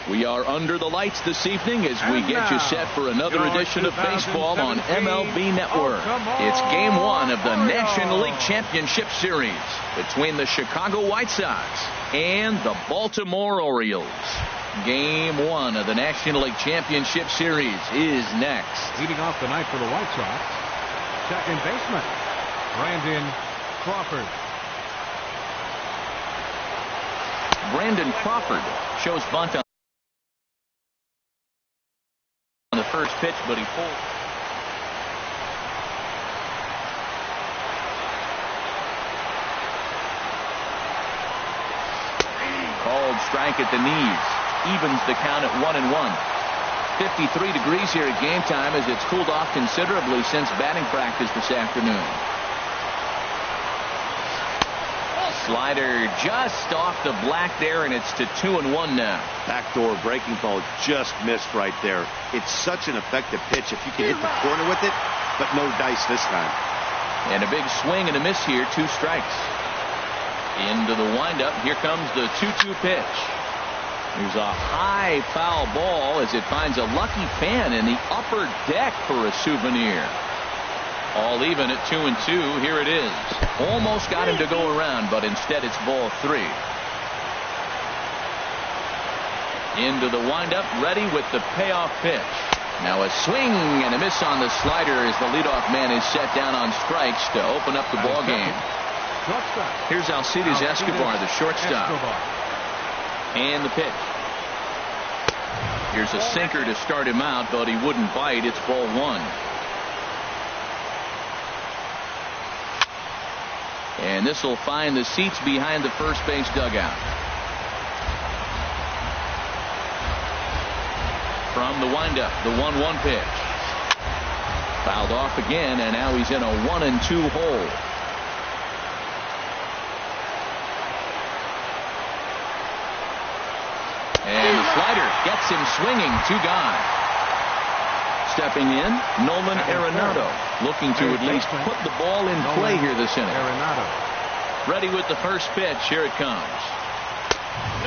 We are under the lights this evening as we get you set for another edition of baseball on MLB Network. It's game one of the National League Championship Series between the Chicago White Sox and the Baltimore Orioles. Game one of the National League Championship Series is next. Leading off the night for the White Sox, second baseman, Brandon Crawford. Brandon Crawford shows bunt on the first pitch, but he pulled. Called strike at the knees. Evens the count at 1-1. 53 degrees here at game time as it's cooled off considerably since batting practice this afternoon. Slider just off the black there, and it's to 2-1 now. Backdoor breaking ball just missed right there. It's such an effective pitch if you can hit the corner with it, but no dice this time. And a big swing and a miss here, 2 strikes. Into the windup. Here comes the 2-2 pitch. There's a high foul ball as it finds a lucky fan in the upper deck for a souvenir. All even at 2-2. Here it is. Almost got him to go around, but instead it's ball 3. Into the windup, ready with the payoff pitch. Now a swing and a miss on the slider as the leadoff man is set down on strikes to open up the ball game. Here's Alcides Escobar, the shortstop. And the pitch. Here's a sinker to start him out, but he wouldn't bite. It's ball 1. And this will find the seats behind the first base dugout. From the windup, the 1-1 pitch. Fouled off again, and now he's in a 1-2 hole. And the slider gets him swinging. 2 gone. Stepping in, Nolan Arenado, looking to at least put the ball in play here this inning. Ready with the first pitch. Here it comes.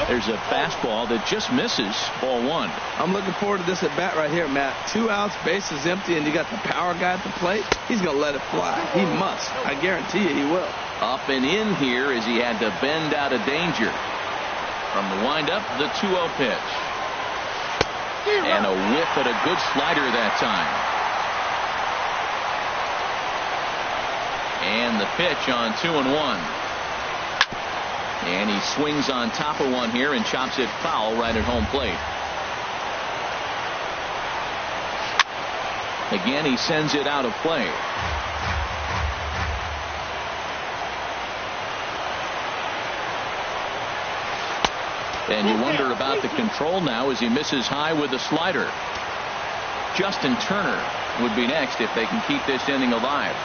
There's a fastball that just misses. Ball 1. I'm looking forward to this at bat right here, Matt. 2 outs, bases empty, and you got the power guy at the plate. He's going to let it fly. He must. I guarantee you he will. Up and in here as he had to bend out of danger. From the windup, the 2-0 pitch. And a whiff at a good slider that time. And the pitch on 2-1. And he swings on top of one here and chops it foul right at home plate. Again, he sends it out of play. And you wonder about the control now as he misses high with the slider. Justin Turner would be next if they can keep this inning alive.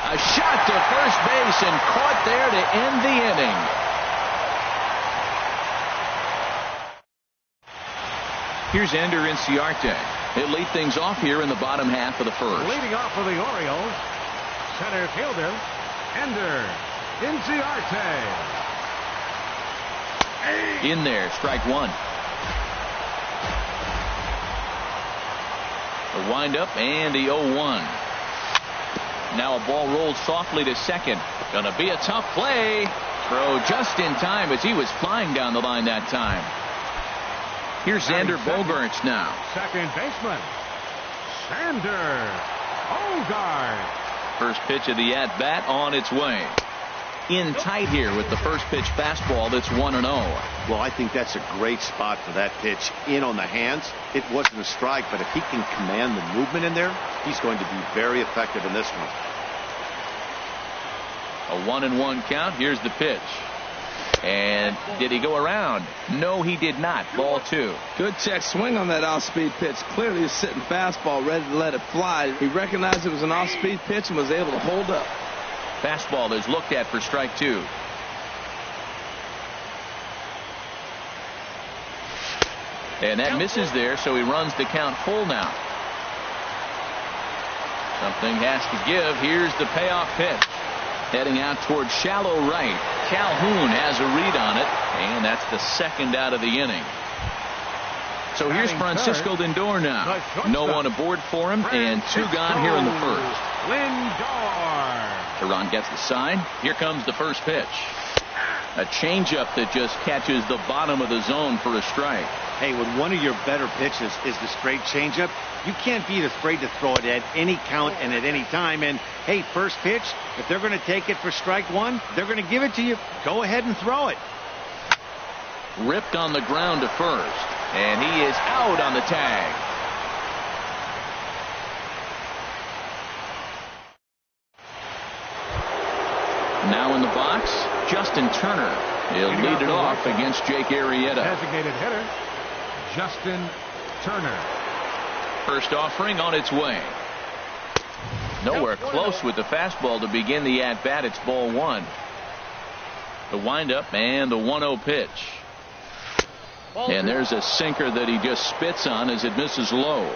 A shot to first base and caught there to end the inning. Here's Ender Inciarte. He'll lead things off here in the bottom half of the first. Leading off for the Orioles, center fielder Ender Inciarte. In there, strike 1. The windup and the 0-1. Now a ball rolled softly to second. Gonna be a tough play. Throw just in time as he was flying down the line that time. Here's Xander Bogaerts now. Second baseman, Xander Bogaerts. First pitch of the at-bat on its way. In tight here with the first pitch fastball that's 1-0. Well, I think that's a great spot for that pitch. In on the hands. It wasn't a strike, but if he can command the movement in there, he's going to be very effective in this one. A 1-1 count. Here's the pitch. And did he go around? No, he did not. Ball 2. Good check swing on that off-speed pitch. Clearly he's sitting fastball ready to let it fly. He recognized it was an off-speed pitch and was able to hold up. Fastball is looked at for strike 2. And that misses there, so he runs the count full now. Something has to give. Here's the payoff pitch. Heading out towards shallow right. Calhoun has a read on it, and that's the second out of the inning. So here's Francisco Lindor now. No one aboard for him, and 2 gone here in the first. Lindor. Teheran gets the sign. Here comes the first pitch. A changeup that just catches the bottom of the zone for a strike. Hey, when one of your better pitches is the straight changeup, you can't be afraid to throw it at any count and at any time. And, hey, first pitch, if they're going to take it for strike 1, they're going to give it to you. Go ahead and throw it. Ripped on the ground to first. And he is out on the tag. Now in the box, Justin Turner. He'll lead it off against Jake Arrieta. Designated hitter, Justin Turner. First offering on its way. Nowhere close with the fastball to begin the at-bat. It's ball 1. The windup and the 1-0 pitch. And there's a sinker that he just spits on as it misses low.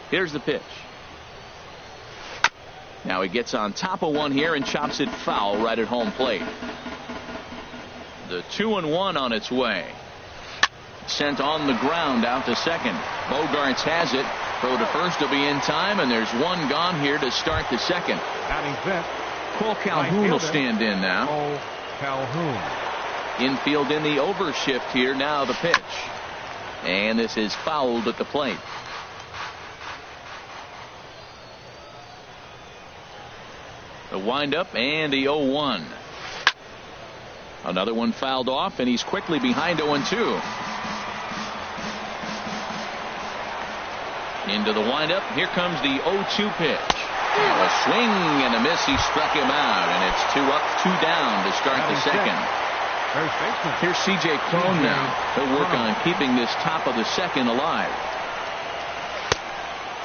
Here's the pitch. Now he gets on top of one here and chops it foul right at home plate. The 2-1 on its way. Sent on the ground out to second. Bogarts has it. Throw to first will be in time, and there's 1 gone here to start the second. Batting fifth, Cole Calhoun will stand in now. Cole Calhoun. Infield in the overshift here. Now the pitch. And this is fouled at the plate. The windup and the 0-1. Another one fouled off, and he's quickly behind 0-2. Into the windup. Here comes the 0-2 pitch. A swing and a miss. He struck him out, and it's 2 up, 2 down to start the second. Here's C.J. Cron now. He'll work on keeping this top of the second alive.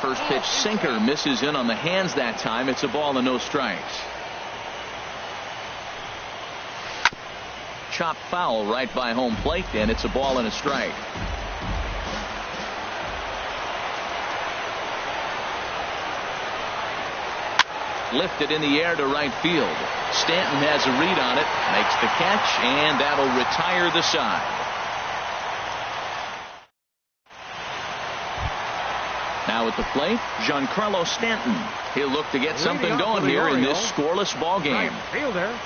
First pitch sinker misses in on the hands that time. It's a ball and no strikes. Chop foul right by home plate, and it's a ball and a strike. Lifted in the air to right field. Stanton has a read on it, makes the catch, and that'll retire the side. Now at the plate, Giancarlo Stanton. He'll look to get something going here in this scoreless ball game. Fielder,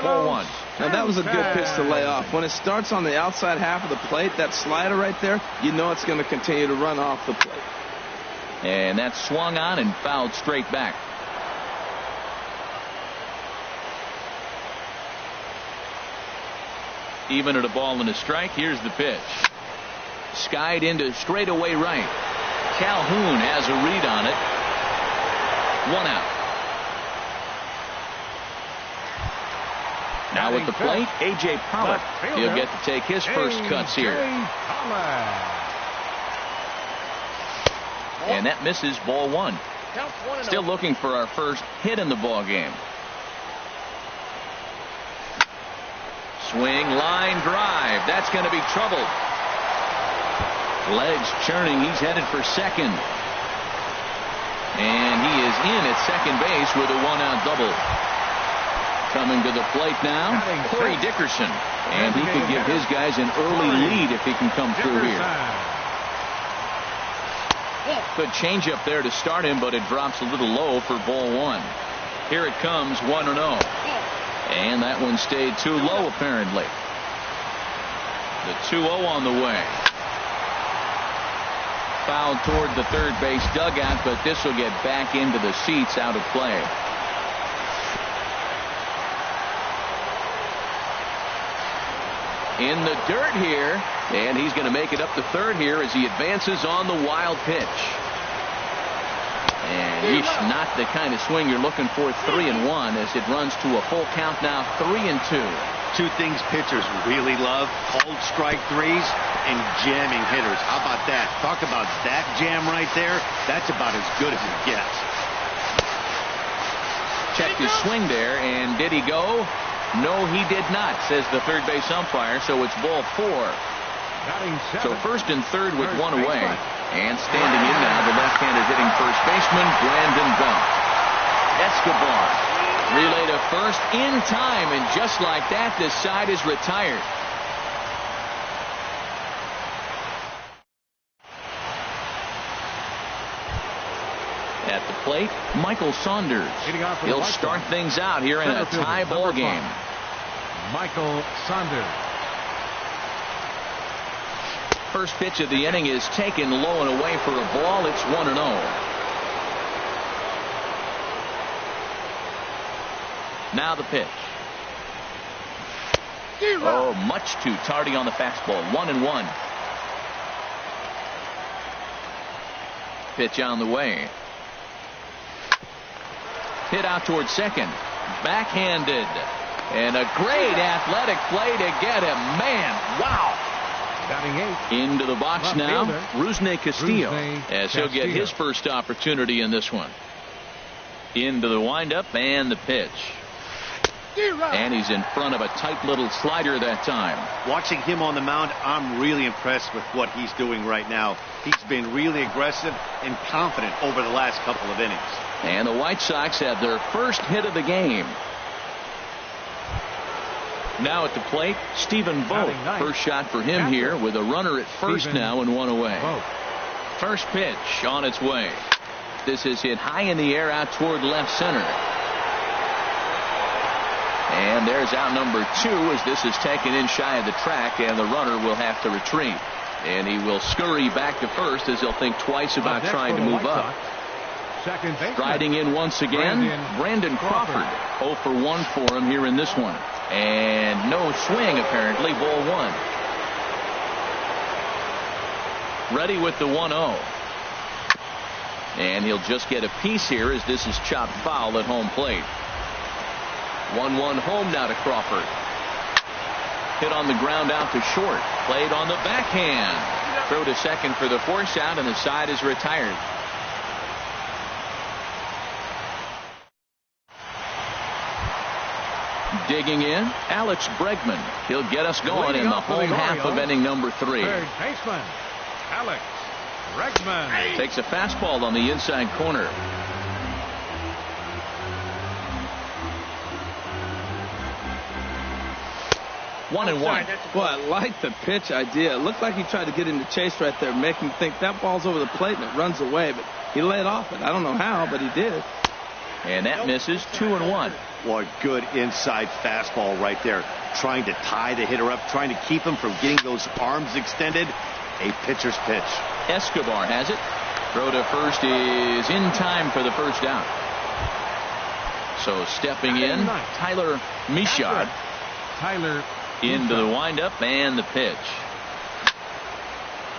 Ball 1. Now that was a good pitch to lay off. When it starts on the outside half of the plate, that slider right there, you know it's going to continue to run off the plate. And that's swung on and fouled straight back. Even at a ball and a strike. Here's the pitch. Skied into straightaway right. Calhoun has a read on it. 1 out. Now at the plate, A.J. Pollock. He'll get to take his first cuts here. And that misses. Ball 1. Still looking for our first hit in the ball game. Swing, line drive. That's going to be trouble. Legs churning. He's headed for second. And he is in at second base with a 1-out double. Coming to the plate now, Corey Dickerson. And he could give his guys an early lead if he can come through here. Good changeup there to start him, but it drops a little low for ball 1. Here it comes, 1-0. And that one stayed too low, apparently. The 2-0 on the way. Fouled toward the third base dugout, but this will get back into the seats, out of play. In the dirt here, and he's going to make it up to third here as he advances on the wild pitch. And yeesh, not the kind of swing you're looking for. 3-1 as it runs to a full count now. 3-2. 2 things pitchers really love: cold strike threes and jamming hitters. How about that? Talk about that jam right there. That's about as good as it gets. Checked his swing there, and did he go? No, he did not, says the third base umpire. So it's ball 4. So first and third with 1 away. And standing in now, the left-handed hitting first baseman, Brandon Belt. Escobar relay to first in time, and just like that, this side is retired. At the plate, Michael Saunders. He'll start things out here in a tie ball game. Michael Saunders. First pitch of the inning is taken low and away for a ball. It's 1-0. Now the pitch. Oh, much too tardy on the fastball. 1-1. Pitch on the way. Hit out towards second. Backhanded. And a great athletic play to get him. Man, wow. Into the box now, Rusney Castillo, as he'll get his first opportunity in this one. Into the windup and the pitch. And he's in front of a tight little slider that time. Watching him on the mound, I'm really impressed with what he's doing right now. He's been really aggressive and confident over the last couple of innings. And the White Sox have their first hit of the game. Now at the plate, Stephen Vogt. First shot for him here with a runner at first now and one away. First pitch on its way. This is hit high in the air out toward left center. And there's out number 2 as this is taken in shy of the track, and the runner will have to retreat. And he will scurry back to first as he'll think twice about trying to move up. Striding in once again, Brandon Crawford. 0 for 1 for him here in this one. And no swing apparently, ball 1. Ready with the 1-0. And he'll just get a piece here as this is chopped foul at home plate. 1-1 home now to Crawford. Hit on the ground out to short. Played on the backhand. Throw to second for the force out, and the side is retired. Digging in, Alex Bregman. He'll get us going in the home half of inning number 3. Third baseman, Alex Bregman. Takes a fastball on the inside corner. One and one. Boy, I like the pitch idea. It looked like he tried to get him to chase right there, make him think that ball's over the plate and it runs away, but he laid off it. I don't know how, but he did. And that misses. 2-1. What good inside fastball right there. Trying to tie the hitter up, trying to keep him from getting those arms extended. A pitcher's pitch. Escobar has it. Throw to first is in time for the first out. So stepping in, Tyler Michaud. Into the windup and the pitch.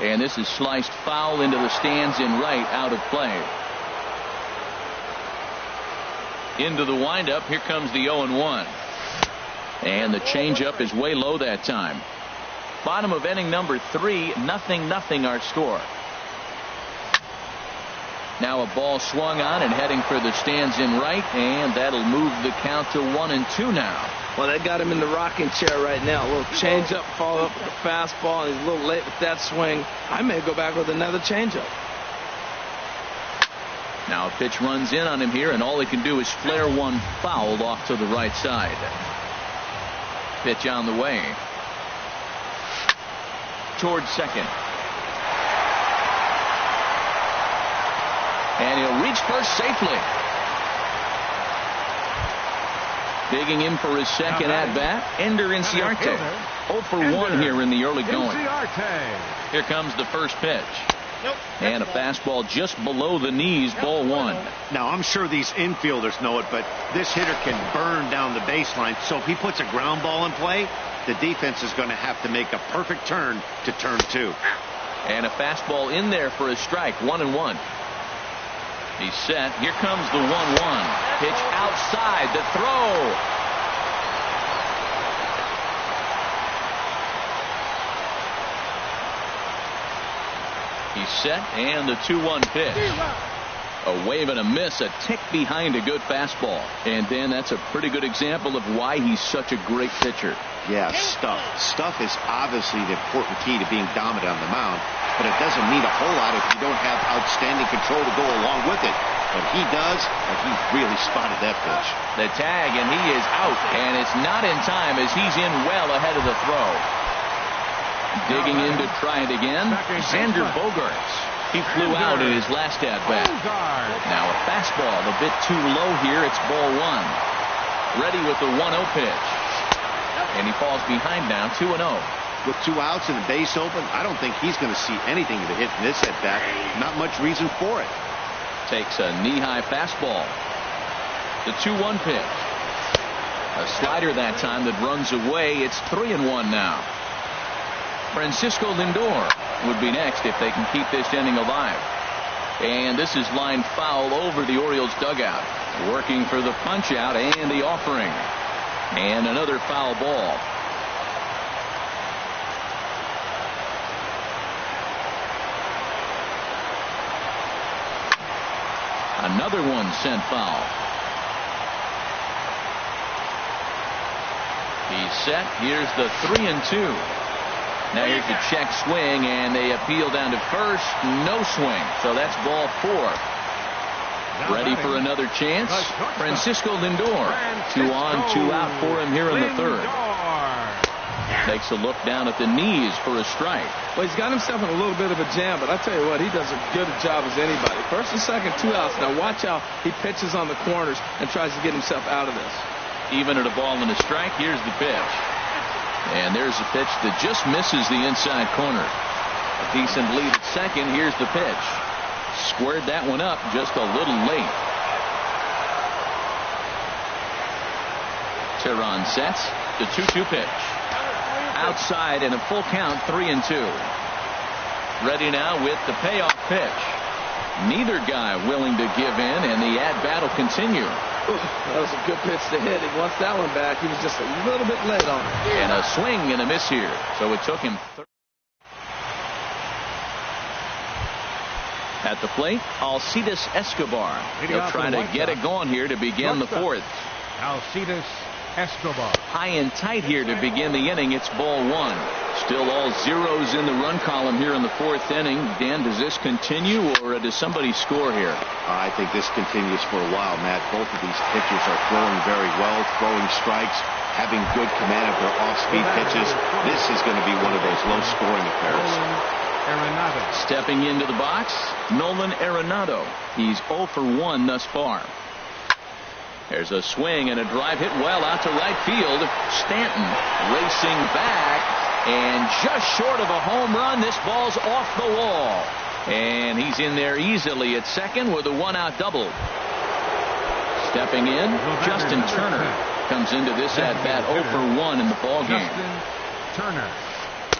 And this is sliced foul into the stands in right, out of play. Into the windup. Here comes the 0-1. And the changeup is way low that time. Bottom of inning number 3, 0-0 our score. Now a ball swung on and heading for the stands in right, and that'll move the count to 1-2 now. Well, they got him in the rocking chair right now. A little changeup, follow up with a fastball, and he's a little late with that swing. I may go back with another changeup. Now a pitch runs in on him here, and all he can do is flare one foul off to the right side. Pitch on the way. Towards second. And he'll reach first safely. Digging in for his second at-bat, Ender Inciarte. 0 for 1 here in the early going. Here comes the first pitch. And a fastball just below the knees, ball 1. Now, I'm sure these infielders know it, but this hitter can burn down the baseline. So if he puts a ground ball in play, the defense is going to have to make a perfect turn to turn 2. And a fastball in there for a strike, 1-1. He's set. Here comes the 1-1. Pitch outside. The throw. He's set, and the 2-1 pitch. A wave and a miss, a tick behind a good fastball. And Dan, that's a pretty good example of why he's such a great pitcher. Yeah, stuff. Stuff is obviously the important key to being dominant on the mound, but it doesn't mean a whole lot if you don't have outstanding control to go along with it. But he does, and he really spotted that pitch. The tag, and he is out, and it's not in time as he's in well ahead of the throw. Digging in to try it again, Xander Bogaerts. He flew out in his last at-bat. Now a fastball a bit too low here. It's ball one. Ready with the 1-0 pitch. And he falls behind now, 2-0. With 2 outs and the base open, I don't think he's going to see anything to hit in this at-bat. Not much reason for it. Takes a knee-high fastball. The 2-1 pitch. A slider that time that runs away. It's 3-1 now. Francisco Lindor would be next if they can keep this inning alive. And this is lined foul over the Orioles dugout. Working for the punch out and the offering. And another foul ball. Another one sent foul. He's set. Here's the 3-2. Now here's the check swing, and they appeal down to first. No swing. So that's ball 4. Ready for another chance. Francisco Lindor. 2 on, 2 out for him here in the third. Takes a look down at the knees for a strike. Well, he's got himself in a little bit of a jam, but I tell you what, he does as good a job as anybody. First and second, 2 outs. Now watch how he pitches on the corners and tries to get himself out of this. Even at a ball and a strike, here's the pitch. And there's a pitch that just misses the inside corner. A decent lead at second. Here's the pitch. Squared that one up just a little late. Teheran sets. The 2-2 pitch. Outside and a full count, 3-2. Ready now with the payoff pitch. Neither guy willing to give in, and the at-bat will continue. That was a good pitch to hit. He wants that one back. He was just a little bit late on it. And a swing and a miss here. So it took him. At the plate, Alcides Escobar. He'll try to get it going here to begin the fourth. Alcides Escobar. High and tight here to begin the inning. It's ball 1. Still all zeros in the run column here in the fourth inning. Dan, does this continue, or does somebody score here? I think this continues for a while, Matt. Both of these pitchers are throwing very well, throwing strikes, having good command of their off-speed pitches. This is going to be one of those low-scoring affairs. Stepping into the box, Nolan Arenado. He's 0 for 1 thus far. There's a swing and a drive hit well out to right field. Stanton racing back, and just short of a home run. This ball's off the wall. And he's in there easily at second with a 1-out double. Stepping in, Justin Turner comes into this at-bat 0 for 1 in the ballgame. Turner.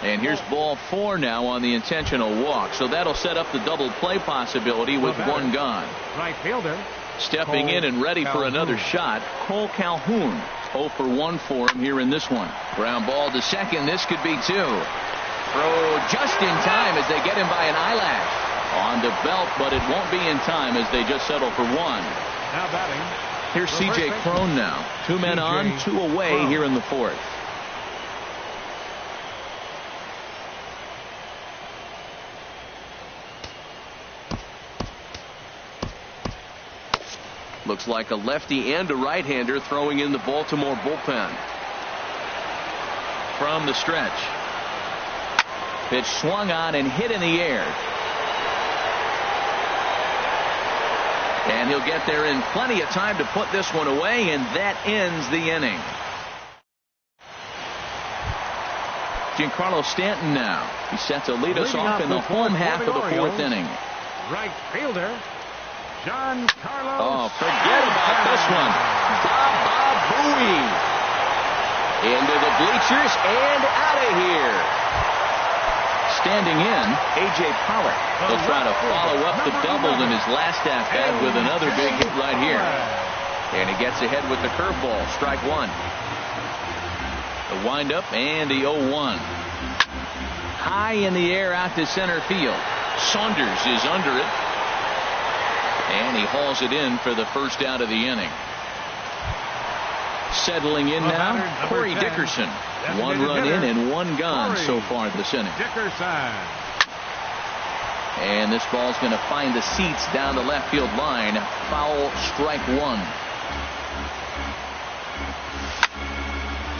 And here's ball 4 now on the intentional walk. So that'll set up the double play possibility with 1 gone. Right fielder. Stepping in and ready for another shot, Cole Calhoun. 0 for 1 for him here in this one. Ground ball to second. This could be 2. Throw just in time as they get him by an eyelash. On the belt, but it won't be in time as they just settle for 1. Now batting. Here's C.J. Cron now. 2 men on, 2 away here in the fourth. Looks like a lefty and a right-hander throwing in the Baltimore bullpen. From the stretch. Pitch swung on and hit in the air. And he'll get there in plenty of time to put this one away, and that ends the inning. Giancarlo Stanton now. He's set to lead us off in the home half of the fourth inning. Right fielder. Giancarlo. Oh, forget about this one. Bob Bowie. Into the bleachers and out of here. Standing in, A.J. Pollock. He'll try to follow up the double in his last at-bat with another big hit right here. And he gets ahead with the curveball. Strike 1. The windup and the 0-1. High in the air out to center field. Saunders is under it. And he hauls it in for the first out of the inning. Settling in now, Corey Dickerson. 1 run in and 1 gone so far this inning. Dickerson. And this ball's going to find the seats down the left field line. Foul, strike 1.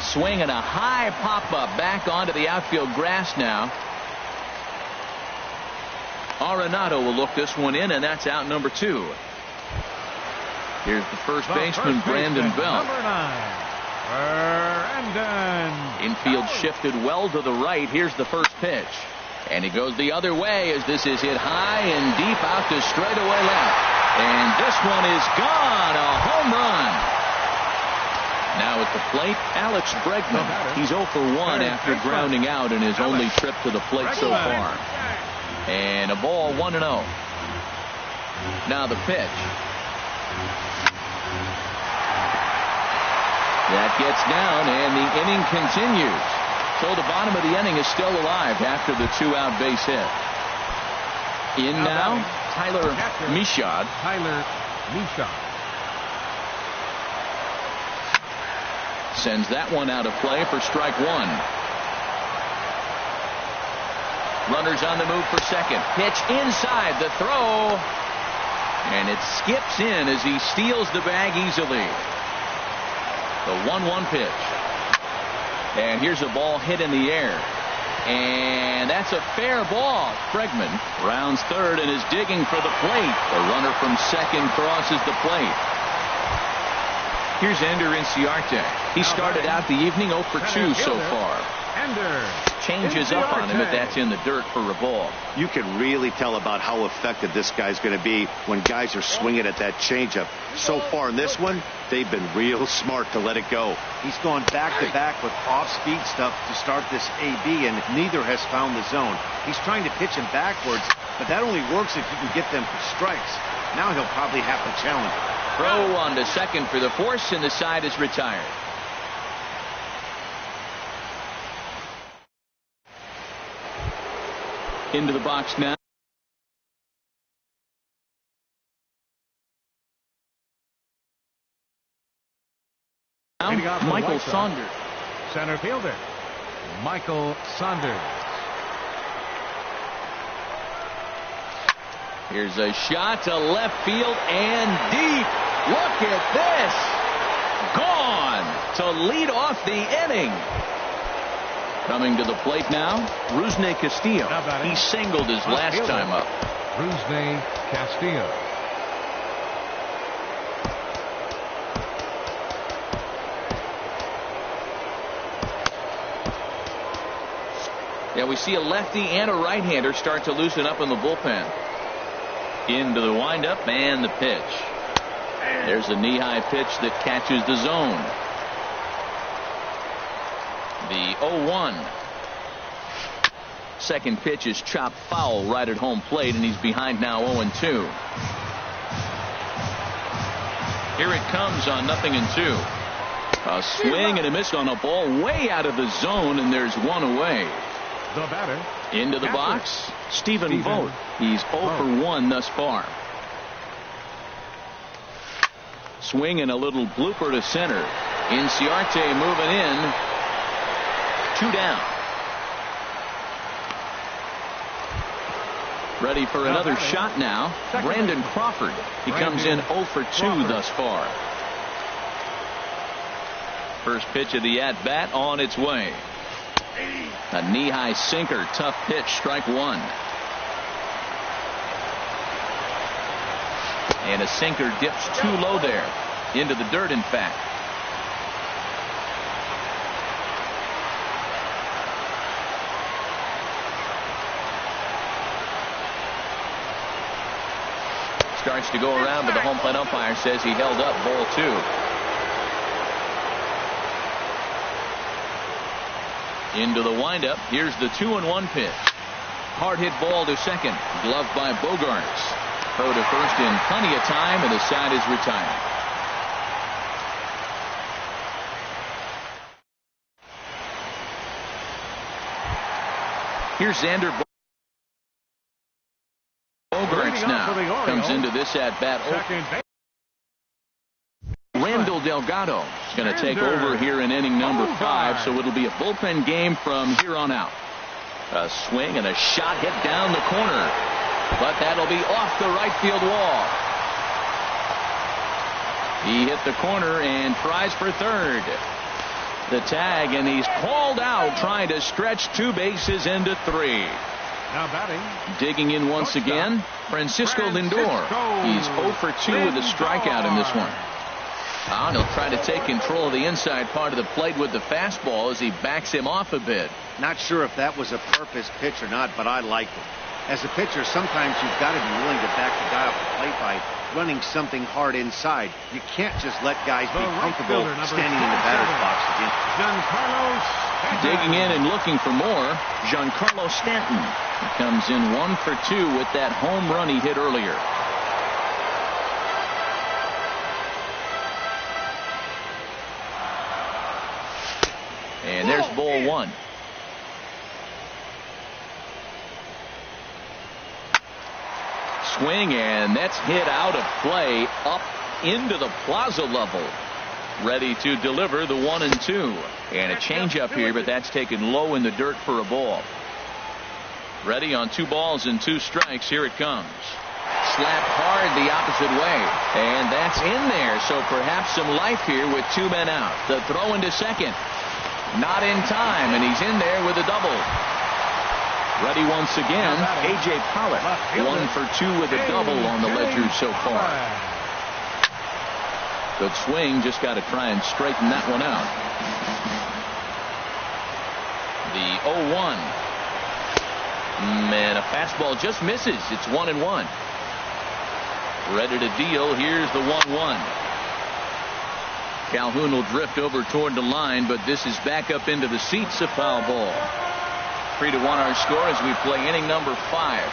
Swing and a high pop-up back onto the outfield grass now. Arenado will look this one in, and that's out number 2. Here's the first baseman, Brandon Belt. Number 9, Brandon. Infield shifted well to the right. Here's the first pitch. And he goes the other way as this is hit high and deep out to straightaway left. And this one is gone. A home run. Now at the plate, Alex Bregman. He's 0 for 1 after grounding out in his only trip to the plate so far. And a ball, 1-0. Now the pitch. That gets down, and the inning continues. So the bottom of the inning is still alive after the 2-out base hit. In now, Tyler Michaud. Sends that one out of play for strike 1. Runners on the move for second. Pitch inside the throw. And it skips in as he steals the bag easily. The 1-1 pitch. And here's a ball hit in the air. And that's a fair ball. Bregman rounds third and is digging for the plate. The runner from second crosses the plate. Here's Ender Inciarte. He started out the evening 0 for 2 so far. Changes up on him, but that's in the dirt for a ball. You can really tell about how effective this guy's going to be when guys are swinging at that changeup. So far in this one, they've been real smart to let it go. He's gone back-to-back with off-speed stuff to start this AB, and neither has found the zone. He's trying to pitch him backwards, but that only works if you can get them for strikes. Now he'll probably have to challenge. Throw on to second for the force, and the side is retired. Into the box now. Michael Saunders. Center fielder, Michael Saunders. Here's a shot to left field and deep. Look at this. Gone to lead off the inning. Coming to the plate now, Rusney Castillo. He singled his last time up. Rusney Castillo. Yeah, we see a lefty and a right-hander start to loosen up in the bullpen. Into the windup and the pitch. There's a knee-high pitch that catches the zone. The 0-1. Second pitch is chopped foul right at home plate, and he's behind now 0-2. Here it comes on 0-2. A swing and a miss on a ball way out of the zone, and there's one away. The batter. Into the box, Stephen Vogt. He's 0 for 1 thus far. Swing and a little blooper to center. Inciarte moving in. 2 down. Ready for another shot now. Brandon Crawford. He comes in 0 for 2 thus far. First pitch of the at-bat on its way. A knee-high sinker. Tough pitch. Strike 1. And a sinker dips too low there. Into the dirt, in fact. Starts to go around, but the home plate umpire says he held up. Ball 2. Into the windup. Here's the 2-1 pitch. Hard hit ball to second. Gloved by Bogarts. Throw to first in plenty of time, and the side is retired. Here's Xander Bogarts now. Comes into this at-bat. Second base. Randall Delgado is going to take over here in inning number 5, so it'll be a bullpen game from here on out. A swing and a shot hit down the corner, but that'll be off the right field wall. He hit the corner and tries for third. The tag, and he's called out trying to stretch 2 bases into 3. Now batting. Digging in once again, Francisco Lindor. He's 0 for 2 with a strikeout in this one. He'll try to take control of the inside part of the plate with the fastball as he backs him off a bit. Not sure if that was a purpose pitch or not, but I liked it. As a pitcher, sometimes you've got to be willing to back the guy off the plate by running something hard inside. You can't just let guys be comfortable standing in the batter's box again. Digging in and looking for more, Giancarlo Stanton. He comes in 1 for 2 with that home run he hit earlier. And there's ball 1. Swing, and that's hit out of play up into the plaza level. Ready to deliver the 1-2. And a changeup here, but that's taken low in the dirt for a ball. Ready on 2 balls and 2 strikes. Here it comes. Slapped hard the opposite way. And that's in there. So perhaps some life here with 2 men out. The throw into second. Not in time, and he's in there with a double. Ready once again, A.J. Pollock. 1 for 2 with a double on the ledger so far. Good swing, just got to try and straighten that one out. The 0-1. Man, a fastball just misses. It's 1-1. Ready to deal. Here's the 1-1. Calhoun will drift over toward the line, but this is back up into the seats. A foul ball. 3-1 our score as we play inning number 5.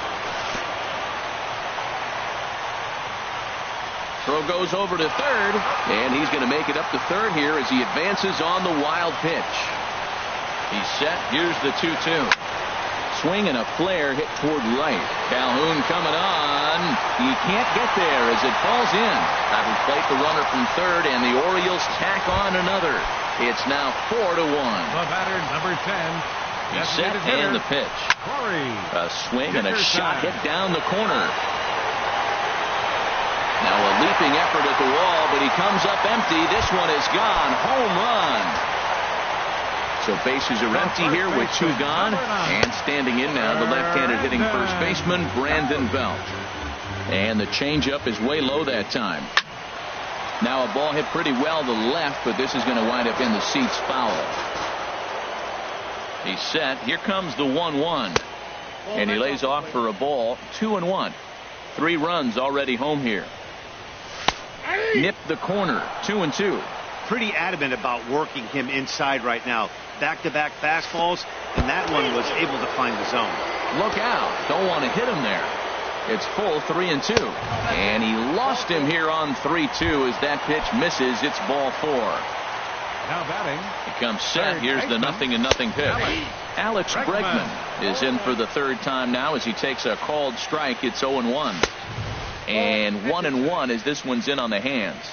Throw goes over to third, and he's going to make it up to third here as he advances on the wild pitch. He's set. Here's the 2-2. Swing and a flare hit toward right. Calhoun coming on. He can't get there as it falls in. That'll plate the runner from third, and the Orioles tack on another. It's now 4-1. The batter, number 10. He's set and the pitch. A swing and a shot hit down the corner. Now a leaping effort at the wall, but he comes up empty. This one is gone. Home run. So bases are empty here with 2 gone. And standing in now, the left-handed hitting first baseman, Brandon Belt. And the changeup is way low that time. Now a ball hit pretty well to the left, but this is going to wind up in the seats foul. He's set. Here comes the 1-1. And he lays off for a ball. 2-1. 3 runs already home here. Nipped the corner. 2-2. Pretty adamant about working him inside right now. Back-to-back fastballs, and that one was able to find the zone. Look out. Don't want to hit him there. It's full 3-2. And he lost him here on 3-2 as that pitch misses. It's ball 4. Now batting. He comes set. Here's the 0-0 pitch. Alex Bregman is in for the 3rd time now as he takes a called strike. It's 0-1. And 1-1 as this one's in on the hands.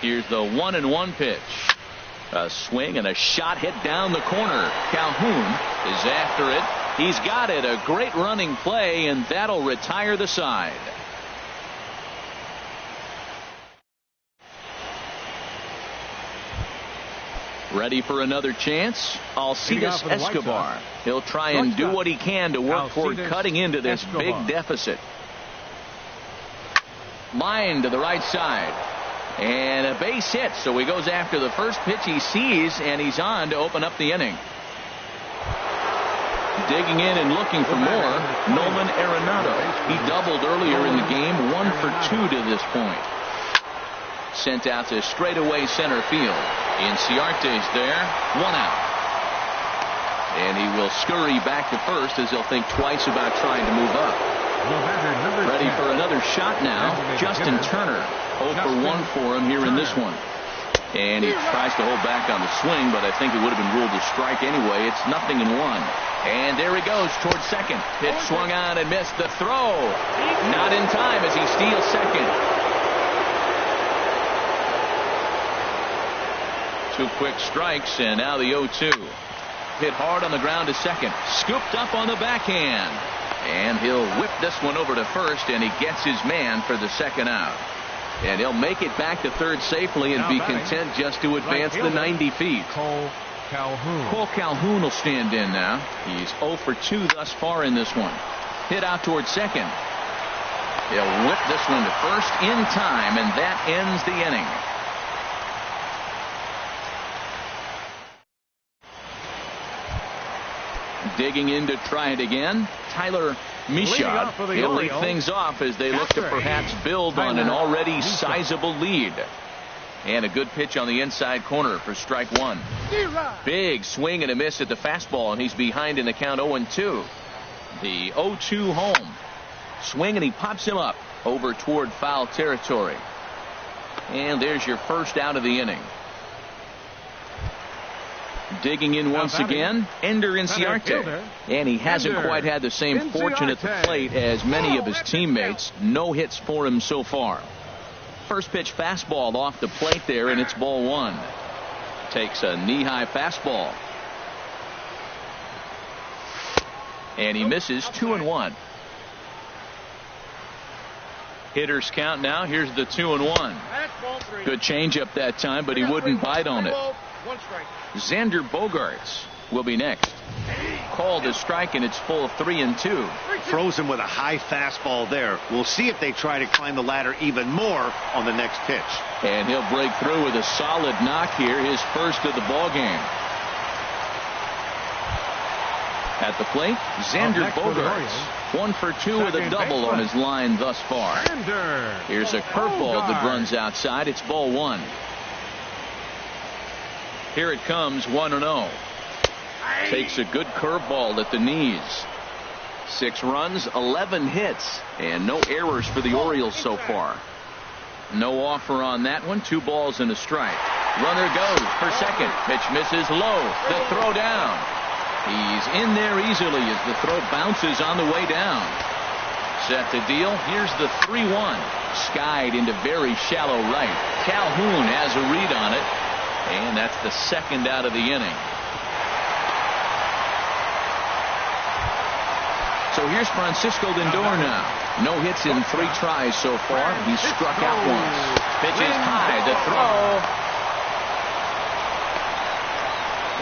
Here's the 1-1 pitch. A swing and a shot hit down the corner. Calhoun is after it. He's got it. A great running play, and that'll retire the side. Ready for another chance? Alcides Escobar. He'll try and do what he can to work toward cutting into this big deficit. Line to the right side. And a base hit, so he goes after the first pitch he sees, and he's on to open up the inning. Digging in and looking for more, Nolan Arenado. He doubled earlier in the game, 1 for 2 to this point. Sent out to straightaway center field. Inciarte's there, 1 out. And he will scurry back to first as he'll think twice about trying to move up. Ready for another shot now, Justin Turner. 0 for 1 for him here in this one. And he tries to hold back on the swing, but I think it would have been ruled a strike anyway. It's 0-1. And there he goes towards second. Pitch swung on and missed. The throw. Not in time as he steals second. 2 quick strikes, and now the 0-2. Hit hard on the ground to second. Scooped up on the backhand. And he'll whip this one over to first, and he gets his man for the second out. And he'll make it back to third safely and be content just to advance the 90 feet. Cole Calhoun will stand in now. He's 0 for 2 thus far in this one. Hit out towards second. He'll whip this one to first in time, and that ends the inning. Digging in to try it again, Tyler Michaud. He'll lead things off as they look to perhaps build on an already sizable lead. And a good pitch on the inside corner for strike one. Big swing and a miss at the fastball, and he's behind in the count 0-2. The 0-2 home. Swing and he pops him up over toward foul territory. And there's your first out of the inning. Digging in once again, Ender Inciarte. And he hasn't quite had the same fortune at the plate as many of his teammates. No hits for him so far. First pitch fastball off the plate there, and it's ball one. Takes a knee-high fastball. And he misses 2-1. Hitters count now. Here's the 2-1. Good changeup that time, but he wouldn't bite on it. Xander Bogaerts will be next. Called a strike, and it's full 3-2. Frozen with a high fastball there. We'll see if they try to climb the ladder even more on the next pitch. And he'll break through with a solid knock here, his first of the ball game. At the plate, Xander Bogaerts, 1 for 2 with a double on his line thus far. Here's a curveball that runs outside. It's ball one. Here it comes, 1-0. Takes a good curveball at the knees. 6 runs, 11 hits, and no errors for the Orioles so far. No offer on that one. 2 balls and a strike. Runner goes for second. Pitch misses low. The throw down. He's in there easily as the throw bounces on the way down. Set to deal. Here's the 3-1. Skied into very shallow right. Calhoun has a read on it. And that's the second out of the inning. So here's Francisco Lindor now. No hits in 3 tries so far. He struck out once. Pitches high, the throw.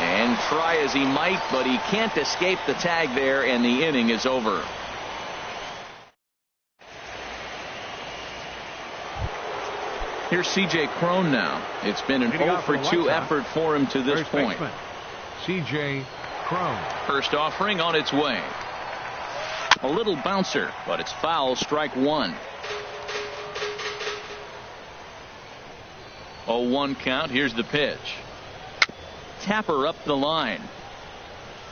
And try as he might, but he can't escape the tag there, and the inning is over. Here's C.J. Cron now. It's been an 0 for 2 effort for him to this point. C.J. Cron. First offering on its way. A little bouncer, but it's foul. Strike one. 0-1 count. Here's the pitch. Tapper up the line.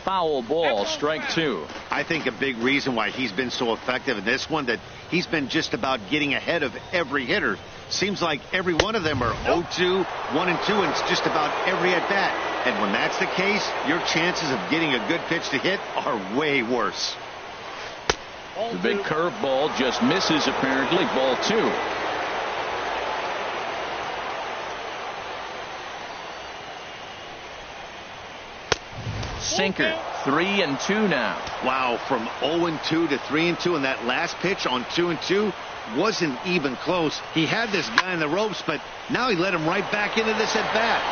Foul ball. Strike two. I think a big reason why he's been so effective in this one, that he's been just about getting ahead of every hitter. Seems like every one of them are 0-2, 1-2, and it's just about every at bat. And when that's the case, your chances of getting a good pitch to hit are way worse. The big curveball just misses apparently. Ball two. Sinker. 3-2 now. Wow, from 0-2 to 3-2, and that last pitch on 2-2 wasn't even close. He had this guy in the ropes, but now he let him right back into this at bat.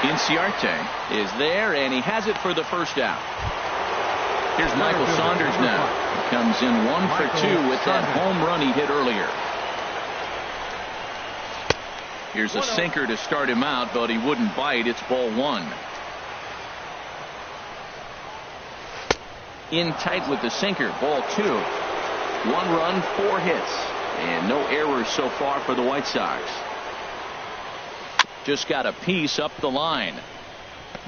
Inciarte is there, and he has it for the first out. Here's Michael Saunders now. He comes in 1 for 2 with that home run he hit earlier. Here's a sinker to start him out, but he wouldn't bite. It's ball one. In tight with the sinker. Ball two. 1 run, 4 hits, and no errors so far for the White Sox. Just got a piece up the line.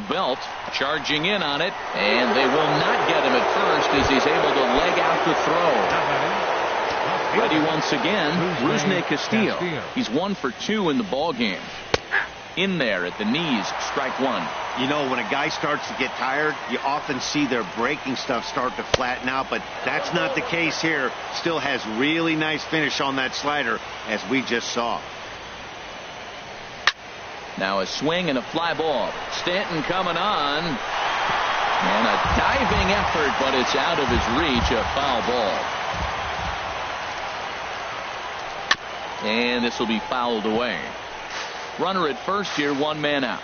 Belt charging in on it, and they will not get him at first as he's able to leg out the throw. Ready once again, Rusney Castillo. He's 1 for 2 in the ball game. In there at the knees, strike one. You know, when a guy starts to get tired, you often see their breaking stuff start to flatten out, but that's not the case here. Still has really nice finish on that slider, as we just saw. Now a swing and a fly ball. Stanton coming on. And a diving effort, but it's out of his reach, a foul ball. And this will be fouled away. Runner at first here, 1 man out.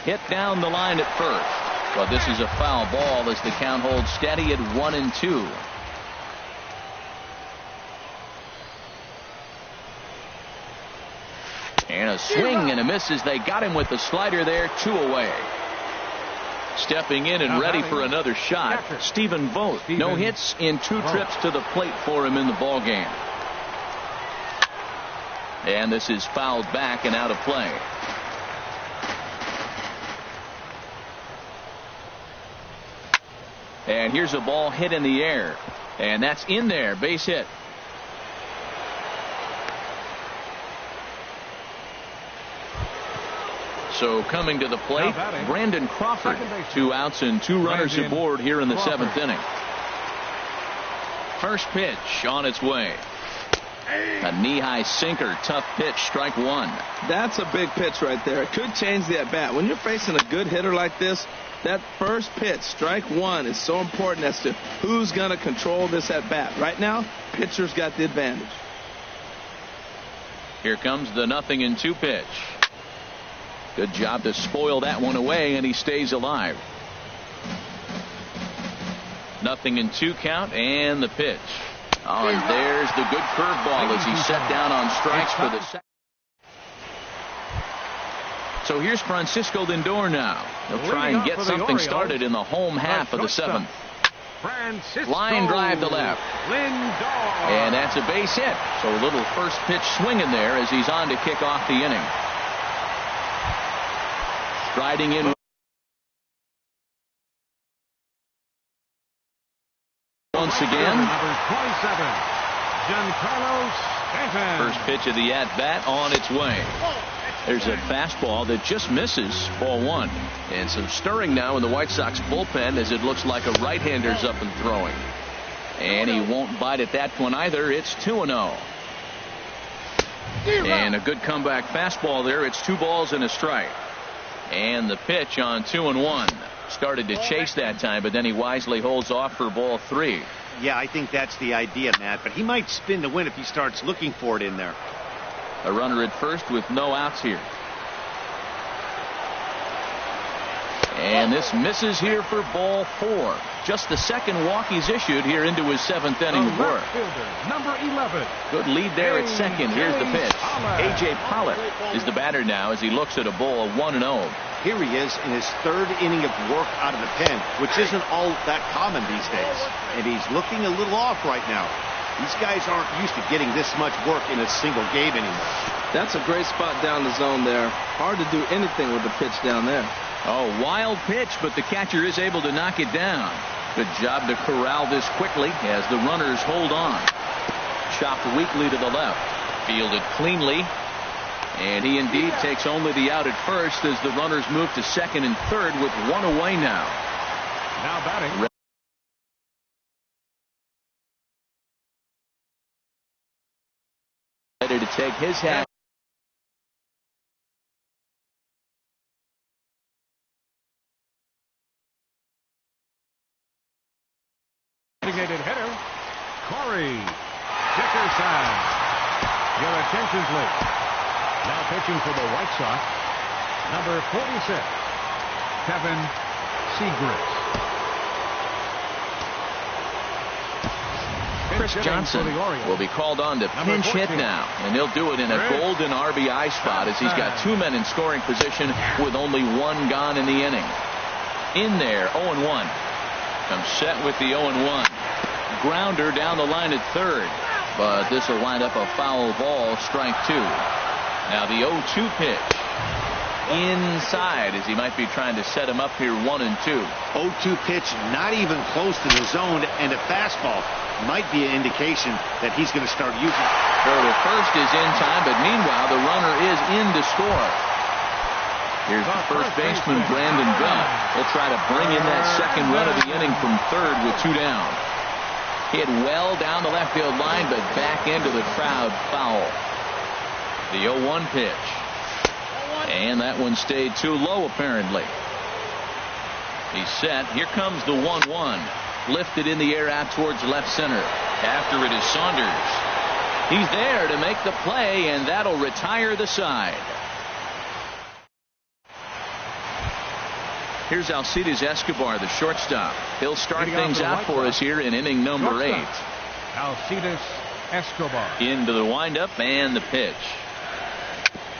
Hit down the line at first. But this is a foul ball as the count holds steady at 1-2. And a swing and a miss as they got him with the slider there, 2 away. Stepping in and ready for another shot, Stephen Vogt. No hits in 2 trips to the plate for him in the ball game. And this is fouled back and out of play. And here's a ball hit in the air. And that's in there. Base hit. So coming to the plate, Brandon Crawford. 2 outs and 2 runners aboard here in the 7th inning. First pitch on its way. A knee-high sinker, tough pitch, strike one. That's a big pitch right there. It could change the at-bat. When you're facing a good hitter like this, that first pitch, strike one, is so important as to who's going to control this at-bat. Right now, pitcher's got the advantage. Here comes the 0-2 pitch. Good job to spoil that one away, and he stays alive. 0-2 count, and the pitch. Oh, and there's the good curveball as he set down on strikes for the second. So here's Francisco Lindor now. He'll try and get something started in the home half of the 7th. Line drive to left. And that's a base hit. So a little first pitch swing in there as he's on to kick off the inning. Striding in once again. Number 27, Giancarlo Stanton. First pitch of the at-bat on its way. There's a fastball that just misses, ball 1. And some stirring now in the White Sox bullpen as it looks like a right-hander's up and throwing. And he won't bite at that one either. It's 2-0. And a good comeback fastball there. It's 2 balls and a strike. And the pitch on 2-1. Started to chase that time, but then he wisely holds off for ball 3. Yeah, I think that's the idea, Matt. But he might spin to win if he starts looking for it in there. A runner at first with no outs here. And this misses here for ball 4. Just the second walk he's issued here into his 7th inning of work. Number 11. Good lead there at second. Here's the pitch. A.J. Pollock is the batter now as he looks at a ball 1-0. Here he is in his 3rd inning of work out of the pen, which isn't all that common these days. And he's looking a little off right now. These guys aren't used to getting this much work in a single game anymore. That's a great spot down the zone there. Hard to do anything with the pitch down there. Oh, wild pitch, but the catcher is able to knock it down. Good job to corral this quickly as the runners hold on. Chopped weakly to the left. Fielded cleanly. And he indeed takes only the out at first as the runners move to second and third with 1 away now. Now batting. Ready to take his hat. Designated hitter, Corey Dickerson. Your attention, please. Now pitching for the White Sox, number 46, Kevin Segrist. Chris Johnson will be called on to pinch hit now, and he'll do it in a golden RBI spot as he's got 2 men in scoring position with only 1 gone in the inning. In there, 0-1. Comes set with the 0-1. Grounder down the line at third, but this will wind up a foul ball, strike 2. Now the 0-2 pitch. inside as he might be trying to set him up here 1-2. 0-2 pitch, not even close to the zone, and a fastball might be an indication that he's going to start using it. Throw to first is in time, but meanwhile the runner is in to score. Here's the first baseman, Brandon Gunn. He'll try to bring in that second run of the inning from third with 2 down. Hit well down the left field line, but back into the crowd, foul. The 0-1 pitch. And that one stayed too low, apparently. He's set. Here comes the 1-1. Lifted in the air out towards left center. After it is Saunders. He's there to make the play, and that'll retire the side. Here's Alcides Escobar, the shortstop. He'll start things out for us here in inning number 8. Alcides Escobar. Into the windup and the pitch.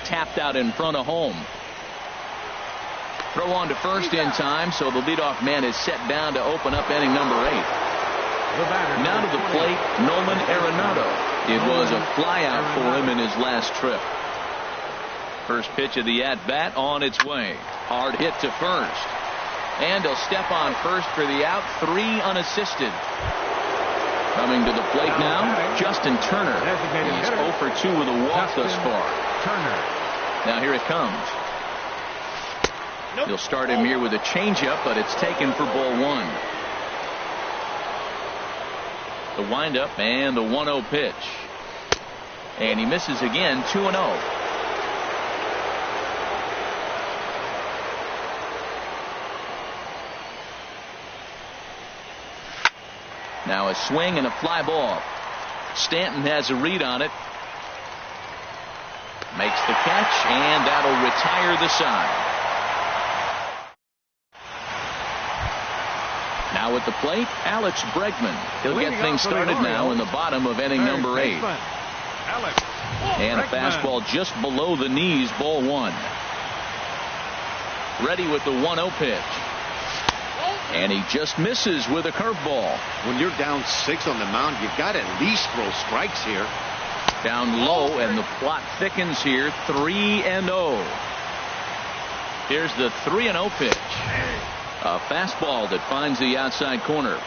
Tapped out in front of home. Throw on to first in time, so the leadoff man is set down to open up inning number 8. Now to the plate, Nolan Arenado. It was a flyout for him in his last trip. First pitch of the at-bat on its way. Hard hit to first. And he'll step on first for the out, 3 unassisted. Coming to the plate now, Justin Turner. He's 0 for 2 with a walk thus far. Now here it comes. He'll start him here with a changeup, but it's taken for ball 1. The windup and the 1-0 pitch. And he misses again, 2-0. Now a swing and a fly ball. Stanton has a read on it. Makes the catch, and that'll retire the side. Now at the plate, Alex Bregman. He'll get things started now in the bottom of inning number 8. And a fastball just below the knees, ball 1. Ready with the 1-0 pitch. And he just misses with a curveball. When you're down 6 on the mound, you've got to at least throw strikes here. Down low, and the plot thickens here, 3-0. Here's the 3-0 pitch. A fastball that finds the outside corner.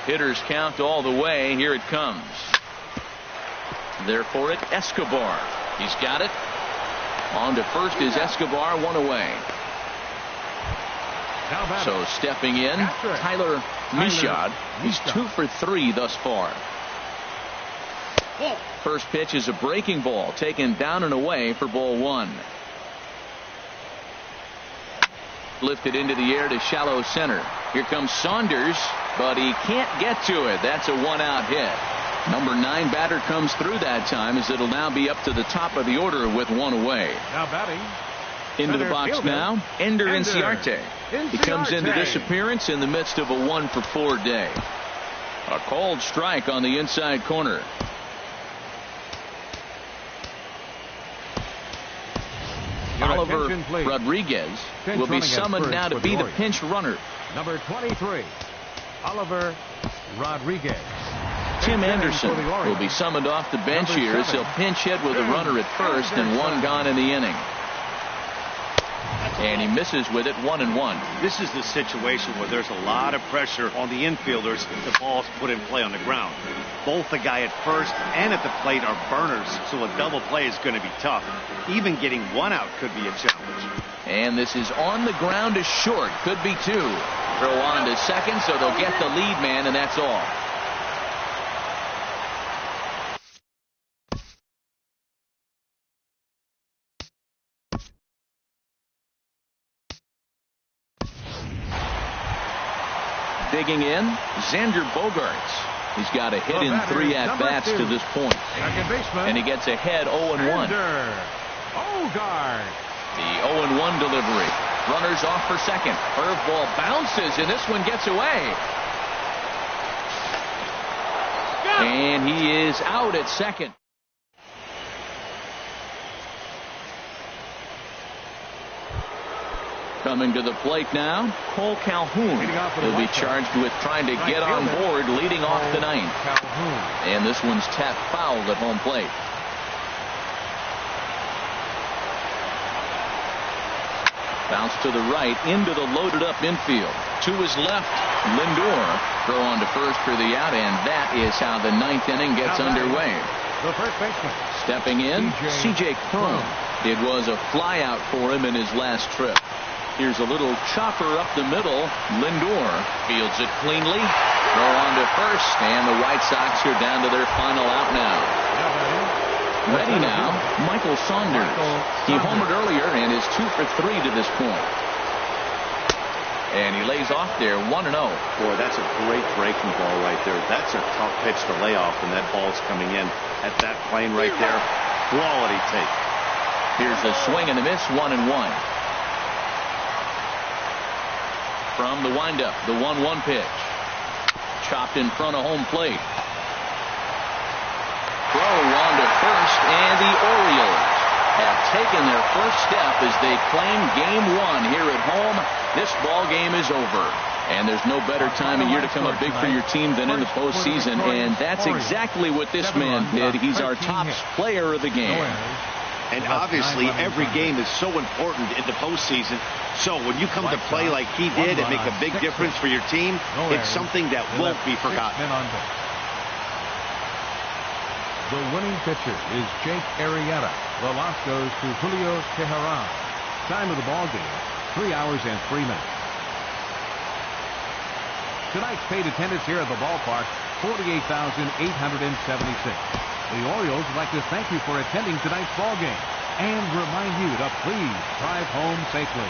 Hitters count all the way. Here it comes. There for it, Escobar. He's got it. On to first is Escobar, 1 away. So stepping in, Tyler Michaud. He's 2 for 3 thus far. First pitch is a breaking ball taken down and away for ball 1. Lifted into the air to shallow center. Here comes Saunders, but he can't get to it. That's a 1-out hit. Number 9 batter comes through that time, as it'll now be up to the top of the order with 1 away. Now batting. Into the box now, Ender Inciarte. He comes into this appearance in the midst of a 1 for 4 day. A called strike on the inside corner. Oliver Rodriguez will be summoned now to be the pinch runner. Number 23, Oliver Rodriguez. Tim Anderson will be summoned off the bench here as he'll pinch hit with a runner at first and 1 gone in the inning. And he misses with it, 1-1. This is the situation where there's a lot of pressure on the infielders if the ball's put in play on the ground. Both the guy at first and at the plate are burners, so a double play is going to be tough. Even getting 1 out could be a challenge. And this is on the ground to short. Could be 2. Throw on to second, so they'll get the lead man, and that's all. Digging in, Xander Bogaerts. He's got a hit in 3 at-bats to this point. And he gets ahead 0-1. The 0-1 delivery. Runners off for second. Curveball bounces, and this one gets away. And he is out at second. Coming to the plate now, Cole Calhoun. He'll be charged with trying to get on board leading off the 9th. And this one's tapped foul at home plate. Bounce to the right into the loaded up infield. To his left, Lindor throw on to first for the out, and that is how the ninth inning gets underway. The first baseman. Stepping in, C.J. Cron. It was a fly out for him in his last trip. Here's a little chopper up the middle. Lindor fields it cleanly. Throw on to first, and the White Sox are down to their final out now. Ready now, Michael Saunders. He homered earlier and is 2 for 3 to this point. And he lays off there 1-0. Boy, that's a great breaking ball right there. That's a tough pitch to lay off when that ball's coming in at that plane right there. Quality take. Here's a swing and a miss, 1-1. From the windup, the 1-1 pitch. Chopped in front of home plate. Throw on to first, and the Orioles have taken their first step as they claim game 1 here at home. This ball game is over, and there's no better time of year to come up big for your team than in the postseason, and that's exactly what this man did. He's our top player of the game. And obviously every game is so important in the postseason. So when you come to play like he did and make a big difference for your team, it's something that won't be forgotten. The winning pitcher is Jake Arrieta. The loss goes to Julio Teheran. Time of the ball game, 3 hours and 3 minutes. Tonight's paid attendance here at the ballpark, 48,876. The Orioles would like to thank you for attending tonight's ball game and remind you to please drive home safely.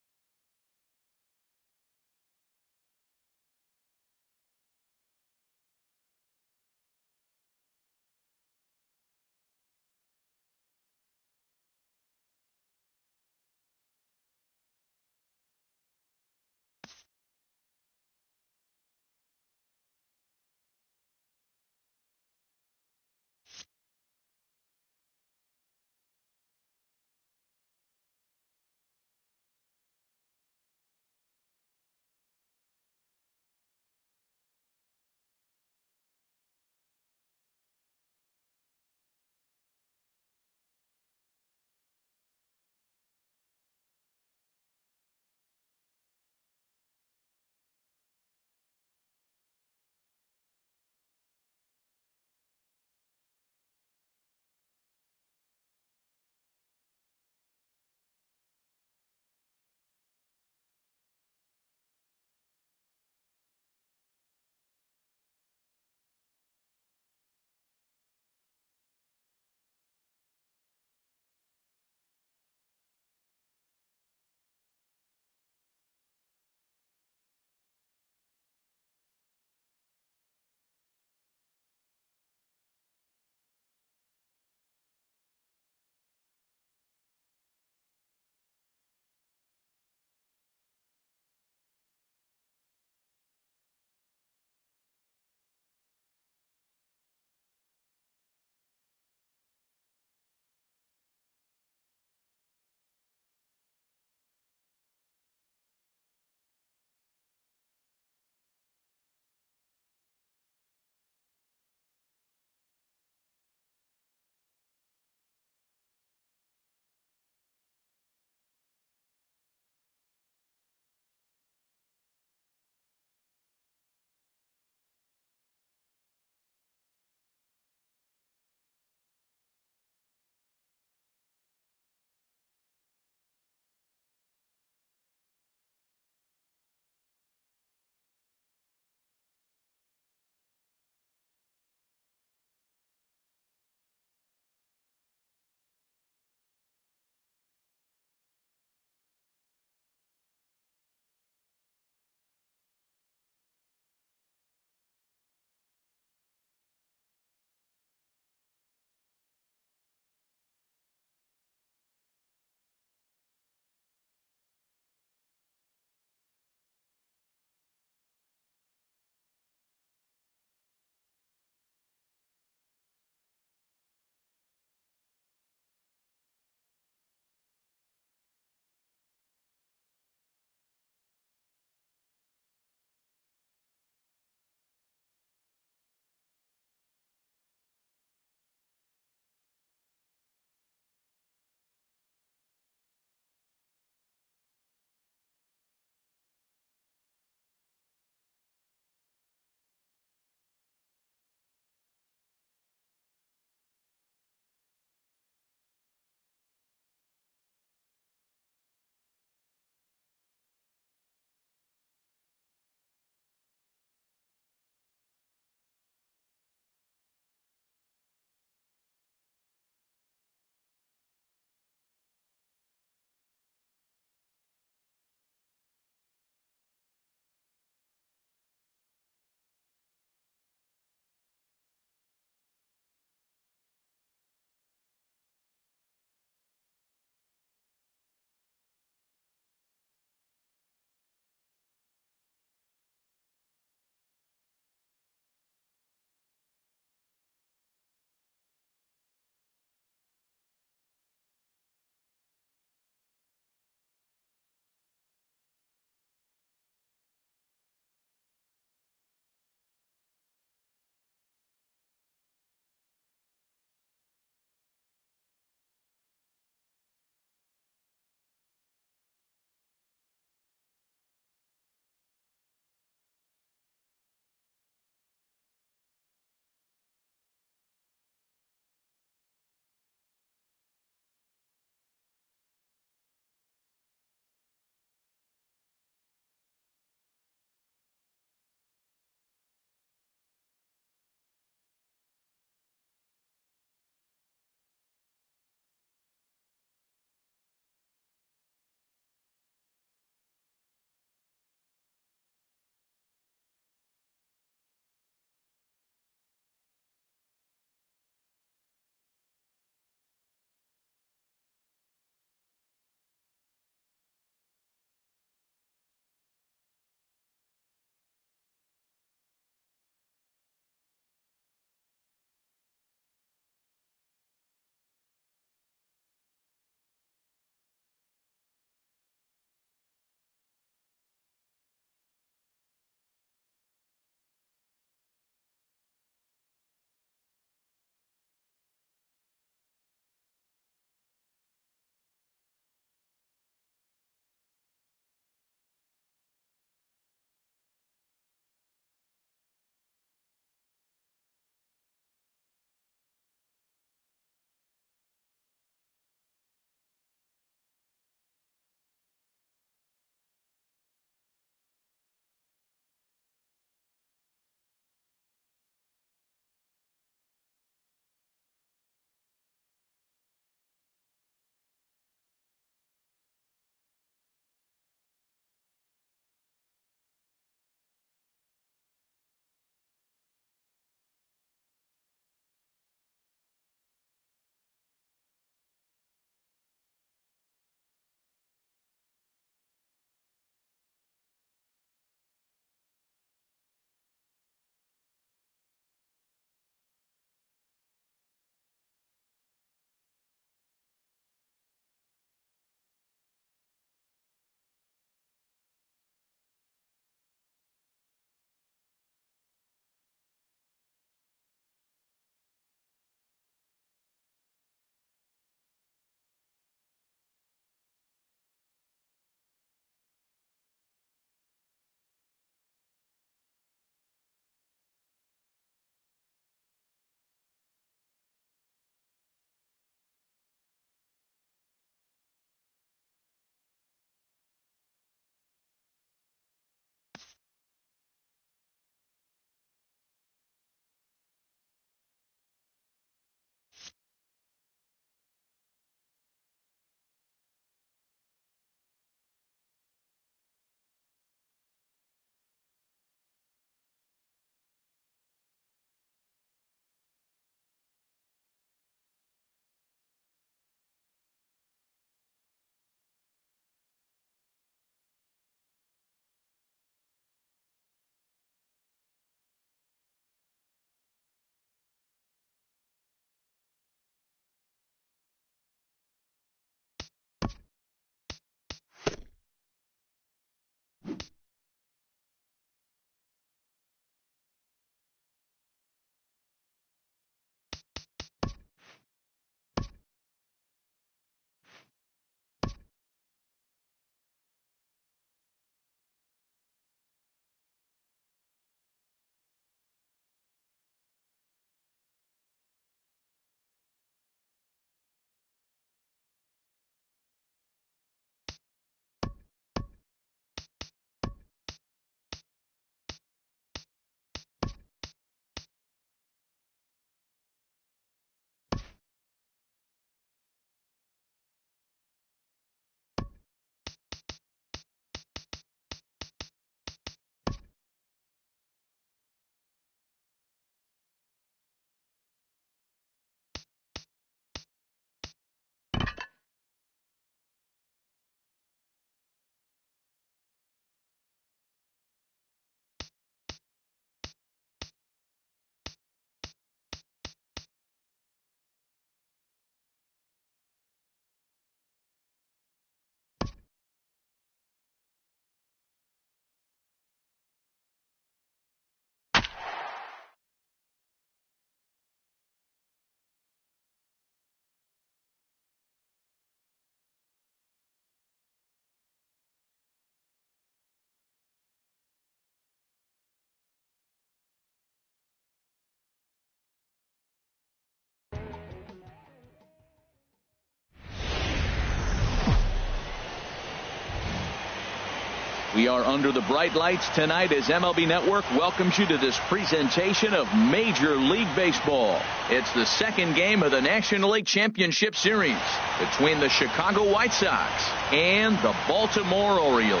We are under the bright lights tonight as MLB Network welcomes you to this presentation of Major League Baseball. It's the second game of the National League Championship Series between the Chicago White Sox and the Baltimore Orioles.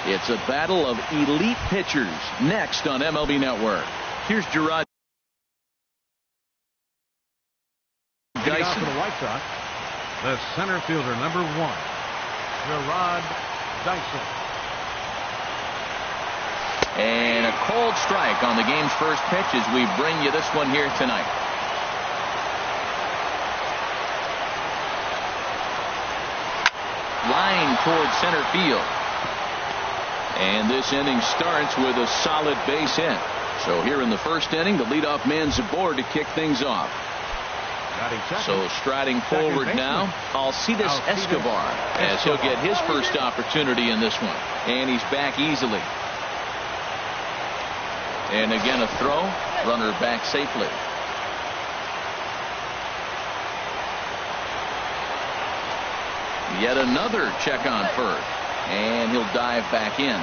It's a battle of elite pitchers next on MLB Network. Here's Gerard Dyson. For the White Sox, the center fielder, number 1, Gerard Dyson. And a cold strike on the game's first pitch as we bring you this one here tonight. Line towards center field. And this inning starts with a solid base hit. So here in the first inning, the leadoff man's aboard to kick things off. So striding forward now, Alcides Escobar, as he'll get his first opportunity in this one. And he's back easily. And again a throw, runner back safely. Yet another check on first. And he'll dive back in.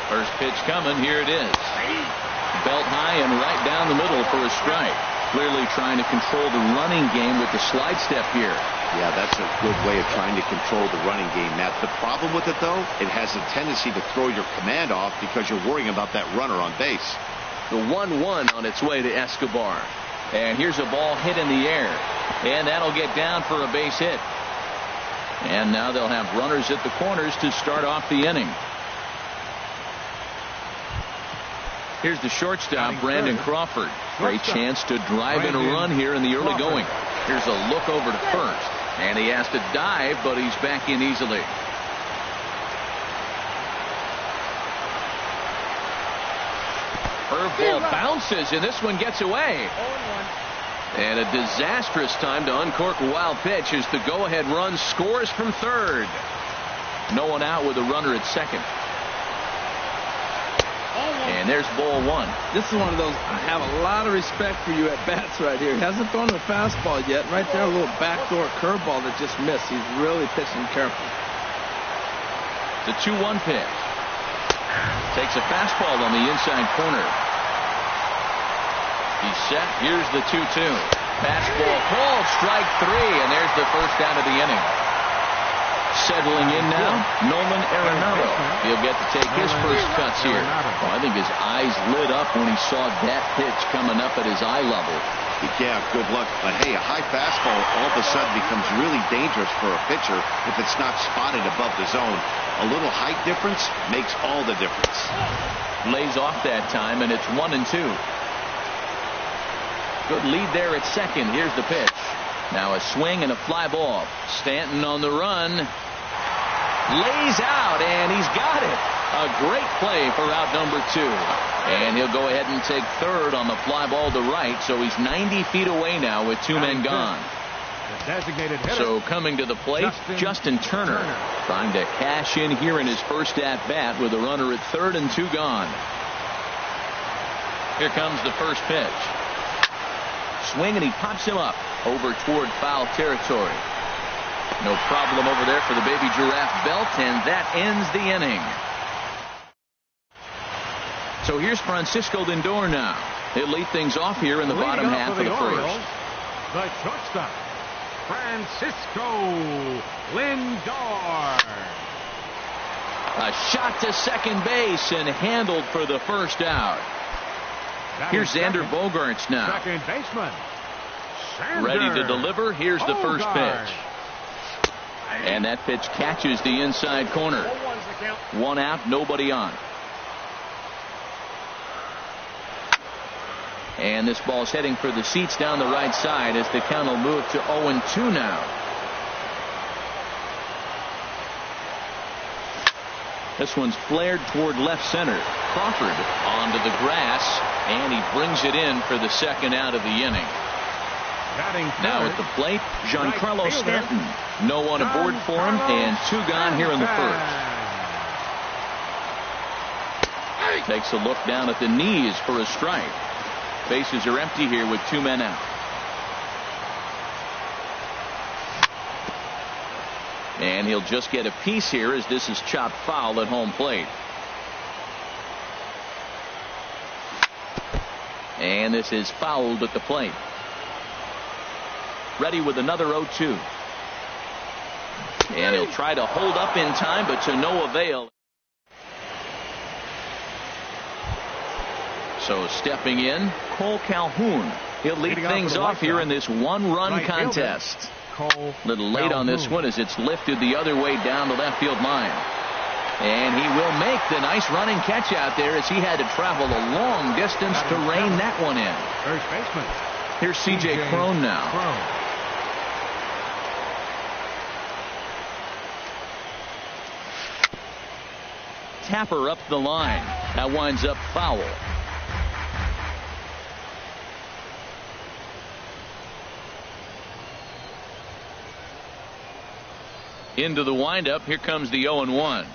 First pitch coming, here it is. Belt high and right down the middle for a strike. Clearly trying to control the running game with the slide step here. Yeah, that's a good way of trying to control the running game, Matt. The problem with it, though, it has a tendency to throw your command off because you're worrying about that runner on base. The 1-1 on its way to Escobar. And here's a ball hit in the air. And that'll get down for a base hit. And now they'll have runners at the corners to start off the inning. Here's the shortstop, Brandon Crawford. Great chance to drive in a run here in the early going. Here's a look over to first. And he has to dive, but he's back in easily. Curveball bounces, and this one gets away. And a disastrous time to uncork a wild pitch as the go-ahead run scores from third. No one out with a runner at second. And there's ball 1. This is one of those, I have a lot of respect for you at bats right here. He hasn't thrown a fastball yet. Right there, a little backdoor curveball that just missed. He's really pitching careful. The 2-1 pitch. Takes a fastball on the inside corner. He's set. Here's the 2-2. Fastball called, strike 3, and there's the first out of the inning. Settling in now, Nolan Arenado. He'll get to take his first cuts here. Oh, I think his eyes lit up when he saw that pitch coming up at his eye level. Yeah, good luck. But hey, a high fastball all of a sudden becomes really dangerous for a pitcher if it's not spotted above the zone. A little height difference makes all the difference. Lays off that time, and it's 1-2. Good lead there at second. Here's the pitch. Now a swing and a fly ball. Stanton on the run. Lays out, and he's got it. A great play for out number 2. And he'll go ahead and take third on the fly ball to right, so he's 90 feet away now with 2 men gone. So coming to the plate, Justin Turner trying to cash in here in his first at-bat with a runner at third and 2 gone. Here comes the first pitch. Swing, and he pops him up over toward foul territory. No problem over there for the baby giraffe belt, and that ends the inning. So here's Francisco Lindor now. He'll lead things off here in the bottom half of the first. The shortstop, Francisco Lindor. A shot to second base and handled for the first out. Here's Xander Bogaerts now. Second baseman. Ready to deliver. Here's the first pitch. And that pitch catches the inside corner. 1 out, nobody on. And this ball's heading for the seats down the right side as the count will move to 0-2 now. This one's flared toward left center. Crawford onto the grass, and he brings it in for the second out of the inning. Now at the plate, Giancarlo Stanton. No one aboard for him, and 2 gone here in the first. Takes a look down at the knees for a strike. Bases are empty here with 2 men out. And he'll just get a piece here as this is chopped foul at home plate. And this is fouled at the plate. Ready with another 0-2. And he'll try to hold up in time, but to no avail. So stepping in, Cole Calhoun. He'll lead things off here in this one-run contest. A little late on this one as it's lifted the other way down the left field line. And he will make the nice running catch out there as he had to travel a long distance to rein that one in. First baseman. Here's C.J. Cron now. Tapper up the line. That winds up foul. Into the windup. Here comes the 0-1.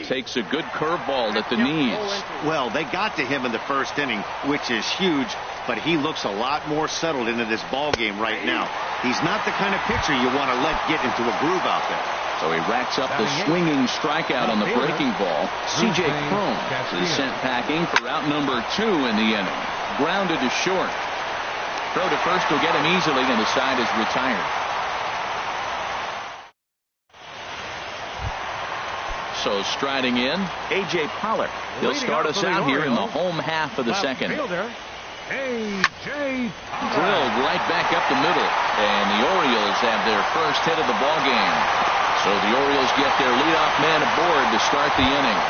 Takes a good curveball at the knees. Well, they got to him in the first inning, which is huge, but he looks a lot more settled into this ball game right now. He's not the kind of pitcher you want to let get into a groove out there. So he racks up the swinging strikeout on the breaking ball. C.J. Cron is sent packing for out number 2 in the inning. Grounded to short. Throw to first will get him easily, and the side is retired. So striding in, A.J. Pollock. He'll start us out here in the home half of the second. A.J. Drilled right back up the middle. And the Orioles have their first hit of the ball game. So the Orioles get their leadoff man aboard to start the inning.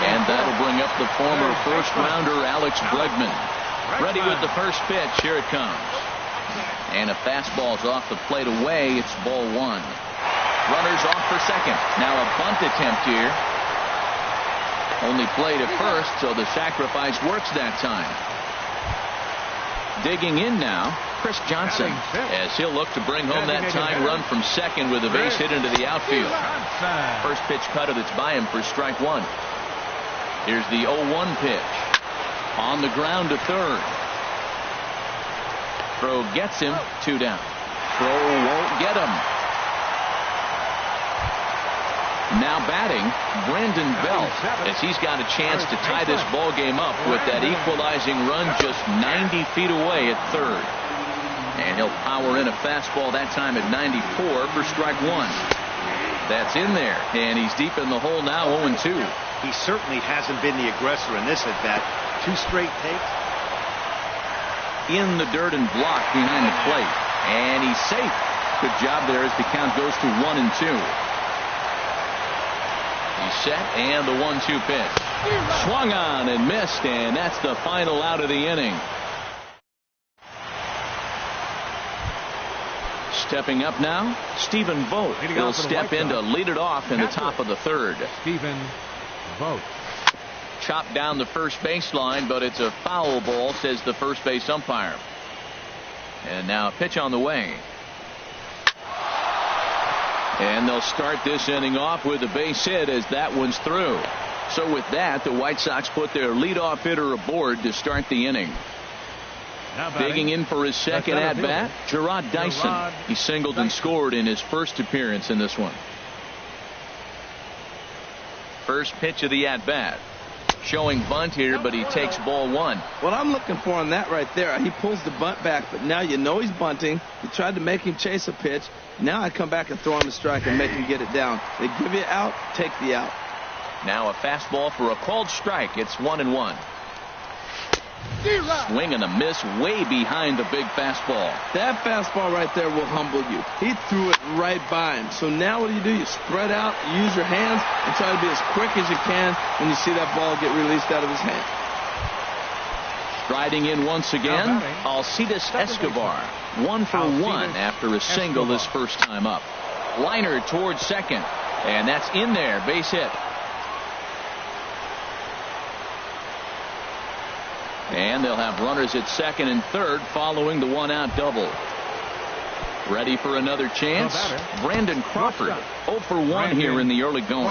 And that'll bring up the former first-rounder Alex Bregman. Ready with the first pitch. Here it comes. And a fastball's off the plate away. It's ball 1. Runners off for second. Now a bunt attempt here. Only played at first, so the sacrifice works that time. Digging in now, Chris Johnson, as he'll look to bring home that tying run from second with a base hit into the outfield. First pitch cutter that's by him for strike 1. Here's the 0-1 pitch. On the ground to third. Throw gets him. 2 down. Throw won't get him. Now batting, Brandon Belt, as he's got a chance to tie this ball game up with that equalizing run just 90 feet away at third. And he'll power in a fastball that time at 94 for strike 1. That's in there, and he's deep in the hole now, 0-2. He certainly hasn't been the aggressor in this at-bat. 2 straight takes. In the dirt and blocked behind the plate. And he's safe. Good job there as the count goes to 1-2. He's set, and the 1-2 pitch. Swung on and missed, and that's the final out of the inning. Stepping up now, Stephen Vogt. He'll step in to lead it off in the top of the third. Stephen Vogt. Chopped down the first baseline, but it's a foul ball, says the first base umpire. And now a pitch on the way. And they'll start this inning off with a base hit as that one's through. So with that, the White Sox put their leadoff hitter aboard to start the inning. Digging in for his second at-bat, Gerard Dyson. He singled and scored in his first appearance in this one. First pitch of the at-bat. Showing bunt here, but he takes ball 1. What I'm looking for on that right there, he pulls the bunt back, but now you know he's bunting. You tried to make him chase a pitch. Now I come back and throw him a strike and make him get it down. They give you out, take the out. Now a fastball for a called strike. It's 1-1. Swing and a miss way behind the big fastball. That fastball right there will humble you. He threw it right by him. So now what do? You spread out, use your hands, and try to be as quick as you can when you see that ball get released out of his hand. Striding in once again, Alcides Escobar. 1 for 1 after a single this first time up. Liner towards second, and that's in there. Base hit. And they'll have runners at second and third following the 1-out double. Ready for another chance? Brandon Crawford. 0 for 1 here in the early going.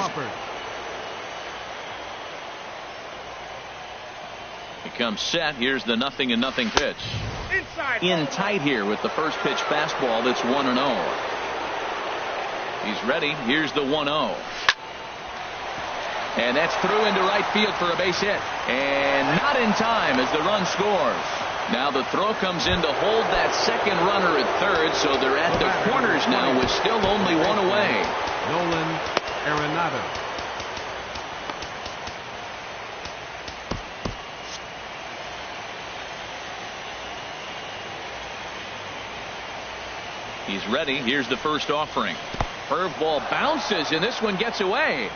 He comes set. Here's the 0-0 pitch. In tight here with the first pitch fastball that's 1-0. He's ready. Here's the 1-0. And that's through into right field for a base hit. And not in time as the run scores. Now the throw comes in to hold that second runner at third, so they're at the corners now with still only one away. Nolan Arenado. He's ready. Here's the first offering. Curveball bounces, and this one gets away.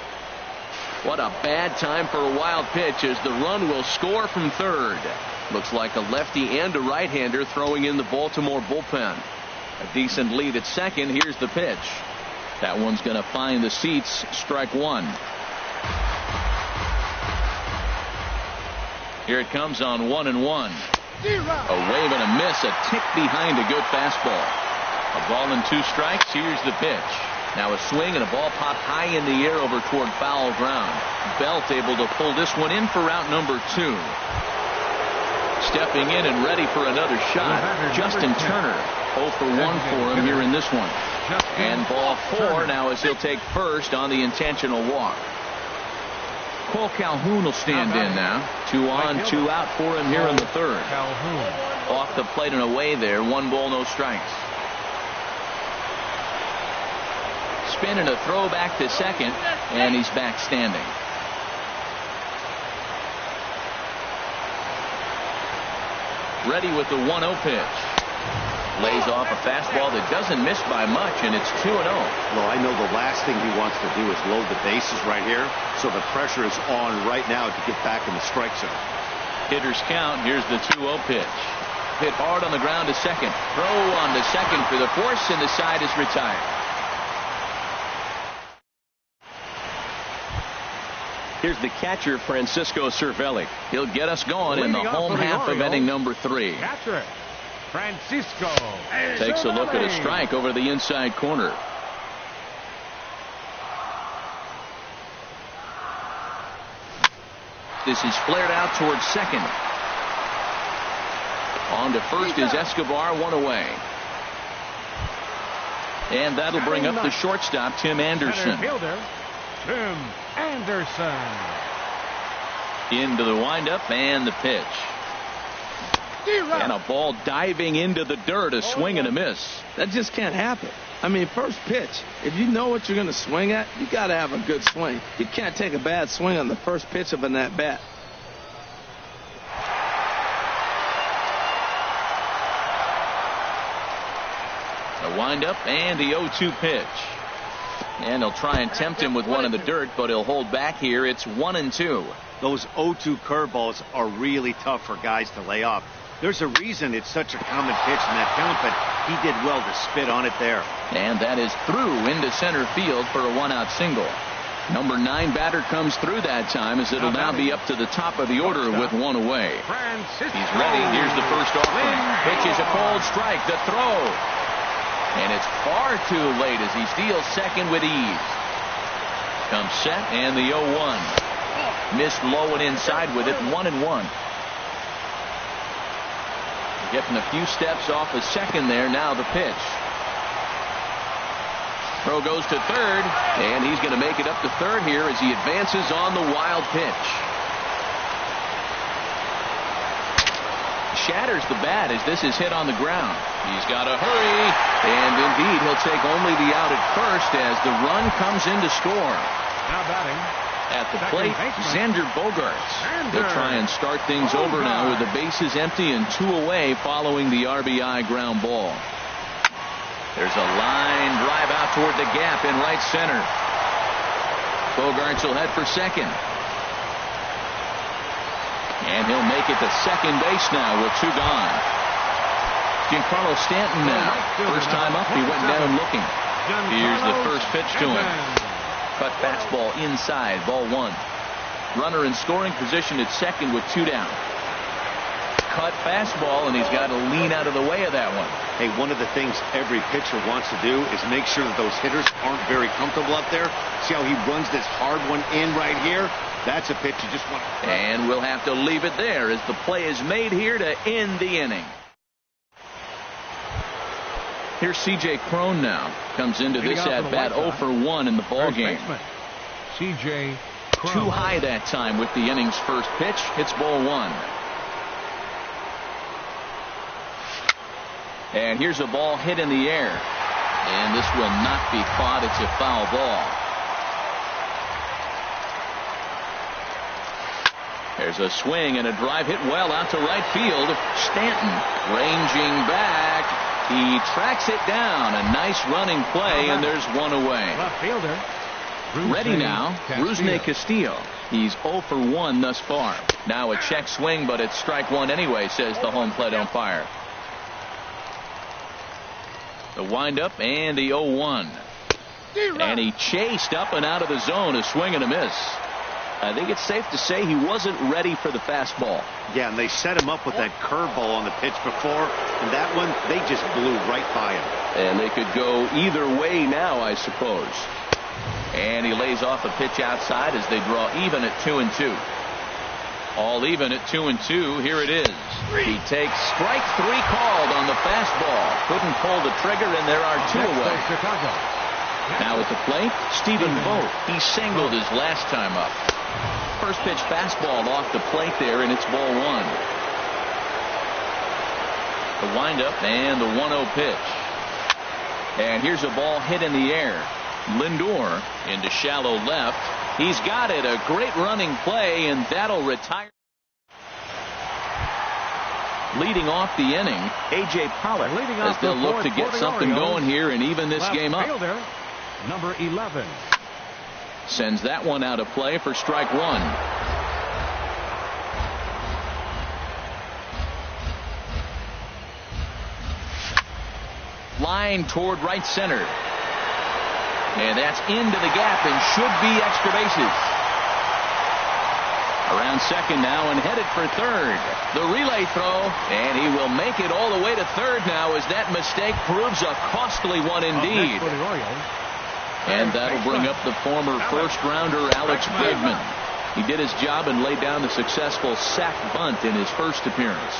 What a bad time for a wild pitch as the run will score from third. Looks like a lefty and a right-hander throwing in the Baltimore bullpen. A decent lead at second. Here's the pitch. That one's going to find the seats. Strike one. Here it comes on 1-1. A wave and a miss. A tick behind a good fastball. A ball and 2 strikes. Here's the pitch. Now a swing and a ball popped high in the air over toward foul ground. Belt able to pull this one in for route number 2. Stepping in and ready for another shot. Justin Turner 0 for 1 for him here in this one. And ball 4 now as he'll take first on the intentional walk. Cole Calhoun will stand in now. 2 on, 2 out for him here in the third. Off the plate and away there. 1 ball, no strikes. Spin and a throw back to second, and he's back standing. Ready with the 1-0 pitch. Lays off a fastball that doesn't miss by much, and it's 2-0. Well, I know the last thing he wants to do is load the bases right here, so the pressure is on right now to get back in the strike zone. Hitters count. Here's the 2-0 pitch. Hit hard on the ground to second. Throw on to second for the force, and the side is retired. Here's the catcher, Francisco Cervelli. He'll get us going in the home half of inning number 3. Catcher Francisco takes a look at a strike over the inside corner. This is flared out towards second. On to first is Escobar, 1 away. And that'll bring up the shortstop, Tim Anderson. Tim Anderson. Into the windup and the pitch. And a ball diving into the dirt, a swing and a miss. That just can't happen. I mean, first pitch, if you know what you're going to swing at, you got to have a good swing. You can't take a bad swing on the first pitch of an at-bat. The windup and the 0-2 pitch. And they'll try and tempt him with one in the dirt, but he'll hold back here. It's 1-2. Those 0-2 curveballs are really tough for guys to lay off. There's a reason it's such a common pitch in that count, but he did well to spit on it there. And that is through into center field for a 1-out single. Number 9 batter comes through that time as it'll now be up to the top of the order with 1 away. He's ready. Here's the first offering. Pitch is a cold strike. The throw. And it's far too late as he steals second with ease. Comes set and the 0-1. Missed low and inside with it. 1-1. Getting a few steps off of second there. Now the pitch. Throw goes to third, and he's going to make it up to third here as he advances on the wild pitch. Shatters the bat as this is hit on the ground. He's got to hurry, and indeed he'll take only the out at first as the run comes in to score. Now batting at the plate, Xander Bogaerts. They'll try and start things over now with the bases empty and 2 away following the RBI ground ball. There's a line drive out toward the gap in right center. Bogaerts will head for second. And he'll make it to second base now with 2 gone. Giancarlo Stanton now. First time up, he went down looking. Here's the first pitch to him. Cut fastball inside, ball 1. Runner in scoring position at second with 2 down. Cut fastball, and he's got to lean out of the way of that one. Hey, one of the things every pitcher wants to do is make sure that those hitters aren't very comfortable up there. See how he runs this hard one in right here? That's a pitch you just want. And we'll have to leave it there as the play is made here to end the inning. Here's C.J. Cron now. Comes into this at-bat 0 for 1 in the ball game. C.J. Cron. Too high that time with the inning's first pitch. Hits ball 1. And here's a ball hit in the air. And this will not be caught. It's a foul ball. There's a swing and a drive hit well out to right field. Stanton ranging back. He tracks it down. A nice running play, and there's one away. Left fielder. Ready now, Rusney Castillo. He's 0 for 1 thus far. Now a check swing, but it's strike 1 anyway, says the home plate umpire. The windup and the 0-1. And he chased up and out of the zone. A swing and a miss. I think it's safe to say he wasn't ready for the fastball. Yeah, and they set him up with that curveball on the pitch before, and that one, they just blew right by him. And they could go either way now, I suppose. And he lays off a pitch outside as they draw even at 2-2. All even at 2-2. Here it is. He takes strike 3 called on the fastball. Couldn't pull the trigger, and there are 2 away. Now at the plate, Stephen Vogt. He singled his last time up. First pitch fastball off the plate there, and it's ball 1. The windup and the 1-0 pitch. And here's a ball hit in the air. Lindor into shallow left. He's got it. A great running play, and that'll retire. Leading off the inning, A.J. Pollock, as they'll look to get something going here and even this game up. Number 11. Sends that one out of play for strike 1. Line toward right center. And that's into the gap and should be extra bases. Around second now and headed for third. The relay throw, and he will make it all the way to third now as that mistake proves a costly one indeed. And that'll bring up the former first-rounder Alex Bregman. He did his job and laid down the successful sac bunt in his first appearance.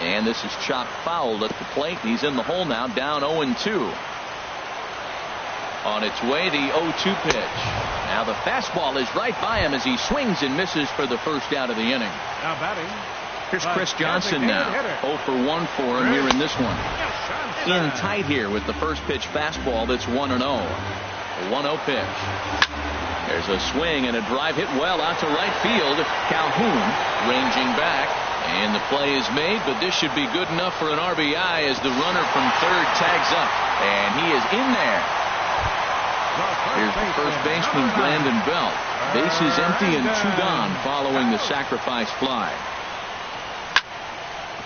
And this is chopped foul at the plate. He's in the hole now, down 0-2. On its way, the 0-2 pitch. Now the fastball is right by him as he swings and misses for the first out of the inning. Now batting. Here's Chris Johnson now. 0 for 1 for him here in this one. In tight here with the first pitch fastball that's 1-0. The 1-0 pitch. There's a swing and a drive hit well out to right field. Calhoun ranging back. And the play is made, but this should be good enough for an RBI as the runner from third tags up. And he is in there. Here's the first baseman, Brandon Belt. Bases empty and 2 gone following the sacrifice fly.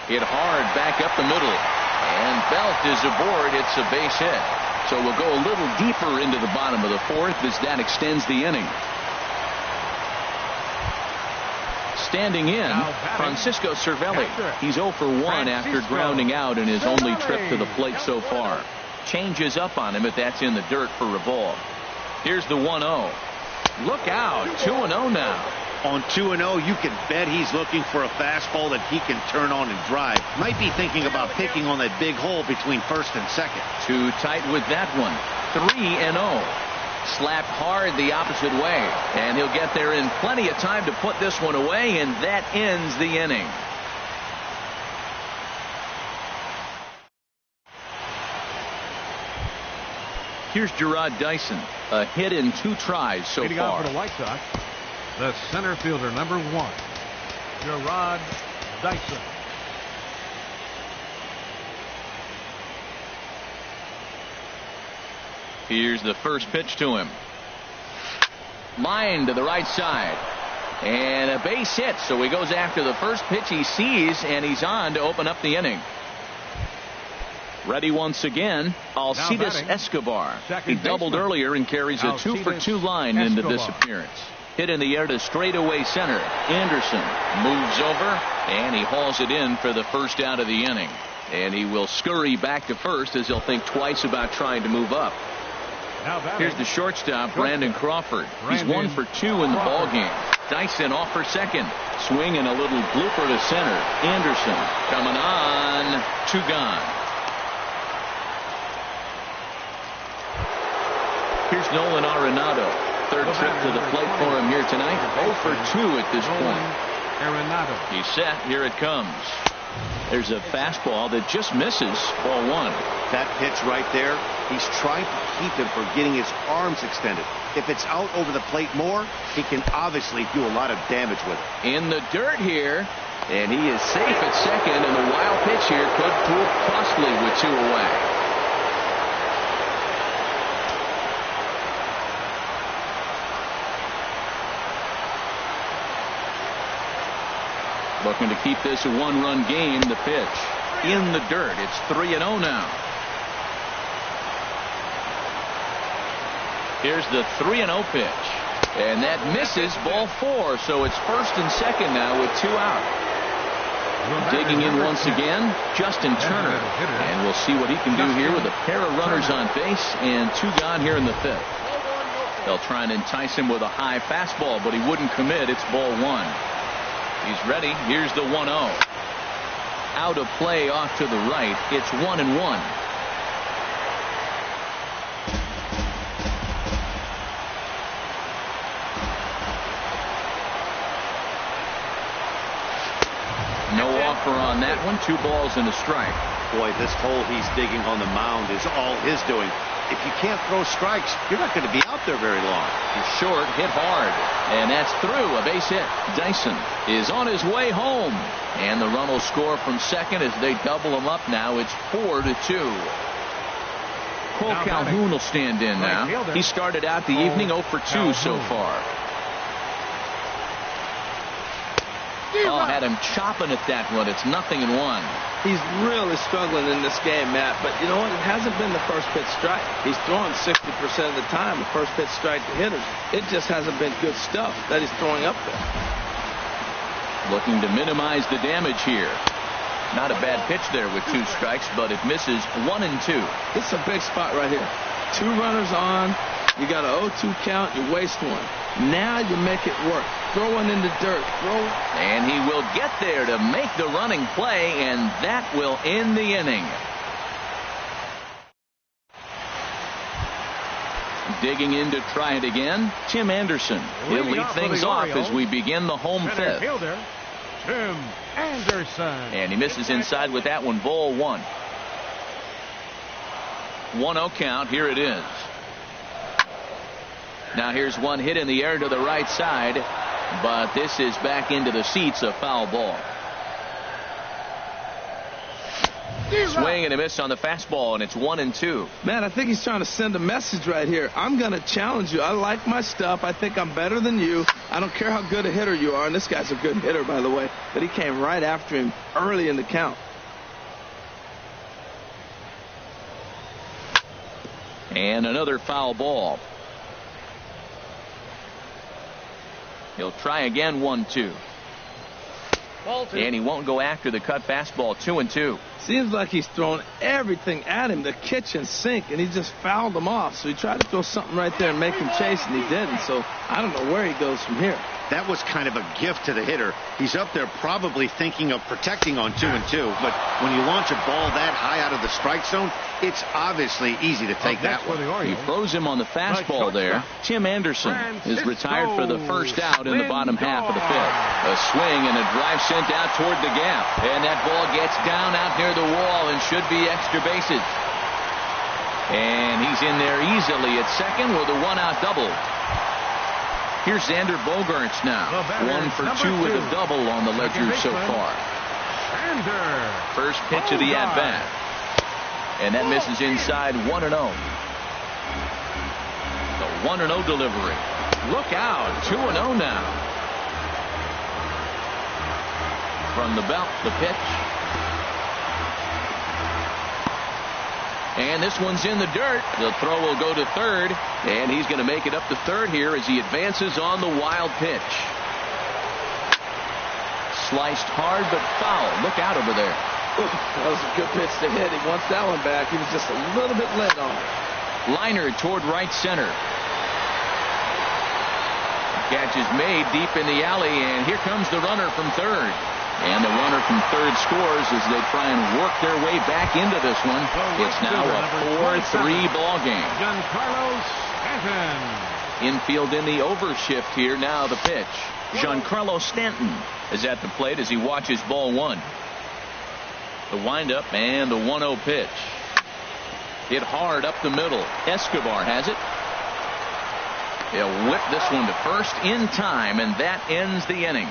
Hit hard back up the middle. And Belt is aboard. It's a base hit. So we'll go a little deeper into the bottom of the 4th as that extends the inning. Standing in, Francisco Cervelli. He's 0 for 1 after grounding out in his only trip to the plate so far. Changes up on him, but that's in the dirt for Revolve. Here's the 1-0. Look out, 2-0 now. On 2-0, you can bet he's looking for a fastball that he can turn on and drive. Might be thinking about picking on that big hole between first and second. Too tight with that one. 3-0. Slapped hard the opposite way. And he'll get there in plenty of time to put this one away, and that ends the inning. Here's Gerard Dyson. A hit in 2 tries so Leading far. out for the White Sox, the center fielder, number 1, Gerard Dyson. Here's the first pitch to him. Line to the right side. And a base hit, so he goes after the first pitch he sees, and he's on to open up the inning. Ready once again, Alcides Escobar. He doubled earlier and carries a 2 for 2 line into this appearance. Hit in the air to straightaway center. Anderson moves over, and he hauls it in for the first out of the inning. And he will scurry back to first as he'll think twice about trying to move up. Here's the shortstop, Brandon Crawford. He's 1 for 2 in the ball game. Dyson off for second. Swinging a little blooper to center. Anderson coming on. 2 gone. Here's Nolan Arenado. Third trip to the plate for him here tonight. 0 for 2 at this point. He's set. Here it comes. There's a fastball that just misses. Ball 1. That pitch right there, he's trying to keep him from getting his arms extended. If it's out over the plate more, he can obviously do a lot of damage with it. In the dirt here, and he is safe at second, and the wild pitch here could prove costly with 2 away. Looking to keep this a 1-run game. The pitch in the dirt. It's 3-0 now. Here's the 3-0 pitch, and that misses. Ball 4. So it's first and second now with 2 out. Digging in once again, Justin Turner, and we'll see what he can do here with a pair of runners on base and 2 gone here in the 5th. They'll try and entice him with a high fastball, but he wouldn't commit. It's ball 1. He's ready. Here's the 1-0. Out of play off to the right. It's 1-1. No offer on that one. 2 balls and a strike. Boy, this hole he's digging on the mound is all his doing. If you can't throw strikes, you're not going to be out there very long. He's short, hit hard, and that's through. A base hit. Dyson is on his way home, and the run will score from second as they double him up now. It's 4-2. Cole Calhoun will stand in now. He started out the evening 0 for 2 so far. Oh, had him chopping at that one. It's 0-1. He's really struggling in this game, Matt. But you know what? It hasn't been the first pitch strike. He's throwing 60% of the time the first pitch strike to hitters. It just hasn't been good stuff that he's throwing up there. Looking to minimize the damage here. Not a bad pitch there with 2 strikes, but it misses 1-2. It's a big spot right here. 2 runners on. You got an 0-2 count. You waste 1. Now you make it work. Throw one in the dirt. And he will get there to make the running play, and that will end the inning. Digging in to try it again, Tim Anderson. He'll lead things off as we begin the home 5th. Tim Anderson. And he misses inside with that one. Ball 1. 1-0 count. Here it is. Now here's one hit in the air to the right side, but this is back into the seats, a foul ball. Swing and a miss on the fastball, and it's 1-2. Man, I think he's trying to send a message right here. I'm going to challenge you. I like my stuff. I think I'm better than you. I don't care how good a hitter you are, and this guy's a good hitter, by the way, but he came right after him early in the count. And another foul ball. He'll try again. 1-2. And he won't go after the cut fastball. 2-2. Seems like he's throwing everything at him, the kitchen sink, and he just fouled him off. So he tried to throw something right there and make him chase, and he didn't. So I don't know where he goes from here. That was kind of a gift to the hitter. He's up there probably thinking of protecting on 2-2, but when you launch a ball that high out of the strike zone, it's obviously easy to take that one. He froze him on the fastball there. Tim Anderson is retired for the first out in the bottom half of the 5th. A swing and a drive sent out toward the gap, and that ball gets down out near the wall and should be extra bases. And he's in there easily at second with a 1-out double. Here's Xander Bogaerts now. 1 for 2 with a double on the ledger so far. First pitch of the at-bat. And that misses inside. 1-0. The 1-0 delivery. Look out. 2-0 now. From the belt, the pitch. And this one's in the dirt. The throw will go to third, and he's going to make it up to third here as he advances on the wild pitch. Sliced hard but foul. Look out over there. Ooh, that was a good pitch to hit. He wants that one back. He was just a little bit late on it. Liner toward right center. Catch is made deep in the alley, and here comes the runner from third. And the runner from third scores as they try and work their way back into this one. It's now a 4-3 ball game. Stanton. Infield in the overshift here. Now the pitch. Giancarlo Stanton is at the plate as he watches ball one. The windup and the 1-0 pitch. Hit hard up the middle. Escobar has it. He'll whip this one to first in time, and that ends the inning.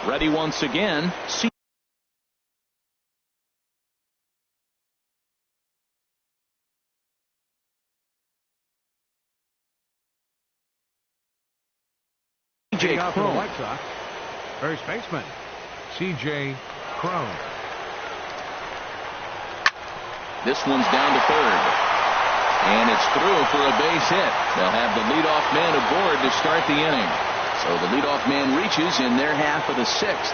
Ready once again. C.J. Cron. White Sox. First baseman, C.J. Cron. This one's down to third. And it's through for a base hit. They'll have the leadoff man aboard to start the inning. So the leadoff man reaches in their half of the sixth.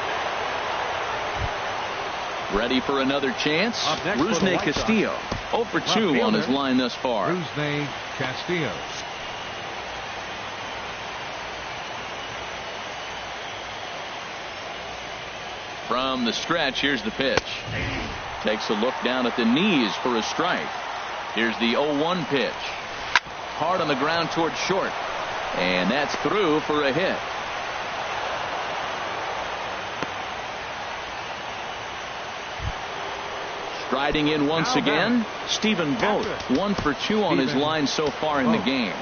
Ready for another chance? Rusney Castillo. 0 for 2 on his line thus far. Rusney Castillo. From the stretch, here's the pitch. Takes a look down at the knees for a strike. Here's the 0-1 pitch. Hard on the ground towards short. And that's through for a hit. Striding in once again, Stephen Vogt. 1 for 2 on his line so far in the game.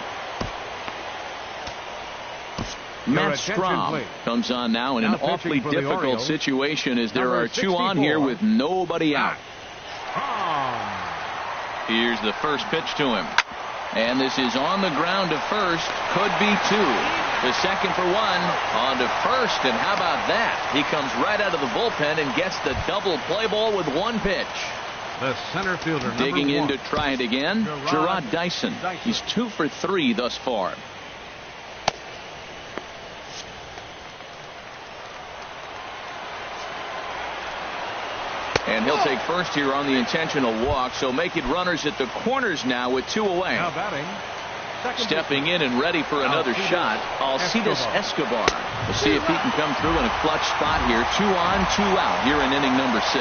Matt Strom comes on now in an awfully difficult situation as there are 2 on here with nobody out. Here's the first pitch to him. And this is on the ground to first. Could be 2. The second for 1. On to first. And how about that? He comes right out of the bullpen and gets the double play ball with 1 pitch. The center fielder digging in to one. try it again. Gerard Dyson. He's 2 for 3 thus far. And he'll take first here on the intentional walk, so make it runners at the corners now with 2 away. Now batting. Stepping in and ready for another shot, Alcides Escobar. We'll see if he can come through in a clutch spot here. 2 on, 2 out here in inning number 6.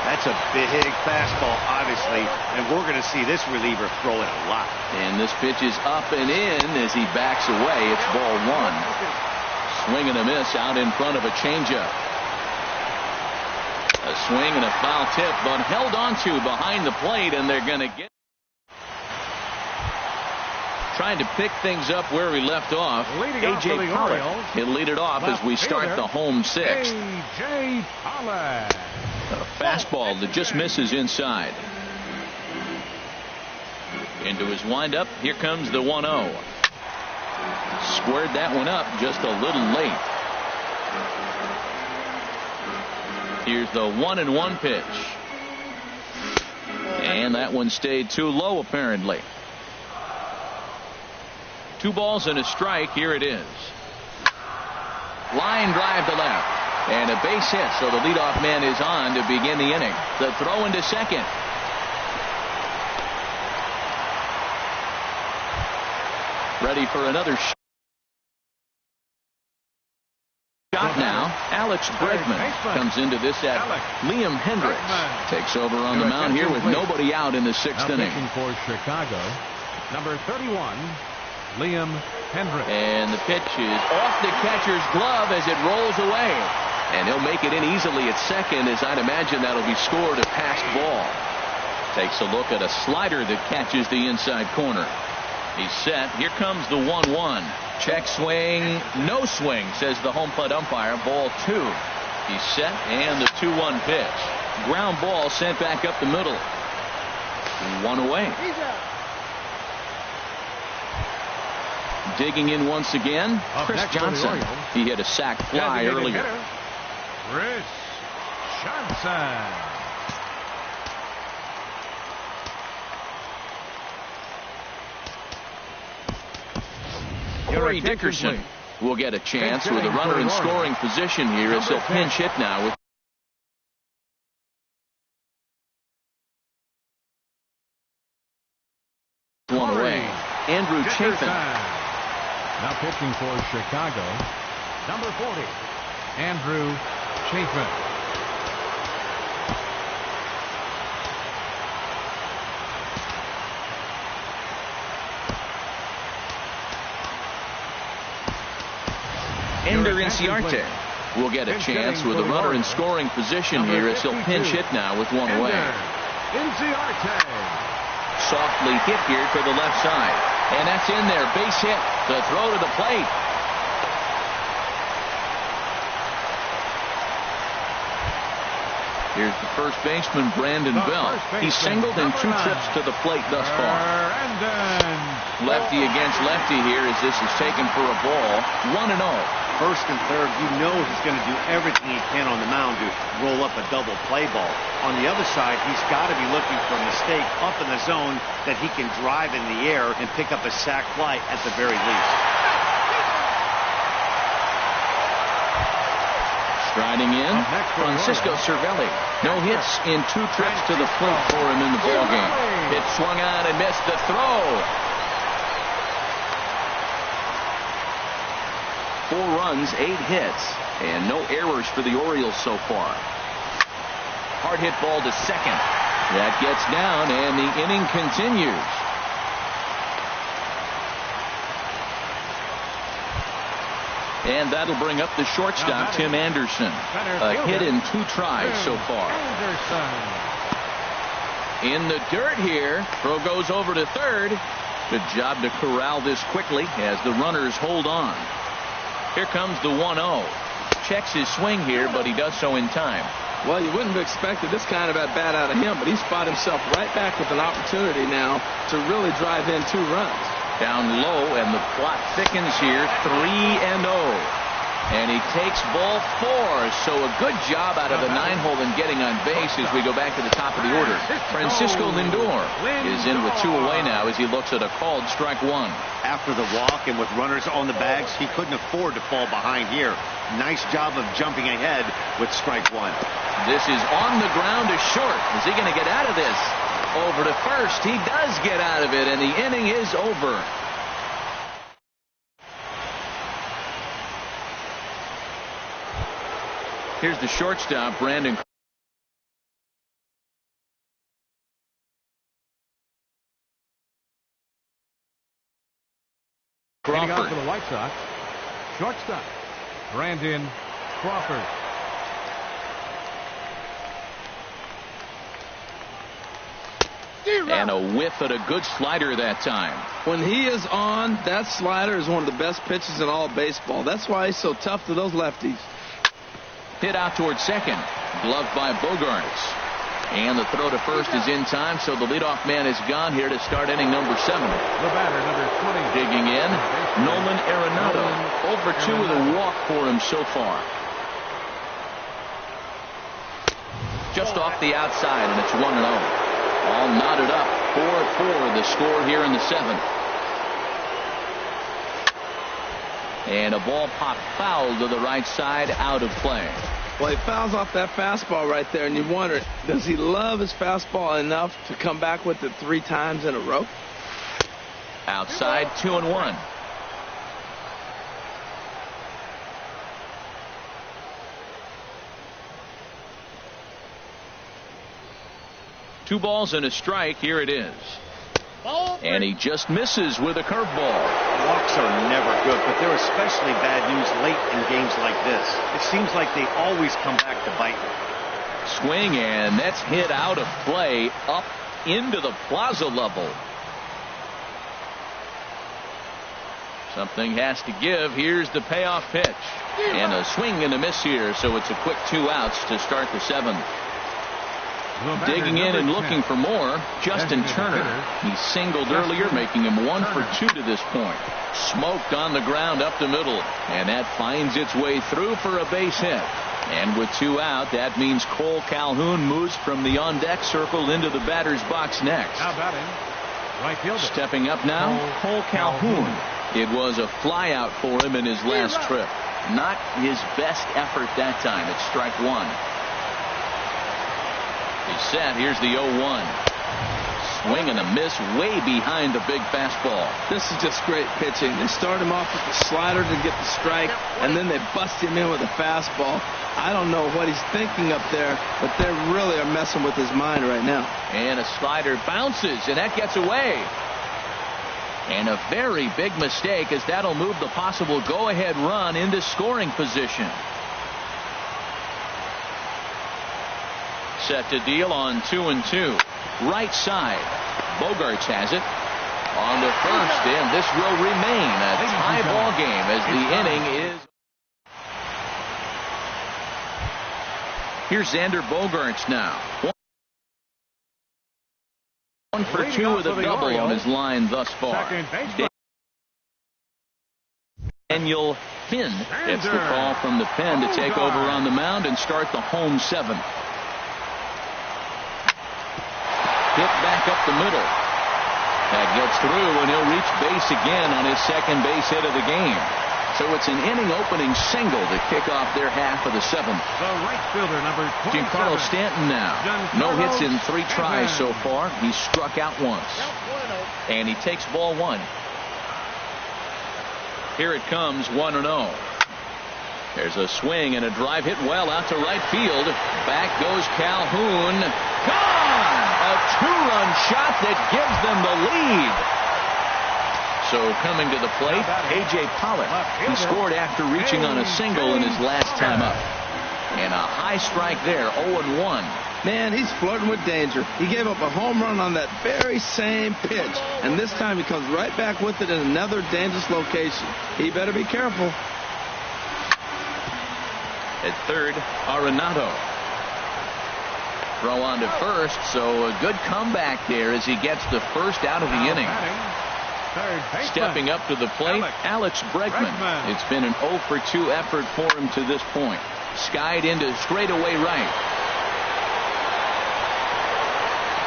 That's a big fastball, obviously, and we're going to see this reliever throw it a lot. And this pitch is up and in as he backs away. It's ball 1. Swing and a miss out in front of a changeup. A swing and a foul tip, but held on to behind the plate, and they're going to get. Trying to pick things up where we left off. A.J. Pollock. He'll lead it off as we start the home 6th. A.J. Pollock. A fastball that just misses inside. Into his windup. Here comes the 1-0. Squared that one up just a little late. Here's the 1-1 pitch. And that one stayed too low, apparently. 2 balls and a strike. Here it is. Line drive to left. And a base hit, so the leadoff man is on to begin the inning. The throw into second. Ready for another shot now. Alex Bregman comes into this at Liam Hendricks. Takes over on the mound here with nobody out in the 6th inning. For Chicago, number 31, Liam Hendricks. And the pitch is off the catcher's glove as it rolls away. And he'll make it in easily at second, as I'd imagine that'll be scored a passed ball. Takes a look at a slider that catches the inside corner. He's set. Here comes the 1-1. Check swing. No swing, says the home plate umpire. Ball 2. He's set, and the 2-1 pitch. Ground ball sent back up the middle. 1 away. Digging in once again, Chris Johnson. He hit a sac fly earlier. Chris Johnson. Corey Dickerson will get a chance with a runner in scoring position here. It's a pinch hit now with one away. Andrew Chafin. Now pitching for Chicago, number 40, Andrew Chafin. Ender Inciarte will get a chance with a runner in scoring position here as he'll pinch hit now with one away. Softly hit here to the left side. And that's in there. Base hit. The throw to the plate. Here's the first baseman, Brandon Bell. He's singled in 2 trips to the plate thus far. Lefty against lefty here as this is taken for a ball. 1-0. First and third, you know he's going to do everything he can on the mound to roll up a double play ball. On the other side, he's got to be looking for a mistake up in the zone that he can drive in the air and pick up a sac fly at the very least. Striding in, Francisco Cervelli. No hits in 2 trips to the plate for him in the ballgame. It swung on and missed the throw. 4 runs, 8 hits, and no errors for the Orioles so far. Hard hit ball to second. That gets down, and the inning continues. And that'll bring up the shortstop, Tim Anderson. A hit in 2 tries so far. In the dirt here. Throw goes over to third. Good job to corral this quickly as the runners hold on. Here comes the 1-0. Checks his swing here, but he does so in time. Well, you wouldn't have expected this kind of at bat out of him, but he's spot himself right back with an opportunity now to really drive in 2 runs. Down low, and the plot thickens here. 3-0. And he takes ball 4. So a good job out of the 9-hole in getting on base as we go back to the top of the order. Francisco Lindor is in with 2 away now as he looks at a called strike 1. After the walk and with runners on the bags, he couldn't afford to fall behind here. Nice job of jumping ahead with strike 1. This is on the ground to short. Is he going to get out of this? Over to first. He does get out of it, and the inning is over. Here's the shortstop, Brandon Crawford. Out for the White Sox, shortstop, Brandon Crawford. And a whiff at a good slider that time. When he is on, that slider is one of the best pitches in all of baseball. That's why he's so tough to those lefties. Hit out towards second. Gloved by Bogarts. And the throw to first is in time, so the leadoff man is gone here to start inning number 7. The batter, number 20. Digging in, Nolan Arenado. Over 2 with a walk for him so far. Just off the outside, and it's 1-0. All knotted up. 4-4 the score here in the 7th. And a ball popped foul to the right side, out of play. Well, he fouls off that fastball right there, and you wonder, does he love his fastball enough to come back with it 3 times in a row? Outside, 2-1. Two balls and a strike. Here it is. And he just misses with a curveball. Walks are never good, but they're especially bad news late in games like this. It seems like they always come back to bite them. Swing, and that's hit out of play up into the plaza level. Something has to give. Here's the payoff pitch. And a swing and a miss here, so it's a quick 2 outs to start the 7th. Digging in and looking for more, Justin Turner. He singled earlier, making him 1 for 2 to this point. Smoked on the ground up the middle, and that finds its way through for a base hit. And with 2 out, that means Cole Calhoun moves from the on-deck circle into the batter's box next. Now batting, right fielder. Stepping up now, Cole Calhoun. It was a fly out for him in his last trip. Not his best effort that time. It's strike 1. He's set. Here's the 0-1. Swing and a miss way behind the big fastball. This is just great pitching. They start him off with the slider to get the strike, and then they bust him in with a fastball. I don't know what he's thinking up there, but they really are messing with his mind right now. And a slider bounces, and that gets away. And a very big mistake, as that'll move the possible go-ahead run into scoring position. Set to deal on 2-2. Right side. Bogarts has it on the first, and this will remain a tie ball game as the inning is. Here's Xander Bogarts now. 1 for 2 with a double on his line thus far. Daniel Finn gets the call from the pen to take over on the mound and start the home 7th. Hit back up the middle. That gets through, and he'll reach base again on his second base hit of the game. So it's an inning-opening single to kick off their half of the 7th. The right fielder, number 27. Giancarlo Stanton now. No hits in 3 tries so far. He struck out once. And he takes ball 1. Here it comes, 1-0. There's a swing and a drive hit well out to right field. Back goes Calhoun. Gone! A 2-run shot that gives them the lead. So coming to the plate, A.J. Pollock. He scored after reaching on a single in his last time up. And a high strike there, 0-1. Man, he's flirting with danger. He gave up a home run on that very same pitch. And this time he comes right back with it in another dangerous location. He better be careful. At third, Arenado. Throw on to first, so a good comeback there as he gets the first out of the inning. Stepping up to the plate, Alex Bregman. It's been an 0 for 2 effort for him to this point. Skied into straightaway right.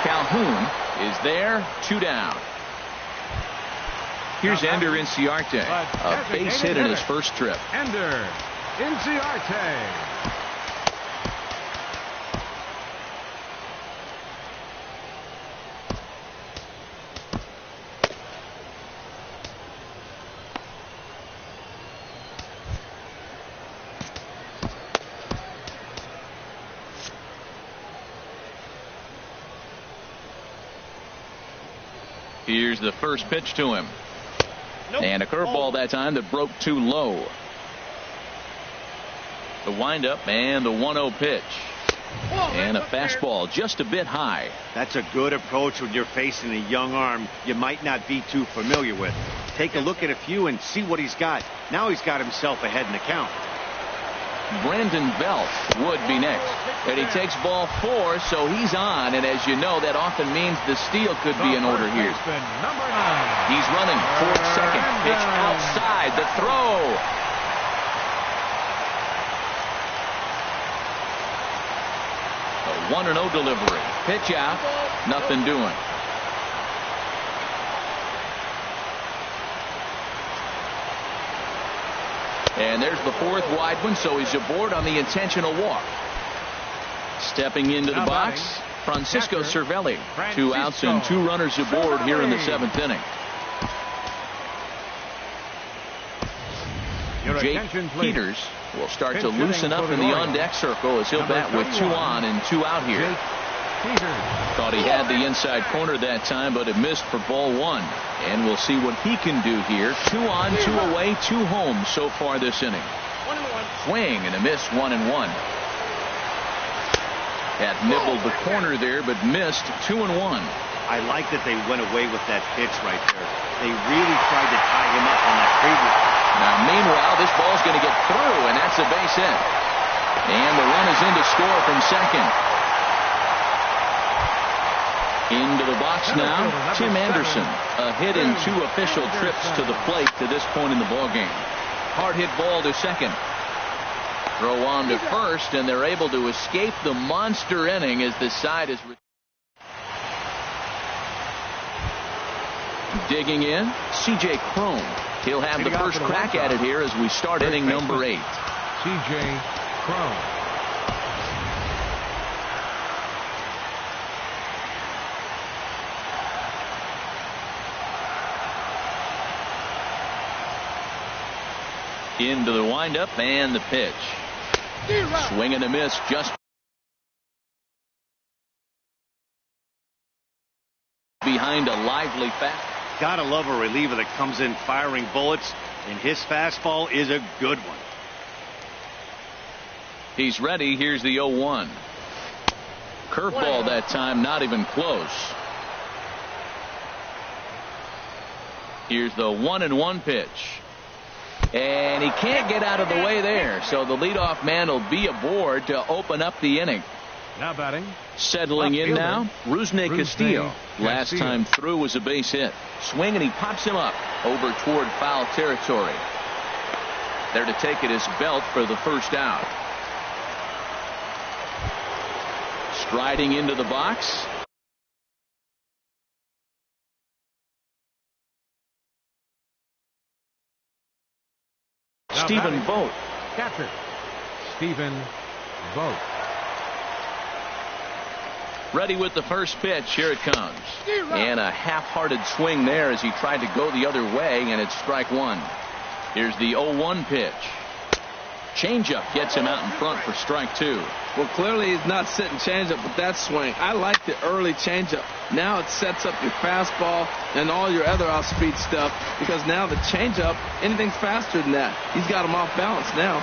Calhoun is there, 2 down. Here's Ender Inciarte, a base hit in his first trip. Ender Inciarte. Here's the first pitch to him. And a curveball that time that broke too low. The windup and the 1-0 pitch. And a fastball just a bit high. That's a good approach when you're facing a young arm you might not be too familiar with. Take a look at a few and see what he's got. Now he's got himself ahead in the count. Brandon Belt would be next. And he takes ball 4, so he's on. And as you know, that often means the steal could be in order here. He's running towards second. Pitch outside. The throw. A 1-0 delivery. Pitch out. Nothing doing. And there's the 4th wide one, so he's aboard on the intentional walk. Stepping into the box, Francisco Cervelli. 2 outs and 2 runners aboard here in the 7th inning. Jake Peters will start to loosen up in the on-deck circle as he'll bat with 2 on and 2 out here. Thought he had the inside corner that time, but it missed for ball 1. And we'll see what he can do here. 2 on, 2 away, 2 home so far this inning. Swing and a miss, 1-1. That nibbled the corner there, but missed. 2-1. I like that they went away with that pitch right there. They really tried to tie him up on that previous. Now, meanwhile, this ball's going to get through, and that's a base hit. And the run is in to score from second. Into the box now, Tim Anderson. A hit in 2 official trips to the plate to this point in the ballgame. Hard hit ball to second. Throw on to first, and they're able to escape the monster inning as the side is digging in. C.J. Cron. He'll have the first crack at it here as we start inning number 8. C.J. Cron. Into the windup and the pitch. Swing and a miss just behind a lively fast. Gotta love a reliever that comes in firing bullets, and his fastball is a good one. He's ready. Here's the 0-1. Curveball that time, not even close. Here's the 1-1 pitch. And he can't get out of the way there. So the leadoff man will be aboard to open up the inning. Now batting. Settling in now, Rusney Castillo. Last time through was a base hit. Swing and he pops him up over toward foul territory. There to take it is Belt for the first out. Striding into the box. Stephen Vogt. Catcher, Stephen Vogt. Ready with the first pitch. Here it comes. And a half-hearted swing there as he tried to go the other way, and it's strike one. Here's the 0-1 pitch. Changeup gets him out in front for strike two. Well, clearly he's not sitting changeup with that swing. I like the early changeup. Now it sets up your fastball and all your other off-speed stuff, because now the changeup, anything's faster than that. He's got him off balance now.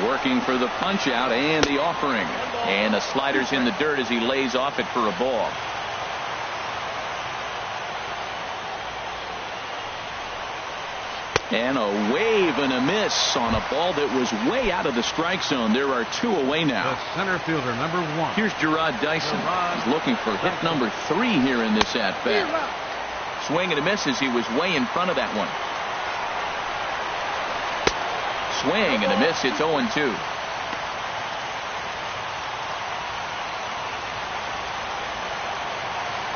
Working for the punch out and the offering. And the slider's in the dirt as he lays off it for a ball. And a wave and a miss on a ball that was way out of the strike zone. There are two away now. The center fielder, number 1. Here's Gerard Dyson. He's looking for hit number 3 here in this at-bat. Swing and a miss as he was way in front of that one. Swing and a miss. It's 0-2.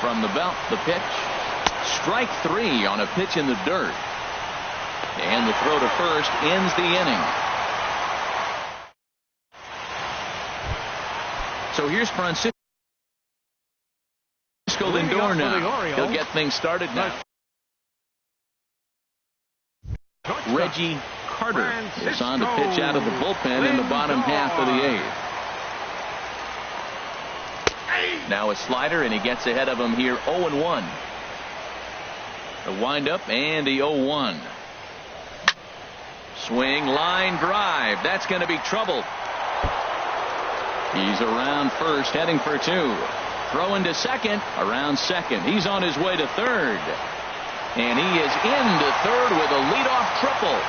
From the belt, the pitch. Strike 3 on a pitch in the dirt. And the throw to first ends the inning. So here's Francisco Lindor now. He'll get things started now. Reggie Carter is on to pitch out of the bullpen in the bottom half of the 8th. Now a slider, and he gets ahead of him here. 0-1. The windup and the 0-1. Swing, line drive. That's going to be trouble. He's around first, heading for 2. Throwing to second, around second. He's on his way to third. And he is into third with a leadoff triple.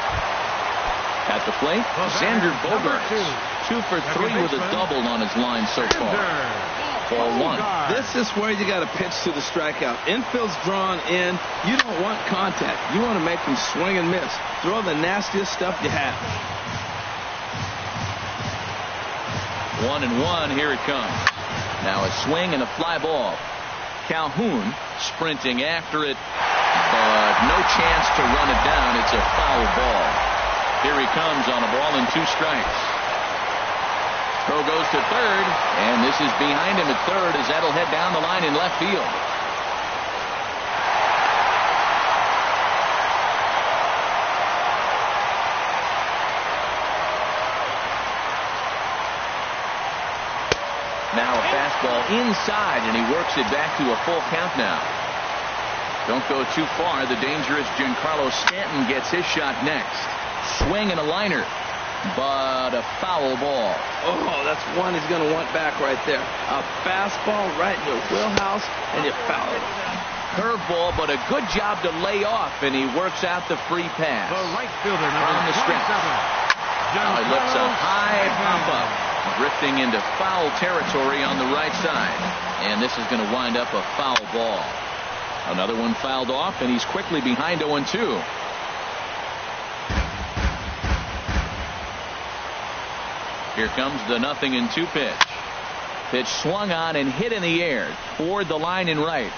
At the plate, Xander Bogaerts. 2 for 3 with a double on his line so far. Ball 1. This is where you got to pitch to the strikeout. Infield's drawn in. You don't want contact. You want to make them swing and miss. Throw the nastiest stuff you have. 1-1. Here it comes. Now a swing and a fly ball. Calhoun sprinting after it, but no chance to run it down. It's a foul ball. Here he comes on a ball and 2 strikes. Throw goes to third, and this is behind him at third as that'll head down the line in left field. Now a fastball inside, and he works it back to a full count now. Don't go too far. The dangerous Giancarlo Stanton gets his shot next. Swing and a liner, but a foul ball. Oh, that's one he's going to want back right there. A fastball right in your wheelhouse, and you foul it. Curveball, but a good job to lay off, and he works out the free pass. The right fielder, number From the stretch. 27. Now he lifts a high pop-up, drifting into foul territory on the right side. And this is going to wind up a foul ball. Another one fouled off, and he's quickly behind 0-2. Here comes the 0-2 pitch. Pitch swung on and hit in the air toward the line and right.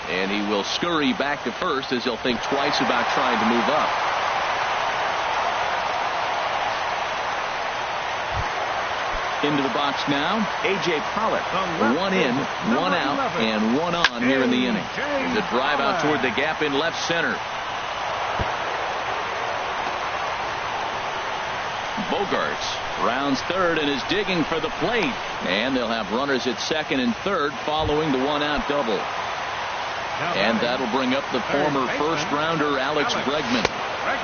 And he will scurry back to first as he'll think twice about trying to move up. Into the box now, A.J. Pollock. 1 in, 1 out, and 1 on here in the inning. There's a drive out toward the gap in left center. Bogaerts rounds third and is digging for the plate. And they'll have runners at second and third following the 1-out double. And that'll bring up the former first-rounder Alex Bregman.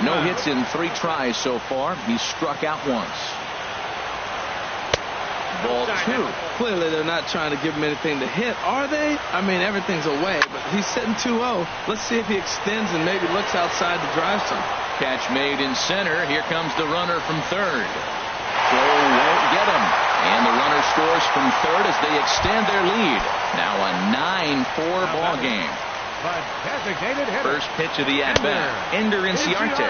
No hits in 3 tries so far. He's struck out once. Ball 2. Clearly, they're not trying to give him anything to hit, are they? I mean, everything's away, but he's sitting 2-0. Let's see if he extends and maybe looks outside to drive some. Catch made in center. Here comes the runner from third. Throw won't get him. And the runner scores from third as they extend their lead. Now a 9-4 ball game. First pitch of the at-bat. Ender Inciarte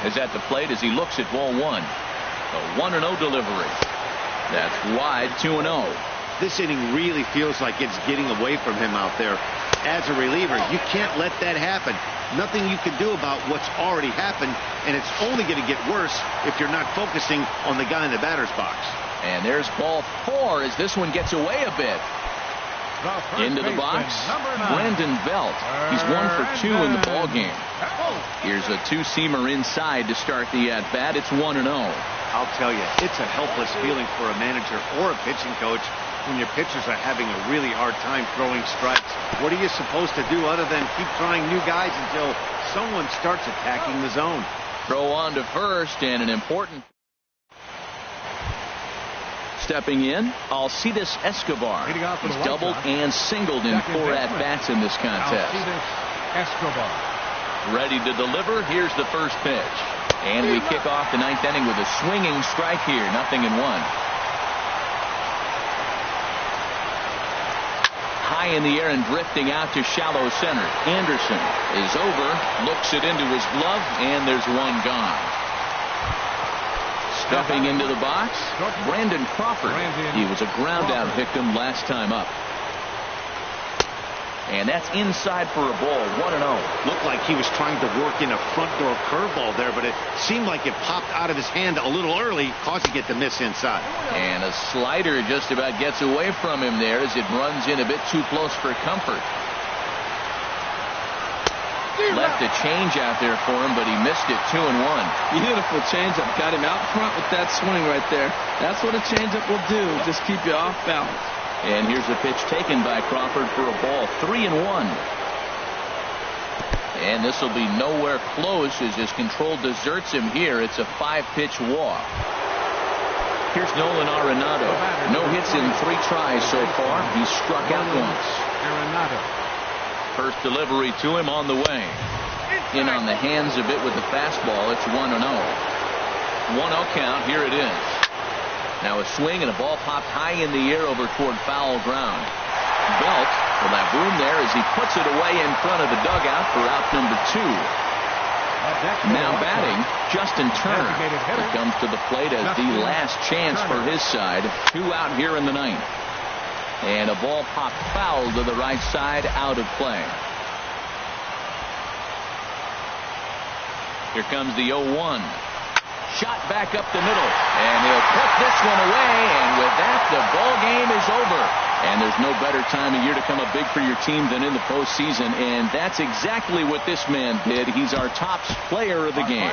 is at the plate as he looks at ball 1. A 1-0 delivery. That's wide, 2-0. This inning really feels like it's getting away from him out there. As a reliever, you can't let that happen. Nothing you can do about what's already happened, and it's only going to get worse if you're not focusing on the guy in the batter's box. And there's ball 4 as this one gets away a bit. Into the box, Brandon Belt. He's 1 for 2 in the ball game. Here's a 2-seamer inside to start the at-bat. It's 1-0. I'll tell you, it's a helpless feeling for a manager or a pitching coach when your pitchers are having a really hard time throwing strikes. What are you supposed to do other than keep trying new guys until someone starts attacking the zone? Throw on to first, and an important... Stepping in, Alcides Escobar. He's doubled and singled in 4 at-bats in this contest. Ready to deliver. Here's the first pitch. And we kick off the 9th inning with a swinging strike here. 0-1. High in the air and drifting out to shallow center. Anderson is over, looks it into his glove, and there's one gone. Stepping into the box, Brandon Crawford. He was a ground-out victim last time up. And that's inside for a ball, 1-0. Looked like he was trying to work in a front-door curveball there, but it seemed like it popped out of his hand a little early, causing it to miss inside. And a slider just about gets away from him there as it runs in a bit too close for comfort. Left a change out there for him, but he missed it. 2-1. Beautiful changeup. Got him out front with that swing right there. That's what a changeup will do. Just keep you off balance. And here's a pitch taken by Crawford for a ball. 3-1. And this will be nowhere close as his control deserts him here. It's a 5-pitch walk. Here's Nolan Arenado. No hits in 3 tries so far. He's struck out once. First delivery to him on the way. In on the hands a bit with the fastball. It's 1-0. 1-0 count. Here it is. Now a swing and a ball popped high in the air over toward foul ground. Belt will have room there as he puts it away in front of the dugout for out number 2. Now batting, Justin Turner. He comes to the plate as the last chance for his side. 2 out here in the 9th. And a ball popped foul to the right side, out of play. Here comes the 0-1. Shot back up the middle, and he'll put this one away, and with that, the ball game is over. And there's no better time of year to come up big for your team than in the postseason, and that's exactly what this man did. He's our top player of the game.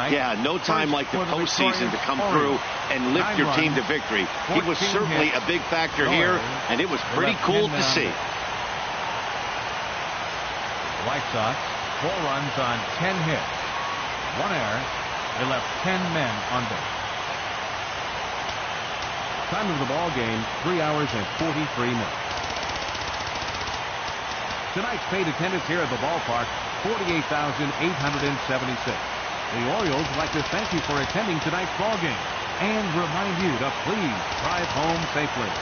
Yeah, no time like the postseason to come through and lift your team to victory. He was certainly a big factor here, and it was pretty cool to see. White Sox, 4 runs on 10 hits, 1 error. They left 10 men on base. Time of the ball game, 3 hours and 43 minutes. Tonight's paid attendance here at the ballpark, 48,876. The Orioles would like to thank you for attending tonight's ball game and remind you to please drive home safely.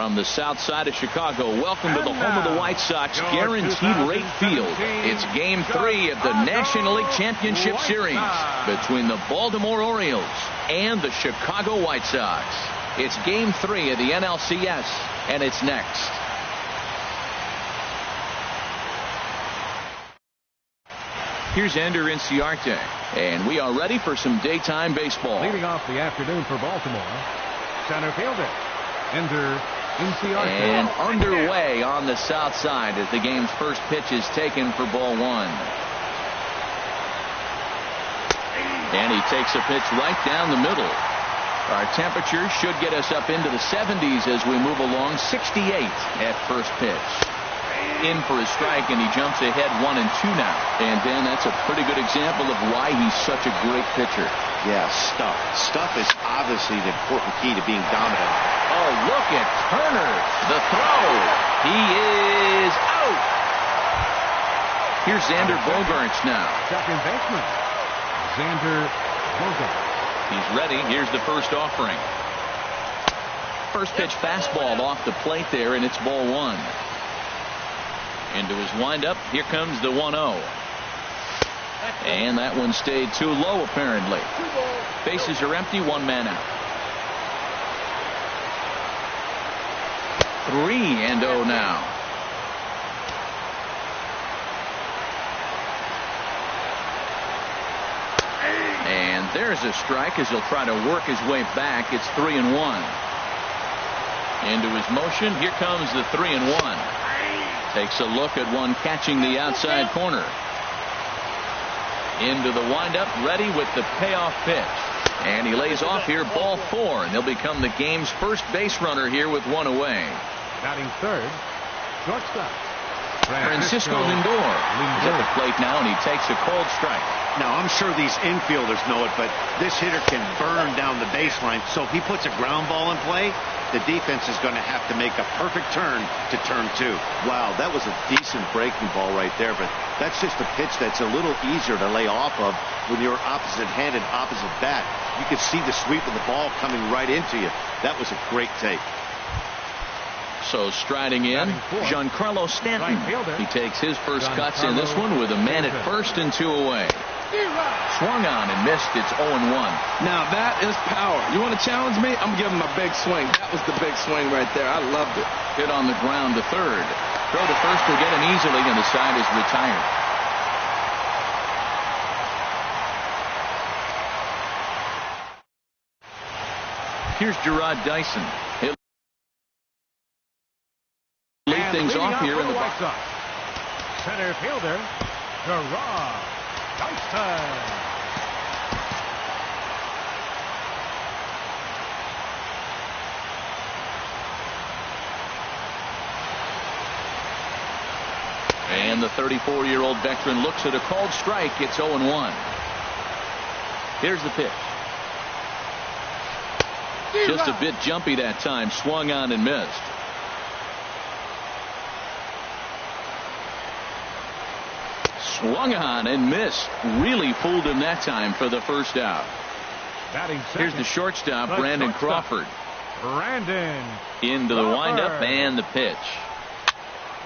From the south side of Chicago, welcome to the home of the White Sox, Guaranteed Rate Field. It's Game 3 of the National League Championship Series between the Baltimore Orioles and the Chicago White Sox. It's Game 3 of the NLCS, and it's next. Here's Ender Inciarte, and we are ready for some daytime baseball. Leading off the afternoon for Baltimore, center fielder Ender Inciarte. And underway on the south side as the game's first pitch is taken for ball one. And he takes a pitch right down the middle. Our temperature should get us up into the 70s as we move along. 68 at first pitch. In for a strike, and he jumps ahead 1-2 now. And then that's a pretty good example of why he's such a great pitcher. Yeah, stuff. Stuff is obviously the important key to being dominant. Oh, look at Turner. The throw. He is out. Here's Xander Bogaerts now. Second baseman, Xander Bogaerts. He's ready. Here's the first offering. First pitch fastball off the plate there, and it's ball one. Into his windup. Here comes the 1-0. And that one stayed too low, apparently. Bases are empty, one man out. 3-0 now. And there's a strike as he'll try to work his way back. It's 3-1. Into his motion. Here comes the 3-1. Takes a look at one catching the outside corner. Into the windup, ready with the payoff pitch. And he lays off here, ball four, and he'll become the game's first base runner here with one away. Batting third, shortstop Francisco Lindor is at the plate now, and he takes a cold strike. Now, I'm sure these infielders know it, but this hitter can burn down the baseline. So if he puts a ground ball in play, the defense is going to have to make a perfect turn to turn two. Wow, that was a decent breaking ball right there, but that's just a pitch that's a little easier to lay off of when you're opposite handed, opposite bat. You could see the sweep of the ball coming right into you. That was a great take. So striding in, Giancarlo Stanton. He takes his first cuts in this one with a man at first and two away. Swung on and missed. It's 0-1. Now that is power. You want to challenge me? I'm giving him a big swing. That was the big swing right there. I loved it. Hit on the ground to third. Throw to first will get him easily, and the side is retired. Here's Gerard Dyson. He'll lead things off here in the White Sox. Center fielder, Gerard Dyson. And the 34-year-old veteran looks at a called strike. It's 0-1. Here's the pitch. Just a bit jumpy that time. Swung on and missed. Swung on and missed. Really fooled him that time for the first out. Here's the shortstop, Brandon Crawford. Into the windup and the pitch.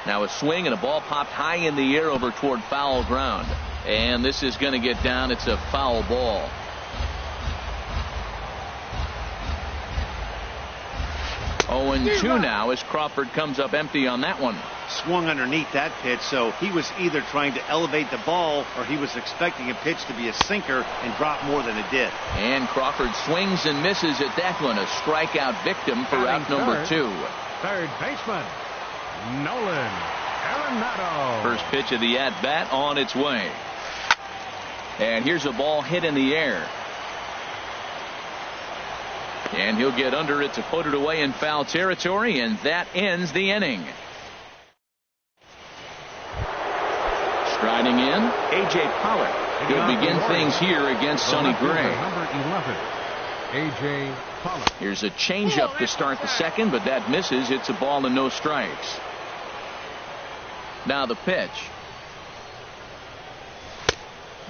Now a swing and a ball popped high in the air over toward foul ground. And this is going to get down. It's a foul ball. And 2 now as Crawford comes up empty on that one. Swung underneath that pitch, so he was either trying to elevate the ball or he was expecting a pitch to be a sinker and drop more than it did. And Crawford swings and misses at that one. A strikeout victim for out number 2. Third baseman, Nolan Arenado. First pitch of the at-bat on its way. And here's a ball hit in the air. And he'll get under it to put it away in foul territory, and that ends the inning. Striding in, A.J. Pollock. He'll begin things here against Sonny Gray. Number 11, A.J. Pollock. Here's a changeup to start the second, but that misses. It's a ball and no strikes. Now the pitch.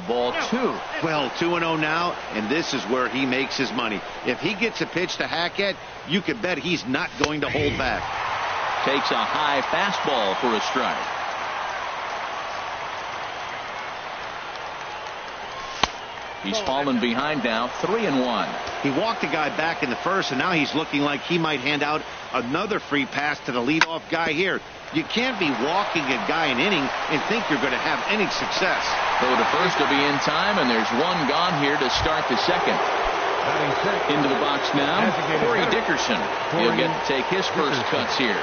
Ball 2. Well, 2-0 now, and this is where he makes his money. If he gets a pitch to hack at, you can bet he's not going to hold back. Takes a high fastball for a strike. He's fallen behind now, 3-1. He walked the guy back in the first, and now he's looking like he might hand out another free pass to the leadoff guy here. You can't be walking a guy an inning and think you're going to have any success. Throw to first will be in time, and there's one gone here to start the second. Into the box now, Corey Dickerson. He'll get to take his first cuts here.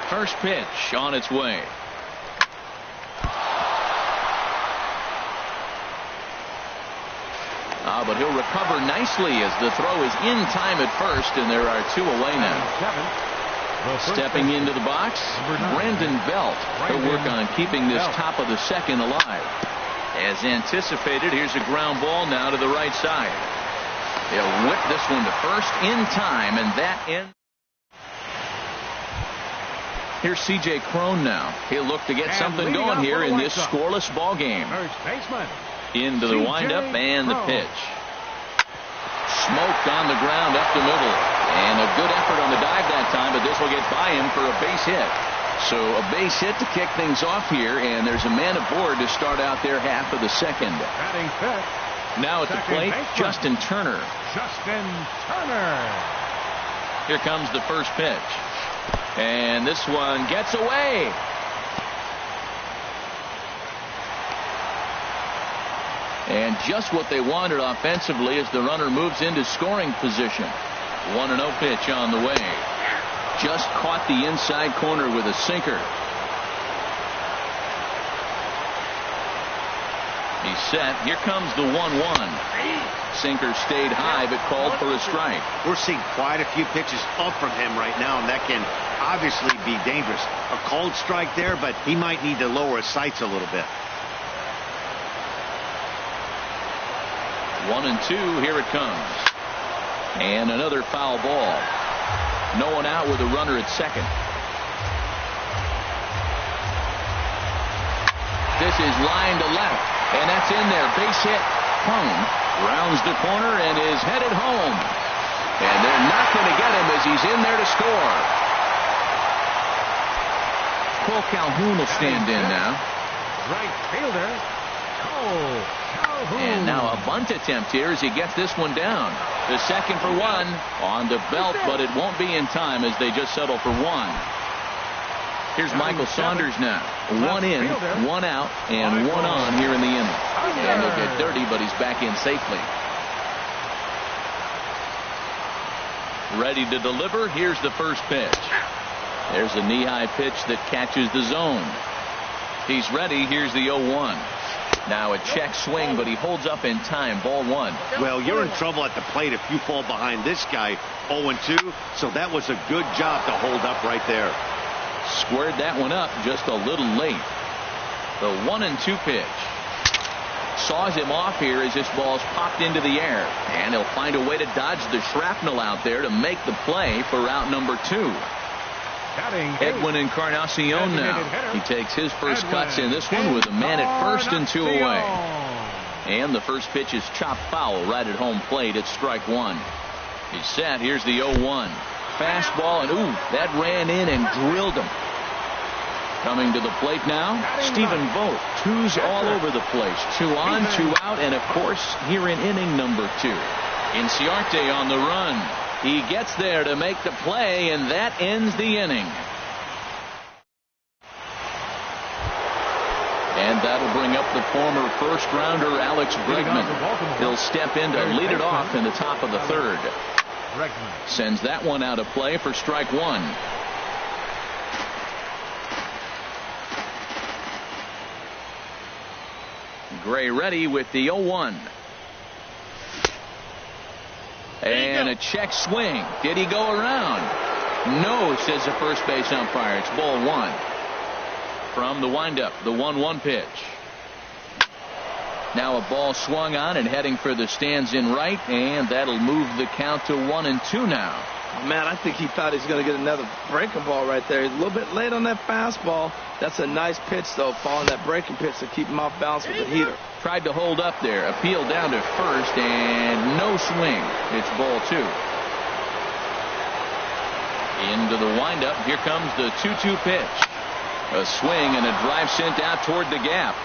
First pitch on its way. But he'll recover nicely as the throw is in time at first, and there are 2 away now. Stepping into the box, Brandon Belt. He'll work on keeping this top of the second alive. As anticipated, here's a ground ball now to the right side. He'll whip this one to first in time, and that ends. Here's C.J. Cron now. He'll look to get something going here in this scoreless ball game. First baseman. Into the windup and the pitch. Smoked on the ground up the middle. And a good effort on the dive that time, but this will get by him for a base hit. So a base hit to kick things off here, and there's a man aboard to start out their half of the second. Batting fifth. Now at the plate, Justin Turner. Justin Turner. Here comes the first pitch. And this one gets away. And just what they wanted offensively as the runner moves into scoring position. 1-0 pitch on the way. Just caught the inside corner with a sinker. He's set. Here comes the 1-1. Sinker stayed high but called for a strike. We're seeing quite a few pitches up from him right now, and that can obviously be dangerous. A cold strike there, but he might need to lower his sights a little bit. 1-2. Here it comes. And another foul ball. No one out with a runner at second. This is line to left, and that's in there. Base hit. Home rounds the corner and is headed home. And they're not going to get him as he's in there to score. Cole Calhoun will stand in now. Right fielder, Cole Calhoun. And now a bunt attempt here as he gets this one down. The second for one on the belt, but it won't be in time as they just settle for one. Here's Michael Saunders now. One in, one out, and one on here in the inning. And he'll get dirty, but he's back in safely. Ready to deliver. Here's the first pitch. There's a knee-high pitch that catches the zone. He's ready. Here's the 0-1. Now a check swing, but he holds up in time. Ball 1. Well, you're in trouble at the plate if you fall behind this guy 0-2. So that was a good job to hold up right there. Squared that one up just a little late. The 1-2 pitch. Saws him off here as this ball's popped into the air. And he'll find a way to dodge the shrapnel out there to make the play for out number 2. Edwin Encarnacion now. He takes his first cuts in this one with a man at first and 2 away. And the first pitch is chopped foul right at home plate. It's strike 1. He's set. Here's the 0-1. Fastball, and ooh, that ran in and drilled him. Coming to the plate now, Stephen Vogt. 2s all over the place. 2 on, 2 out, and of course, here in inning number 2. Inciarte on the run. He gets there to make the play, and that ends the inning. And that'll bring up the former first-rounder Alex Bregman. He'll step in to lead it off in the top of the 3rd. Sends that one out of play for strike 1. Gray ready with the 0-1. And a check swing. Did he go around? No, says the first base umpire. It's ball 1. From the windup, the 1-1 pitch. Now a ball swung on and heading for the stands in right, and that'll move the count to 1-2 now. Man, I think he thought he was going to get another breaking ball right there. He's a little bit late on that fastball. That's a nice pitch, though, following that breaking pitch to keep him off balance with the heater. Tried to hold up there. Appeal down to first, and no swing. It's ball 2. Into the windup. Here comes the 2-2 pitch. A swing and a drive sent out toward the gap.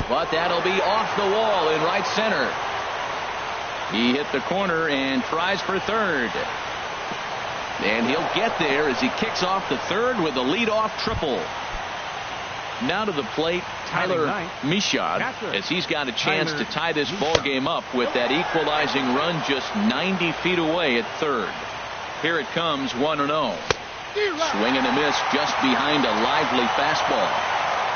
But that'll be off the wall in right center. He hit the corner and tries for third. And he'll get there as he kicks off the third with a leadoff triple. Now to the plate, Tyler Michaud, as he's got a chance to tie this ball game up with that equalizing run just 90 feet away at third. Here it comes, 1-0. Swing and a miss just behind a lively fastball.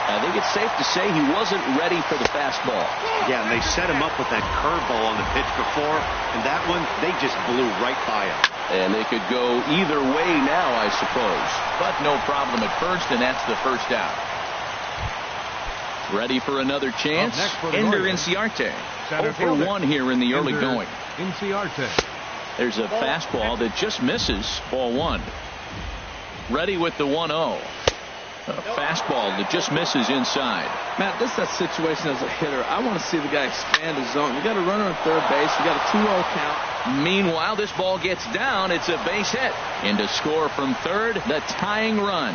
I think it's safe to say he wasn't ready for the fastball. Yeah, and they set him up with that curveball on the pitch before, and that one, they just blew right by him. And they could go either way now, I suppose. But no problem at first, and that's the first out. Ready for another chance? Ender Inciarte. 0 for 1 here in the early going. Inciarte. There's a fastball that just misses. Ball 1. Ready with the 1-0. A fastball that just misses inside. Matt, this is that situation as a hitter. I want to see the guy expand his zone. You got a runner on third base. You got a 2-0 count. Meanwhile, this ball gets down. It's a base hit. And to score from third, the tying run.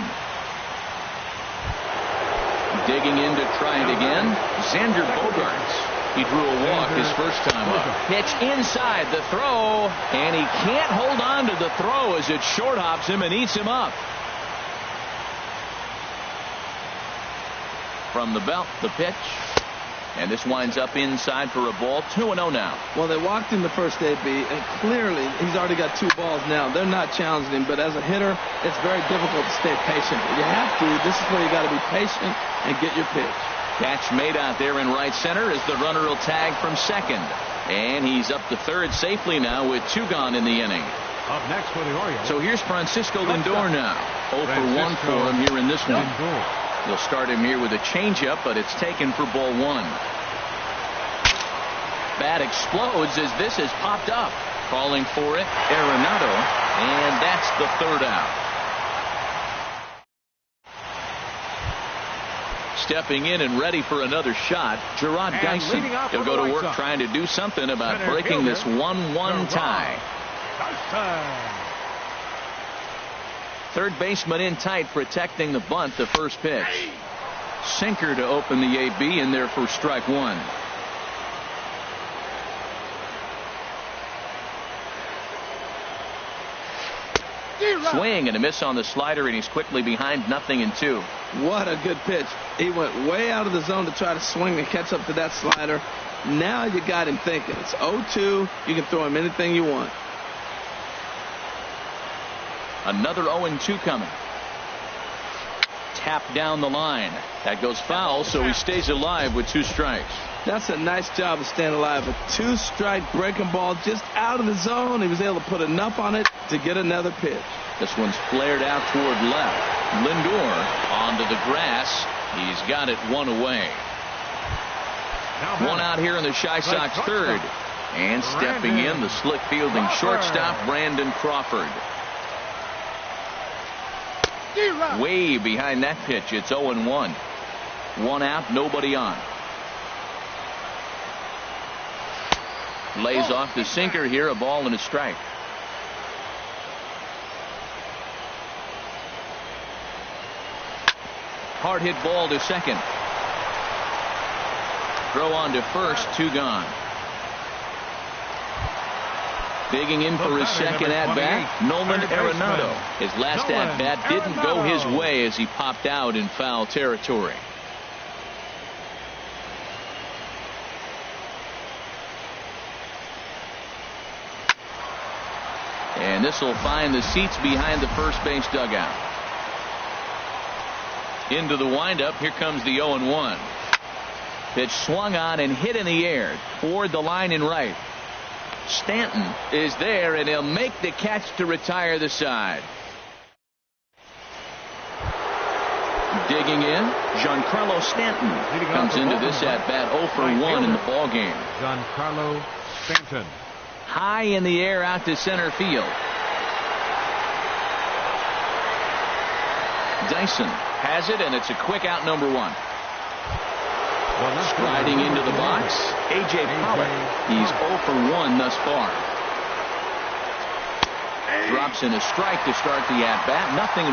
Digging in to try it again, Xander Bogaerts. He drew a walk his first time up. Pitch inside the throw, and he can't hold on to the throw as it short hops him and eats him up. From the belt, the pitch. And this winds up inside for a ball. 2-0 now. Well, they walked him the first AB, and clearly he's already got 2 balls now. They're not challenging him, but as a hitter, it's very difficult to stay patient. You have to. This is where you got to be patient and get your pitch. Catch made out there in right center as the runner will tag from second. And he's up to third safely now with 2 gone in the inning. Up next for the Orioles. So here's Francisco Lindor now. 0 for 1 for him here in this one. They'll start him here with a changeup, but it's taken for ball 1. Bat explodes as this has popped up. Calling for it, Arenado, and that's the third out. Stepping in and ready for another shot, Gerard Dyson. He'll go to work trying to do something about breaking this 1-1 tie. Third baseman in tight, protecting the bunt, the first pitch. Sinker to open the AB, in there for strike 1. Swing and a miss on the slider, and he's quickly behind 0-2. What a good pitch. He went way out of the zone to try to swing and catch up to that slider. Now you got him thinking. It's 0-2. You can throw him anything you want. Another 0-2 coming. Tap down the line. That goes foul, so he stays alive with 2 strikes. That's a nice job of staying alive. A 2-strike breaking ball just out of the zone. He was able to put enough on it to get another pitch. This one's flared out toward left. Lindor onto the grass. He's got it 1 away. 1 out here in the Chi Sox third. And stepping in, the slick fielding shortstop, Brandon Crawford. Way behind that pitch. It's 0-1. 1 out, nobody on. Lays off the sinker here, a ball and a strike. Hard hit ball to second. Throw on to first, 2 gone. Digging in for his second at-bat, Nolan Arenado. His last at-bat didn't go his way as he popped out in foul territory. And this will find the seats behind the first base dugout. Into the windup, here comes the 0-1. Pitch swung on and hit in the air toward the line in right. Stanton is there, and he'll make the catch to retire the side. Digging in, Giancarlo Stanton comes into this at bat 0 for 1 in the ball game. Giancarlo Stanton. high in the air out to center field. Dyson has it, and it's a quick out, number one. Striding into the box, A.J. Pollock. He's 0 for 1 thus far. Drops in a strike to start the at-bat. 0-1.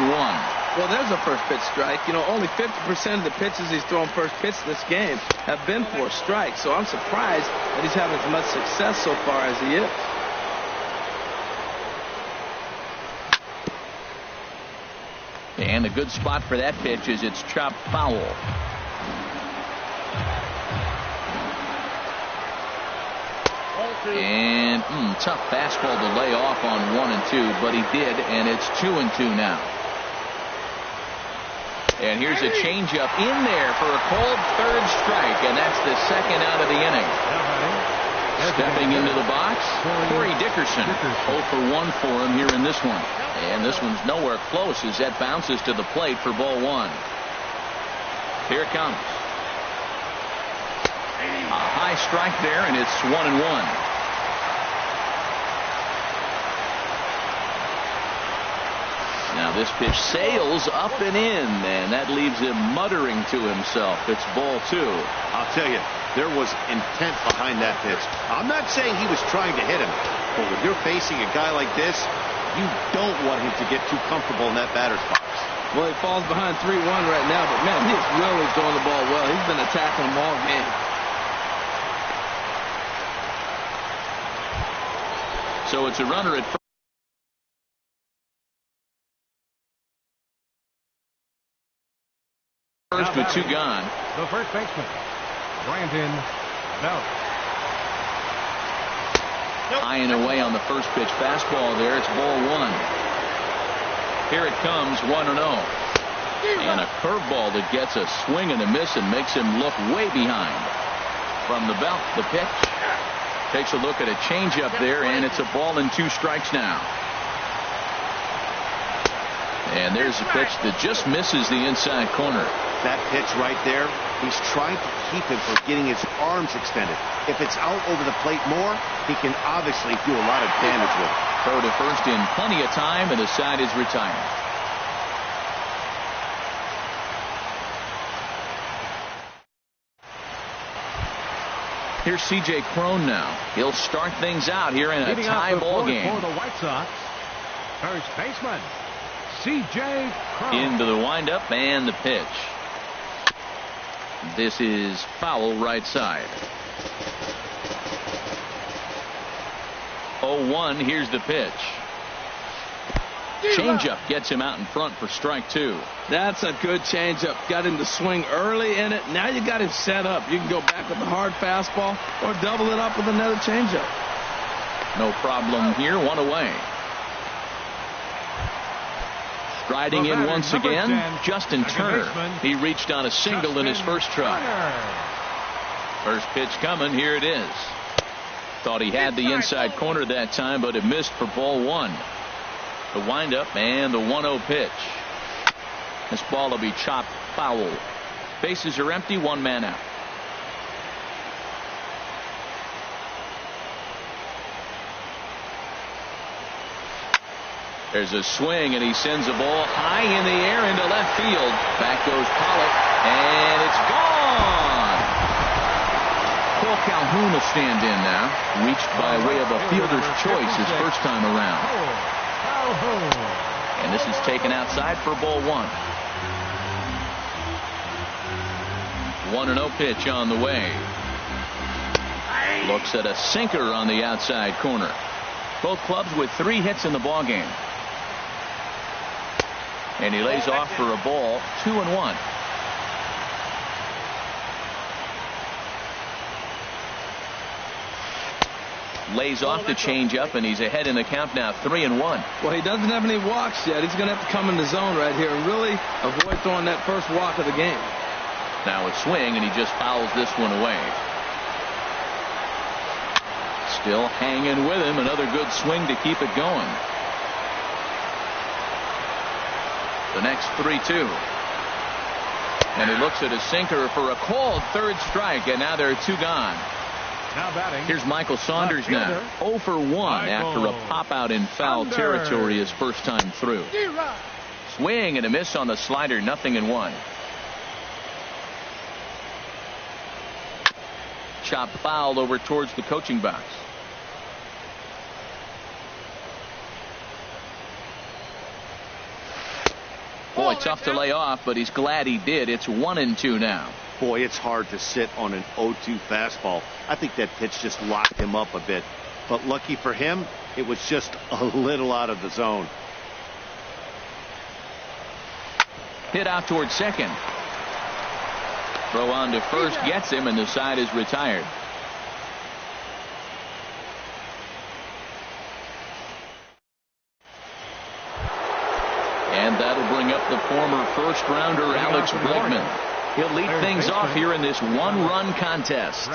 Well, there's a first pitch strike. You know, only 50% of the pitches he's thrown first pitch this game have been for strikes. So I'm surprised that he's having as much success so far as he is. And a good spot for that pitch is it's chopped foul. And tough fastball to lay off on 1 and 2, but he did, and it's 2 and 2 now. And here's a changeup in there for a called third strike, and that's the second out of the inning. Stepping into the box, Corey Dickerson. 0 for 1 for him here in this one. And this one's nowhere close as that bounces to the plate for ball 1. Here it comes. A high strike there, and it's 1-1. Now this pitch sails up and in, and that leaves him muttering to himself. It's ball 2. I'll tell you, there was intent behind that pitch. I'm not saying he was trying to hit him, but when you're facing a guy like this, you don't want him to get too comfortable in that batter's box. Well, he falls behind 3-1 right now, but man, he's really throwing the ball well. He's been attacking them all game. So it's a runner at first with 2 gone. The first baseman, Brandon Belt. High and away on the first pitch fastball there. It's ball 1. Here it comes, 1-0. And a curveball that gets a swing and a miss and makes him look way behind. From the belt, the pitch. Takes a look at a changeup there, and it's a ball and 2 strikes now. And there's a pitch that just misses the inside corner. That pitch right there, he's trying to keep him from getting his arms extended. If it's out over the plate more, he can obviously do a lot of damage with it. Throw to first in plenty of time, and the side is retired. Here's C.J. Cron now. He'll start things out here in a tie ball game. For the White Sox, first baseman, C.J. Cron. Into the windup and the pitch. This is foul right side. 0-1. Here's the pitch. Changeup gets him out in front for strike 2. That's a good changeup. Got him to swing early in it. Now you got him set up. You can go back with the hard fastball or double it up with another changeup. No problem here. 1 away. Striding in once again, Justin Turner. He reached on a single in his first try. First pitch coming. Here it is. Thought he had the inside corner that time, but it missed for ball 1. The windup and the 1-0 pitch. This ball will be chopped foul. Bases are empty. 1 man out. There's a swing, and he sends a ball high in the air into left field. Back goes Pollock, and it's gone. Cole Calhoun will stand in now. Reached by way of a fielder's choice his first time around. And this is taken outside for ball 1. 1-0 pitch on the way. Looks at a sinker on the outside corner. Both clubs with 3 hits in the ball game. And he lays off for a ball. 2-1. Lays off the changeup, and he's ahead in the count now. 3-1. Well, he doesn't have any walks yet. He's going to have to come in the zone right here and really avoid throwing that first walk of the game. Now a swing, and he just fouls this one away. Still hanging with him. Another good swing to keep it going. The next 3-2. And he looks at a sinker for a called third strike, and now there are 2 gone. Now batting. Here's Michael Saunders now. 0 for 1 after a pop out in foul territory his first time through. Swing and a miss on the slider, 0-1. Chop foul over towards the coaching box. Boy, tough to lay off, but he's glad he did. It's 1-2 now. Boy, it's hard to sit on an 0-2 fastball. I think that pitch just locked him up a bit. But lucky for him, it was just a little out of the zone. Hit out towards second. Throw on to first gets him, and the side is retired. And that'll bring up the former first-rounder Alex Bregman. He'll lead things off here in this one-run contest.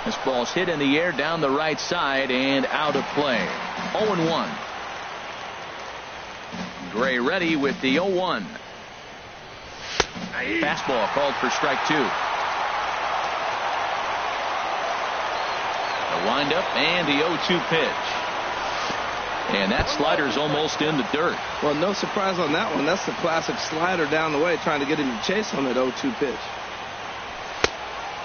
This ball's hit in the air down the right side and out of play. 0-1. Gray ready with the 0-1. Fastball called for strike 2. The windup and the 0-2 pitch. And that slider's almost in the dirt. Well, no surprise on that one. That's the classic slider down the way, trying to get him to chase on that 0-2 pitch.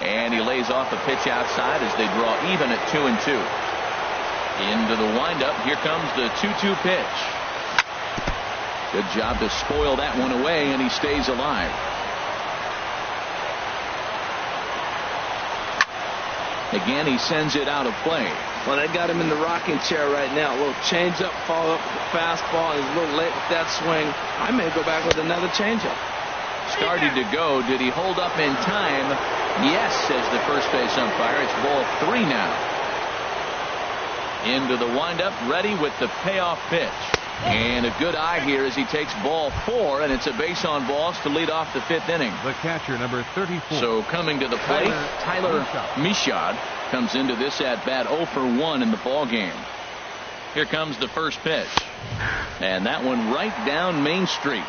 And he lays off a pitch outside as they draw even at 2-2. Into the windup. Here comes the 2-2 pitch. Good job to spoil that one away, and he stays alive. Again, he sends it out of play. Well, they got him in the rocking chair right now. A little changeup, follow up with the fastball. He's a little late with that swing. I may go back with another changeup. Started to go. Did he hold up in time? Yes, says the first base umpire. It's ball 3 now. Into the windup, ready with the payoff pitch. And a good eye here as he takes ball 4, and it's a base on balls to lead off the 5th inning. The catcher, number 34. So coming to the plate, Tyler Michaud comes into this at bat 0 for 1 in the ball game. Here comes the first pitch, and that one right down Main Street.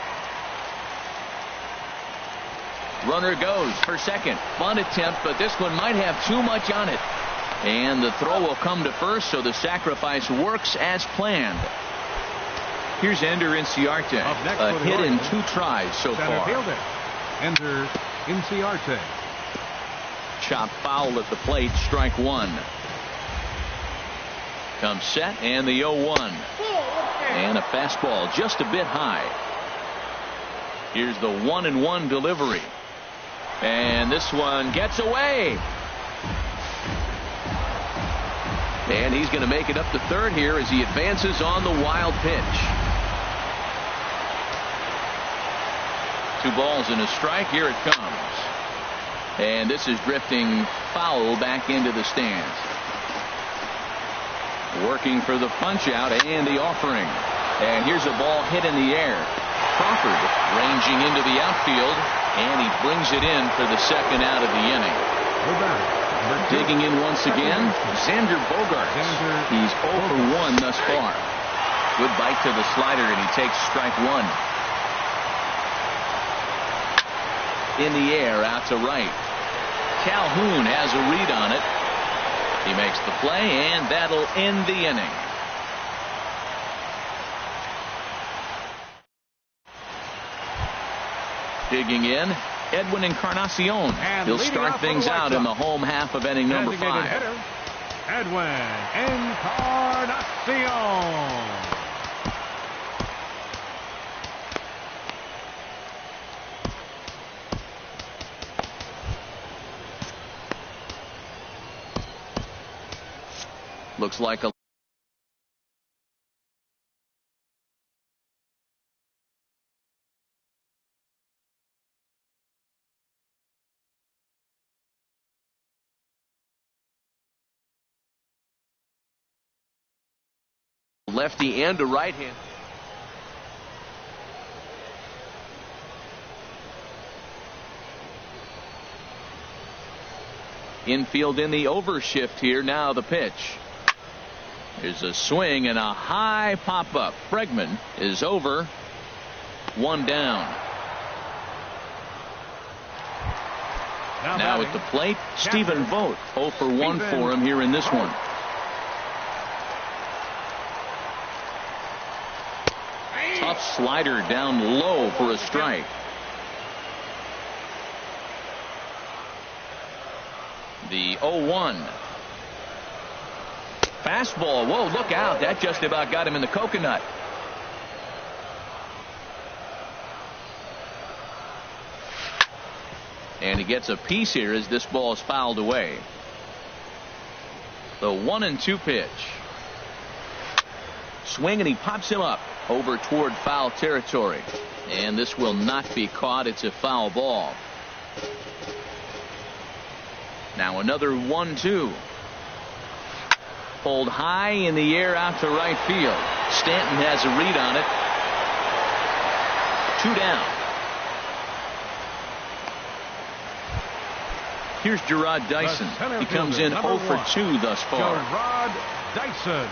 Runner goes for second. Bunt attempt, but this one might have too much on it. And the throw will come to first, so the sacrifice works as planned. Here's Ender Inciarte. A hit in 2 tries so far. Fielder, Ender Inciarte. Chop foul at the plate, strike 1. Comes set, and the 0-1. And a fastball just a bit high. Here's the 1-1 delivery. And this one gets away. And he's going to make it up to third here as he advances on the wild pitch. 2 balls and a strike. Here it comes. And this is drifting foul back into the stands. Working for the punch out and the offering. And here's a ball hit in the air. Crawford ranging into the outfield, and he brings it in for the second out of the inning. Digging in once again, Xander Bogaerts. He's 0 for 1 thus far. Good bite to the slider, and he takes strike 1. In the air, out to right. Calhoun has a read on it. He makes the play, and that'll end the inning. Digging in, Edwin Encarnacion. He'll start things out in the home half of inning number 5. Hitter, Edwin Encarnacion. Looks like a lefty and a right hand. Infield in the overshift here. Now the pitch. There's a swing and a high pop-up. Bregman is over. 1 down. Now at the plate, Stephen Vogt. 0 for 1 for him here in this one. Tough slider down low for a strike. The 0-1. Fastball. Whoa, look out. That just about got him in the coconut. And he gets a piece here as this ball is fouled away. The 1-2 pitch. Swing, and he pops him up over toward foul territory. And this will not be caught. It's a foul ball. Now another 1-2. Pulled high in the air out to right field. Stanton has a read on it. 2 down. Here's Gerard Dyson. He comes in 0 for 2 thus far. Gerard Dyson.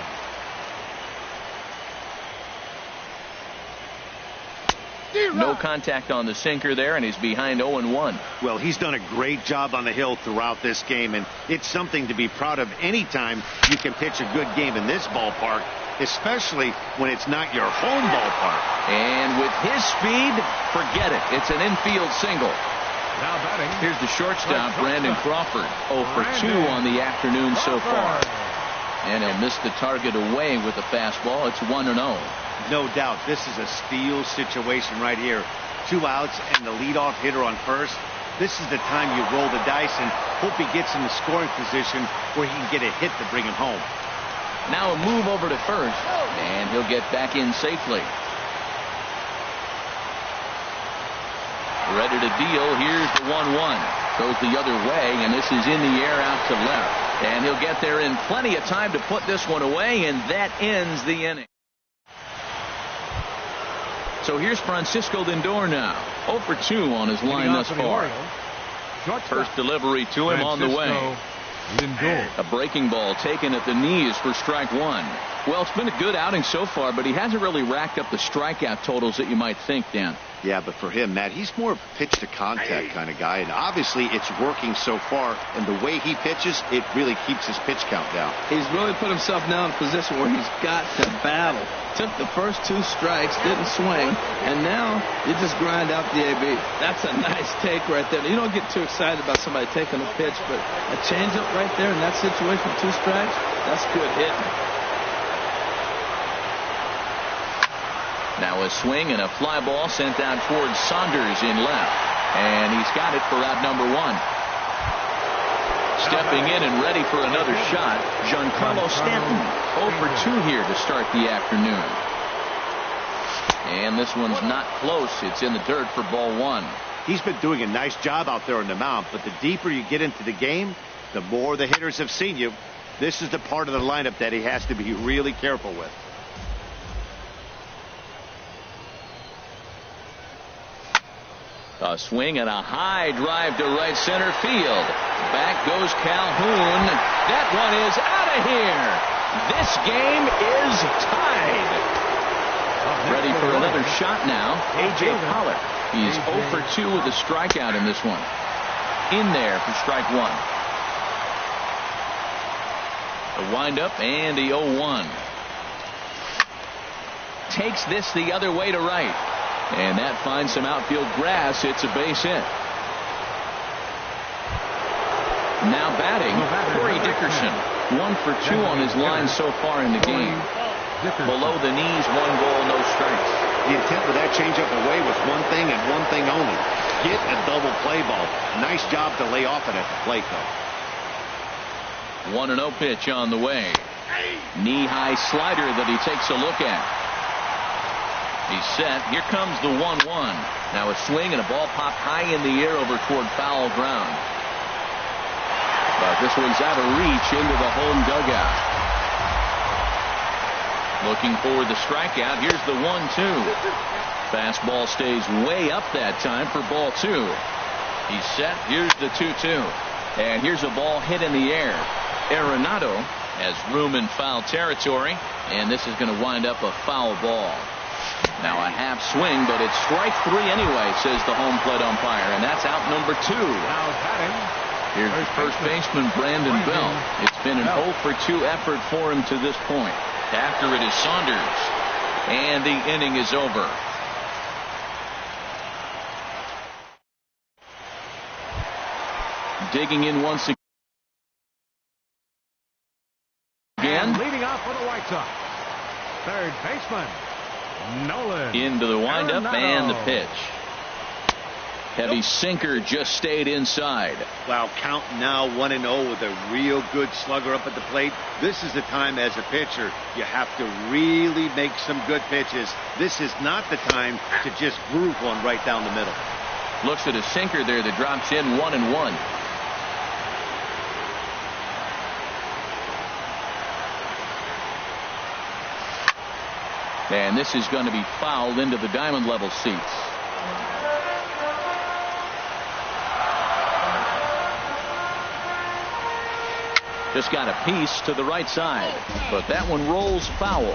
No contact on the sinker there, and he's behind 0-1. Well, he's done a great job on the hill throughout this game, and it's something to be proud of anytime you can pitch a good game in this ballpark, especially when it's not your home ballpark. And with his speed, forget it. It's an infield single. Now batting. Here's the shortstop, Brandon Crawford. 0 for 2 on the afternoon so far. And he'll miss the target away with the fastball. It's 1-0. No doubt, this is a steal situation right here. 2 outs and the leadoff hitter on first. This is the time you roll the dice and hope he gets in the scoring position where he can get a hit to bring him home. Now a move over to first, and he'll get back in safely. Ready to deal. Here's the 1-1. Goes the other way, and this is in the air out to left. And he'll get there in plenty of time to put this one away, and that ends the inning. So here's Francisco Lindor now. 0 for 2 on his line thus far. First delivery to him on the way. Lindor. A breaking ball taken at the knees for strike 1. Well, it's been a good outing so far, but he hasn't really racked up the strikeout totals that you might think, Dan. Yeah, but for him, Matt, he's more pitch to contact kind of guy, and obviously it's working so far, and the way he pitches, it really keeps his pitch count down. He's really put himself now in a position where he's got to battle. Took the first 2 strikes, didn't swing, and now you just grind out the AB. That's a nice take right there. You don't get too excited about somebody taking a pitch, but a changeup right there in that situation, 2 strikes, that's good hitting. Now a swing and a fly ball sent out towards Saunders in left. And he's got it for out number 1. Stepping in and ready for another shot, Giancarlo Stanton. 0 for 2 here to start the afternoon. And this one's not close. It's in the dirt for ball 1. He's been doing a nice job out there on the mound, but the deeper you get into the game, the more the hitters have seen you. This is the part of the lineup that he has to be really careful with. A swing and a high drive to right center field. Back goes Calhoun. That one is out of here. This game is tied. Ready for another shot now, A.J. Pollock. He's 0 for 2 with a strikeout in this one. In there for strike 1. The windup and the 0-1. Takes this the other way to right. And that finds some outfield grass. It's a base hit. Now batting, Corey Dickerson. 1 for 2 on his line so far in the game. Below the knees, 1 ball, no strikes. The intent with that changeup away was one thing and one thing only. Get a double play ball. Nice job to lay off it at the plate, though. 1-0 pitch on the way. Knee-high slider that he takes a look at. He's set. Here comes the 1-1. Now a swing and a ball popped high in the air over toward foul ground. But this one's out of reach into the home dugout. Looking for the strikeout. Here's the 1-2. Fastball stays way up that time for ball 2. He's set. Here's the 2-2. And here's a ball hit in the air. Arenado has room in foul territory, and this is going to wind up a foul ball. Now a half swing, but it's strike 3 anyway, says the home plate umpire, and that's out number 2. Now batting. Here's the first baseman, Brandon Bell. It's been an 0-for-2 effort for him to this point. After it is Saunders, and the inning is over. Digging in once again. And leading off for the White Sox, third baseman, Nolan. Into the windup Arenado. and the pitch. Heavy sinker just stayed inside. Wow, count now 1-0 with a real good slugger up at the plate. This is the time as a pitcher you have to really make some good pitches. This is not the time to just groove one right down the middle. Looks at a sinker there that drops in 1-1. And this is going to be fouled into the diamond level seats. Just got a piece to the right side, but that one rolls foul.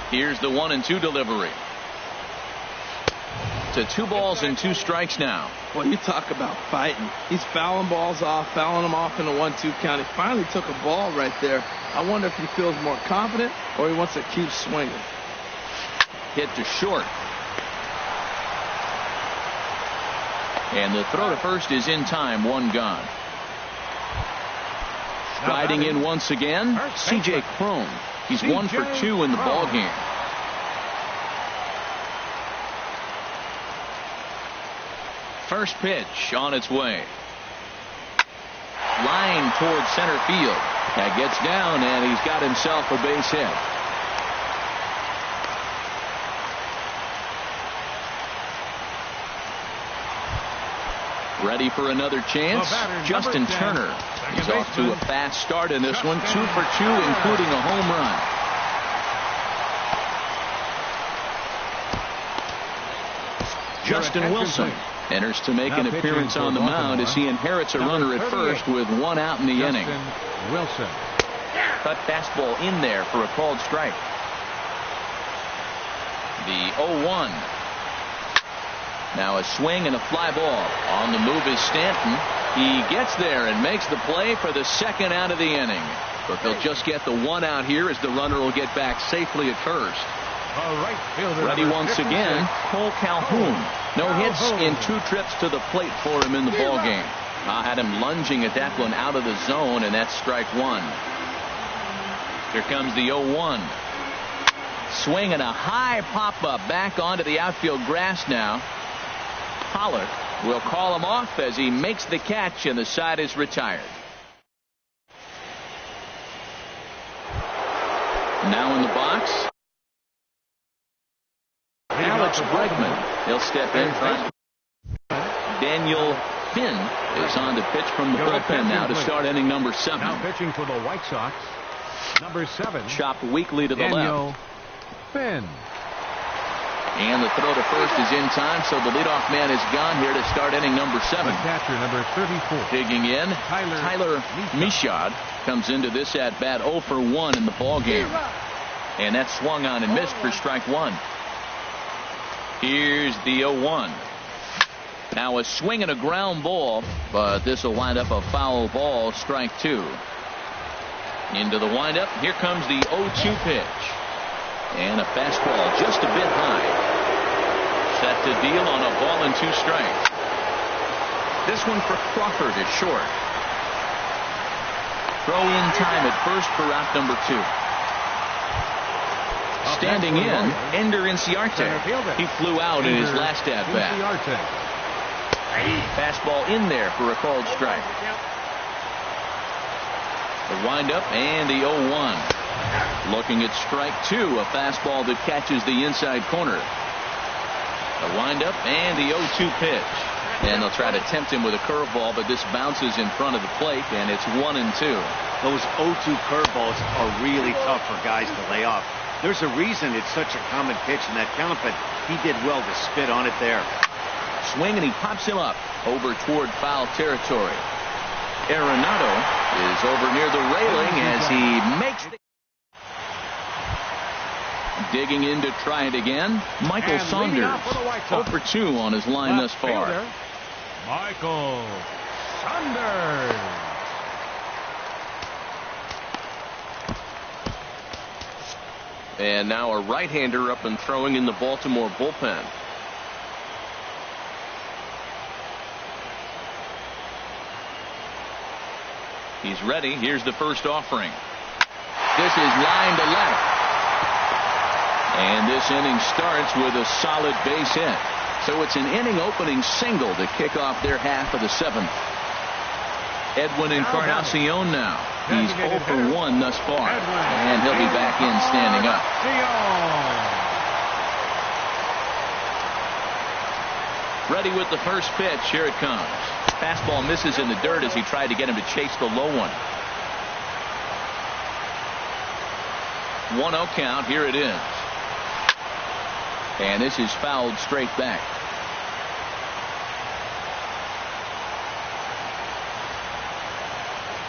Here's the 1-2 delivery. To 2 balls and 2 strikes now. Well, you talk about fighting. He's fouling balls off, fouling them off in the 1-2 count. He finally took a ball right there. I wonder if he feels more confident or he wants to keep swinging. Hit to short. And the throw to first is in time, 1 gone. Striding in once again, C.J. Cron. He's 1 for 2 in the ball game. First pitch on its way. Line toward center field. That gets down, and he's got himself a base hit. Ready for another chance? Justin Turner. He's off to a fast start in this one. 2 for 2, including a home run. Justin Wilson enters to make an appearance on the mound as he inherits a runner at first with 1 out in the inning. Wilson. Cut fastball in there for a called strike. The 0-1. Now a swing and a fly ball. On the move is Stanton. He gets there and makes the play for the 2nd out of the inning. But they'll just get the 1 out here as the runner will get back safely at first. Ready once again, Cole Calhoun. No hits in 2 trips to the plate for him in the ball game. I had him lunging at that one out of the zone, and that's strike 1. Here comes the 0-1. Swing and a high pop-up back onto the outfield grass now. Pollock will call him off as he makes the catch, and the side is retired. Now in the box, Alex Bregman. He'll step in front. Daniel Finn is on to pitch from the bullpen now to start inning number 7. Now pitching for the White Sox, number 7. Chopped weakly to the Daniel left. Finn. And the throw to first is in time, so the leadoff man is gone here to start inning number 7. The catcher, number 34. Digging in, Tyler Michaud comes into this at bat 0 for 1 in the ball game. And that swung on and missed for strike 1. Here's the 0-1. Now a swing and a ground ball, but this will wind up a foul ball, strike 2. Into the windup, here comes the 0-2 pitch. And a fastball just a bit high. Set to deal on a ball and 2 strikes. This one for Crawford is short. Throw in time at first for out number 2. Standing in, Ender Inciarte. He flew out in his last at-bat. Fastball in there for a called strike. The windup and the 0-1. Looking at strike 2, a fastball that catches the inside corner. The windup and the 0-2 pitch. And they'll try to tempt him with a curveball, but this bounces in front of the plate, and it's 1-2. Those 0-2 curveballs are really tough for guys to lay off. There's a reason it's such a common pitch in that count, but he did well to spit on it there. Swing, and he pops him up over toward foul territory. Arenado is over near the railing as he makes the... Digging in to try it again, Michael And leading Saunders. off for the White 0 Sox, for 2 on his line thus left far. fielder, Michael Saunders. And now a right-hander up and throwing in the Baltimore bullpen. He's ready. Here's the first offering. This is line to left. And this inning starts with a solid base hit. So it's an inning opening single to kick off their half of the 7th. Edwin Encarnacion now. He's 0 for 1 thus far. And he'll be back in standing up. Ready with the first pitch. Here it comes. Fastball misses in the dirt as he tried to get him to chase the low one. 1-0 count. Here it is. And this is fouled straight back.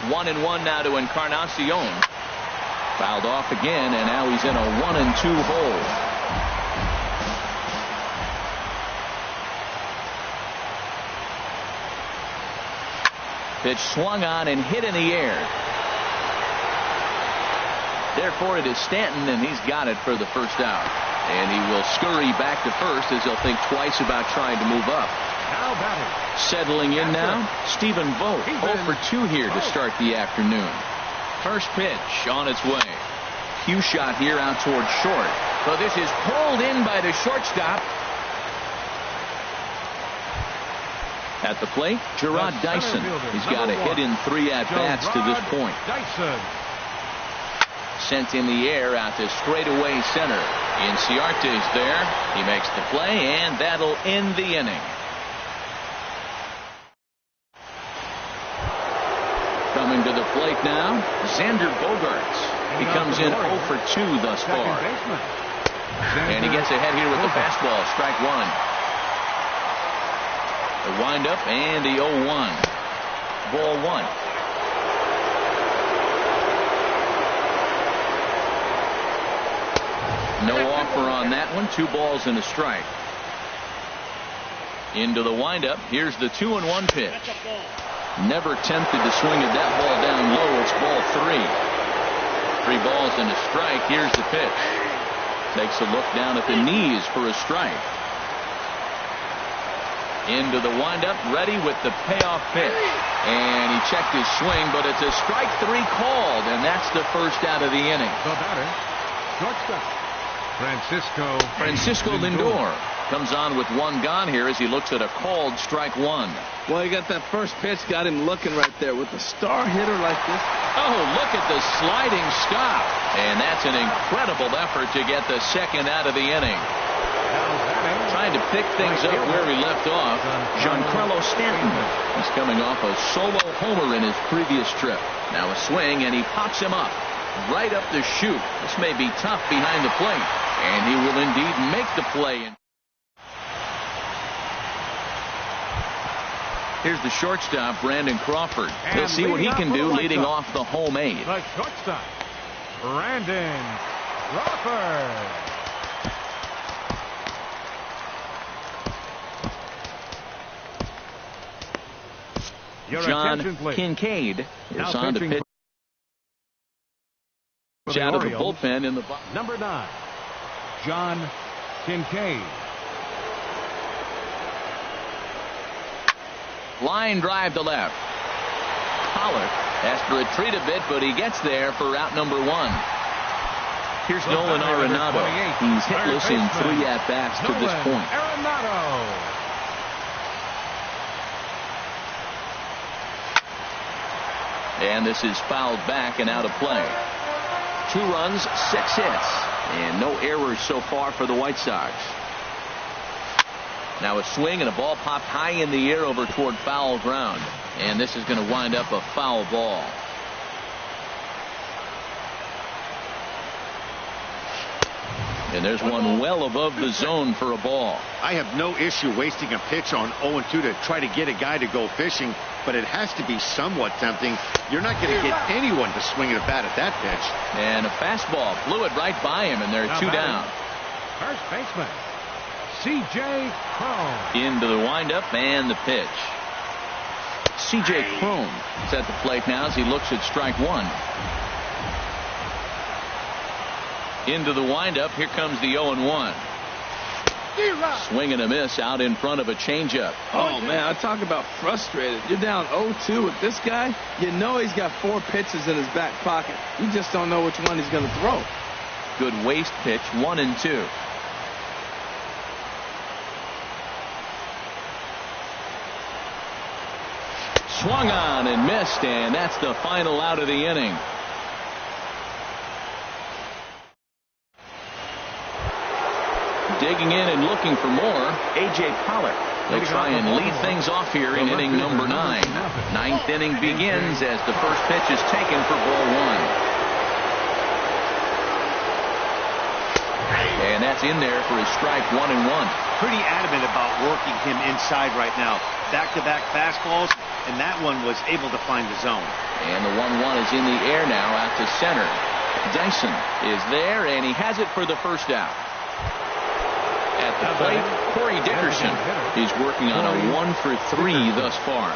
One and one now to Encarnacion. Fouled off again, and now he's in a 1-2 hole. Pitch swung on and hit in the air. Therefore, it is Stanton, and he's got it for the first out. And he will scurry back to first as he'll think twice about trying to move up. Now batting. Settling in now, Stephen Vogt, 0 for 2 here to start the afternoon. First pitch on its way. Cue shot here out towards short. So this is pulled in by the shortstop. At the plate, Gerard Dyson. He's got a hit in 3 at-bats to this point. Dyson. Sent in the air out to straightaway center. Inciarte's there. He makes the play, and that'll end the inning. Coming to the plate now, Xander Bogaerts. He comes in 0 for 2 thus far. And he gets ahead here with the fastball. Strike one. The windup and the 0-1. Ball one. No offer on that one. 2 balls and a strike. Into the windup. Here's the 2-1 pitch. Never tempted to swing at that ball down low. It's ball 3. 3 balls and a strike. Here's the pitch. Takes a look down at the knees for a strike. Into the windup, ready with the payoff pitch. And he checked his swing, but it's a strike 3 called, and that's the first out of the inning. The batter, shortstop, Francisco Lindor comes on with 1 gone here as he looks at a called strike 1. Well, he got that first pitch, got him looking right there with a star hitter like this. Oh, look at the sliding stop. And that's an incredible effort to get the second out of the inning. Trying to pick things up where he left off, Giancarlo Stanton. He's coming off a solo homer in his previous trip. Now a swing, and he pops him up. Right up the chute. This may be tough behind the plate. And he will indeed make the play. Here's the shortstop, Brandon Crawford. He'll see what he can do leading off the home 8. The shortstop, Brandon Crawford. John Kincaid is on to pitch out of the bullpen in the bottom. Number 9, John Kincaid. Line drive to left. Pollock has to retreat a bit, but he gets there for route number 1. Here's Nolan Arenado. He's hitless in 3 at-bats to this point. Arenado. And this is fouled back and out of play. 2 runs, 6 hits, and no errors so far for the White Sox. Now a swing and a ball popped high in the air over toward foul ground. And this is going to wind up a foul ball. And there's one well above the zone for a ball. I have no issue wasting a pitch on 0-2 to try to get a guy to go fishing. but it has to be somewhat tempting. You're not going to get anyone to swing at a bat at that pitch. And a fastball blew it right by him, and they're two down. First baseman, C.J. Cron. Into the windup and the pitch. C.J. Cron is at the plate now as he looks at strike one. Into the windup. Here comes the 0-1. Swing and a miss out in front of a changeup. Oh, man, I talk about frustrated. You're down 0-2 with this guy. You know he's got 4 pitches in his back pocket. You just don't know which one he's going to throw. Good waste pitch, 1-2. Swung on and missed, and that's the final out of the inning. Digging in and looking for more, A.J. Pollock. They'll try and lead things off here in inning number 9. Ninth inning begins as the first pitch is taken for ball 1. And that's in there for his strike 1-1. Pretty adamant about working him inside right now. Back-to-back fastballs, and that one was able to find the zone. And the 1-1 is in the air now out to center. Dyson is there, and he has it for the first out. At the plate, Corey Dickerson is working on a 1-for-3 thus far.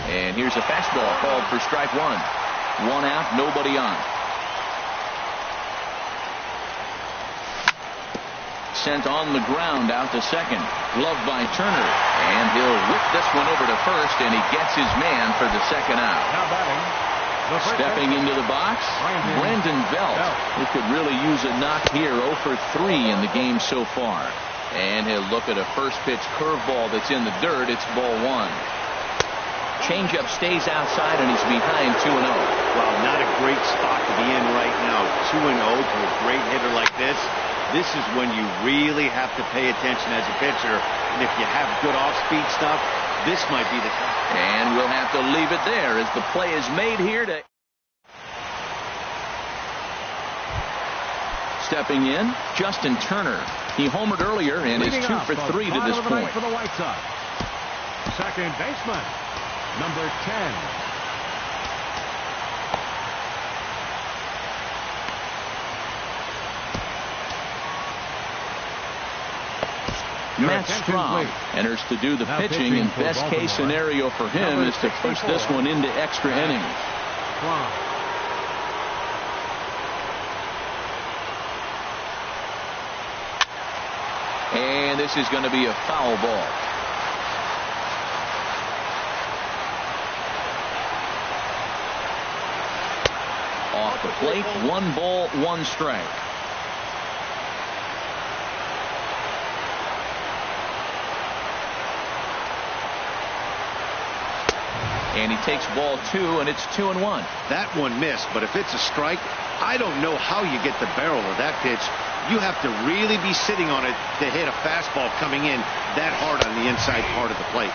And here's a fastball called for strike 1. 1 out, nobody on. Sent on the ground out to second. Gloved by Turner. And he'll whip this one over to first, and he gets his man for the second out. Now batting. Stepping into the box, Brandon Belt. He could really use a knock here. 0-for-3 in the game so far. And he'll look at a first pitch curveball that's in the dirt. It's ball 1. Changeup stays outside, and he's behind 2-0. Wow, not a great spot to be in right now. 2-0 to a great hitter like this. This is when you really have to pay attention as a pitcher. And if you have good off-speed stuff, this might be the time. And we'll have to leave it there as the play is made here to... Stepping in, Justin Turner. He homered earlier and is 2-for-3 to this point. For the White Sox. Second baseman, number 10. Matt Strahm enters to do the pitching, and best case scenario for him is to push this one into extra innings. And this is going to be a foul ball. Off the plate, 1 ball, 1 strike. And he takes ball 2, and it's 2-1. That one missed, but if it's a strike, I don't know how you get the barrel of that pitch. You have to really be sitting on it to hit a fastball coming in that hard on the inside part of the plate.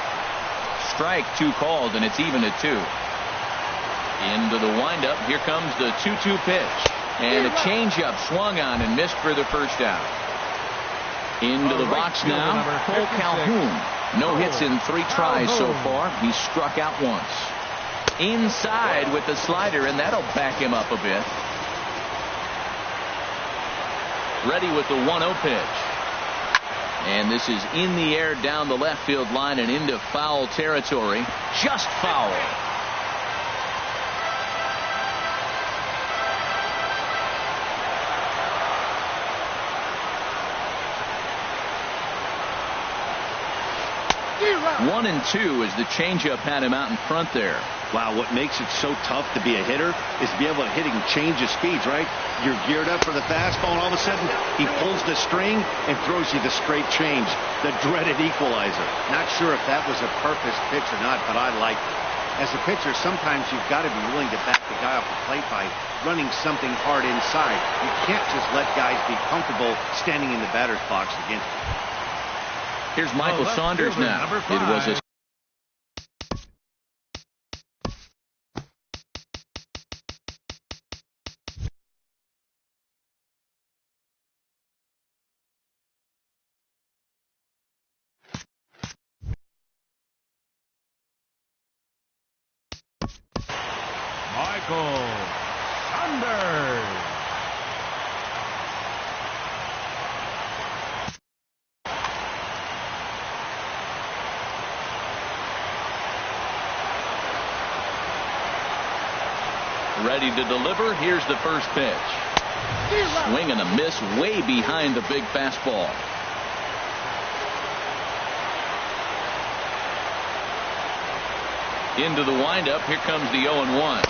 Strike 2 called, and it's even at 2. Into the windup. Here comes the 2-2 pitch. And a changeup swung on and missed for the first out. Into the box now, Cole Calhoun. No hits in 3 tries so far. He's struck out once. Inside with the slider, and that'll back him up a bit. Ready with the 1-0 pitch. And this is in the air down the left field line and into foul territory. Just foul. One and 2 as the changeup had him out in front there. Wow, what makes it so tough to be a hitter is to be able to hitting change of speeds, right? You're geared up for the fastball, and all of a sudden he pulls the string and throws you the straight change, the dreaded equalizer. Not sure if that was a purpose pitch or not, but I liked it. As a pitcher, sometimes you've got to be willing to back the guy off the plate by running something hard inside. You can't just let guys be comfortable standing in the batter's box against you. Here's Michael Saunders now. It was a Michael Saunders. Ready to deliver. Here's the first pitch. Swing and a miss way behind the big fastball. Into the windup. Here comes the 0-1.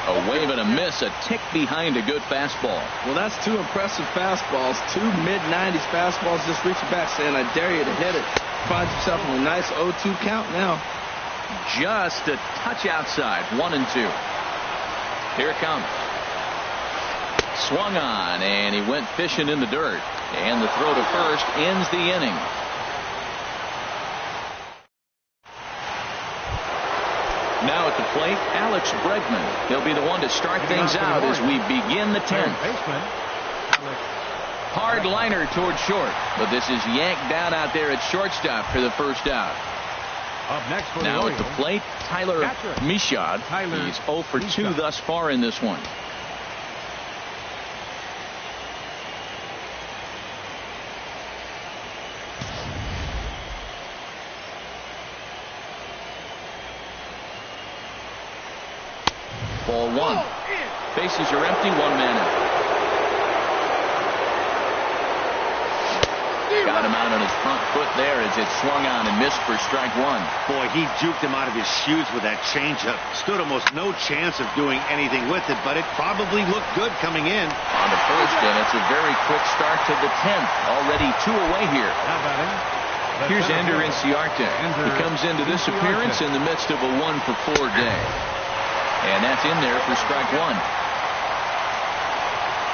A wave and a miss, a tick behind a good fastball. Well, that's two impressive fastballs. Two mid-90s fastballs just reaching back saying, I dare you to hit it. Finds himself in a nice 0-2 count now. Just a touch outside. 1-2. Here it comes. Swung on, and he went fishing in the dirt. And the throw to first ends the inning. Now at the plate, Alex Bregman. He'll be the one to start things out as we begin the 10th. Hard liner towards short, but this is yanked down out there at shortstop for the first out. Up next for now the at the plate, Tyler Michaud. He's 0 for 2 thus far in this one. Ball 1. Bases are empty, 1 man out. Got him out on his front foot there as it swung on and missed for strike 1. Boy, he juked him out of his shoes with that changeup. Stood almost no chance of doing anything with it, but it probably looked good coming in. On the first, and it's a very quick start to the 10th. Already 2 away here. Here's Ender Inciarte. He comes into this appearance in the midst of a 1-for-4 day. And that's in there for strike 1.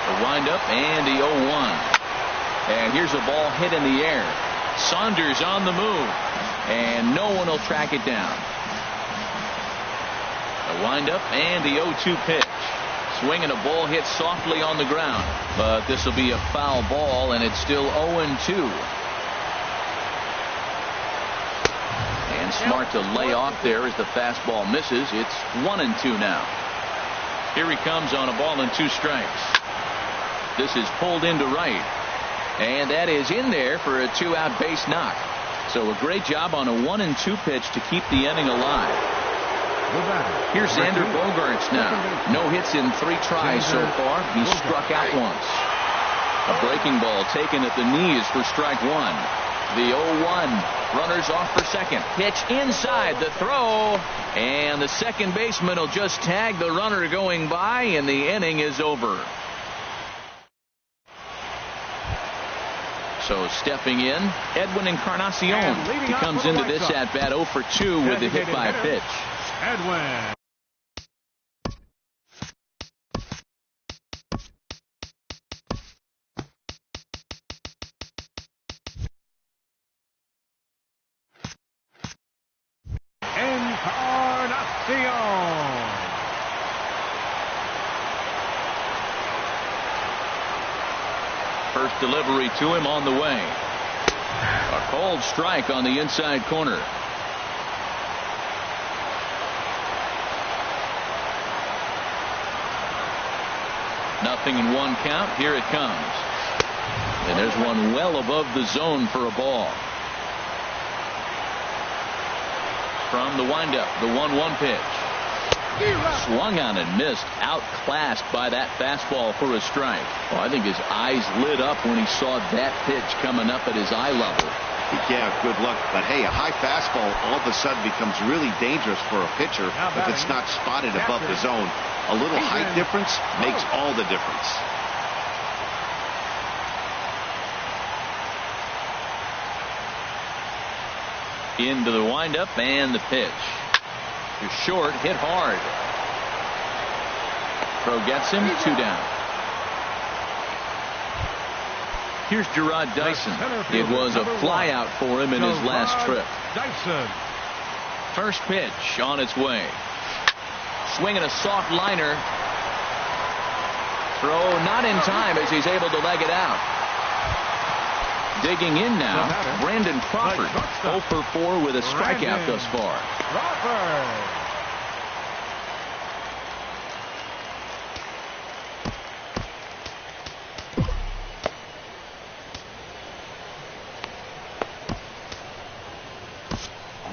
The windup and the 0-1. And here's a ball hit in the air. Saunders on the move. And no one will track it down. The windup and the 0-2 pitch. Swinging a ball hit softly on the ground. But this will be a foul ball, and it's still 0-2. And smart to lay off there as the fastball misses. It's 1-2 now. Here he comes on a ball and 2 strikes. This is pulled into right. And that is in there for a 2-out base knock. So a great job on a 1-2 pitch to keep the inning alive. Here's Xander Bogaerts now. No hits in 3 tries so far. He struck out once. A breaking ball taken at the knees for strike 1. The 0-1. Runners off for second. Pitch inside. The throw. And the second baseman will just tag the runner going by, and the inning is over. So stepping in, Edwin Encarnacion. He comes into this at bat 0 for 2 with the hit by pitch. Edwin. First delivery to him on the way. A cold strike on the inside corner. Nothing in 1 count. Here it comes. And there's one well above the zone for a ball. From the windup, the 1-1 pitch. Swung on and missed. Outclassed by that fastball for a strike. Well, I think his eyes lit up when he saw that pitch coming up at his eye level. Yeah, good luck. But hey, a high fastball all of a sudden becomes really dangerous for a pitcher if it's not spotted above the zone. A little height difference makes all the difference. Into the windup and the pitch. To short, hit hard. Throw gets him, 2 down. Here's Gerard Dyson. It was a fly out for him in his last trip. First pitch on its way. Swinging a soft liner. Throw not in time as he's able to leg it out. Digging in now, Brandon Crawford. 0 for 4 with a strikeout thus far.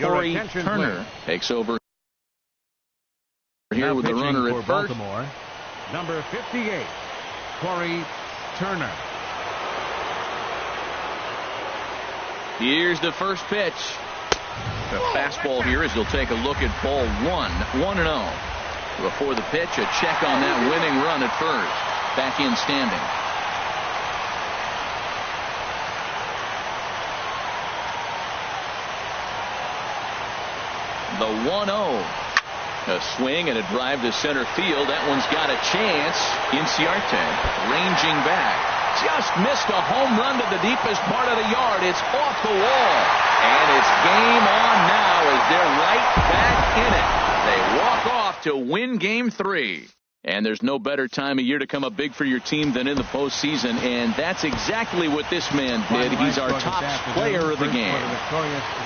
Corey attention, Turner please. takes over here Now with the pitching runner for at first. Baltimore, number 58, Corey Turner. Here's the first pitch. A fastball here as he'll take a look at ball 1-0. Before the pitch, a check on that winning run at first. Back in standing. The 1-0. A swing and a drive to center field. That one's got a chance. Inciarte ranging back. Just missed a home run to the deepest part of the yard. It's off the wall. And it's game on now as they're right back in it. They walk off to win game 3. And there's no better time of year to come up big for your team than in the postseason. And that's exactly what this man did. He's our top player of the game.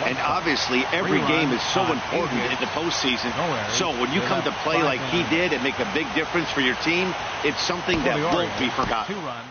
And obviously, every game is so important in the postseason. So when you come to play like he did and make a big difference for your team, it's something that won't be forgotten. 2 runs.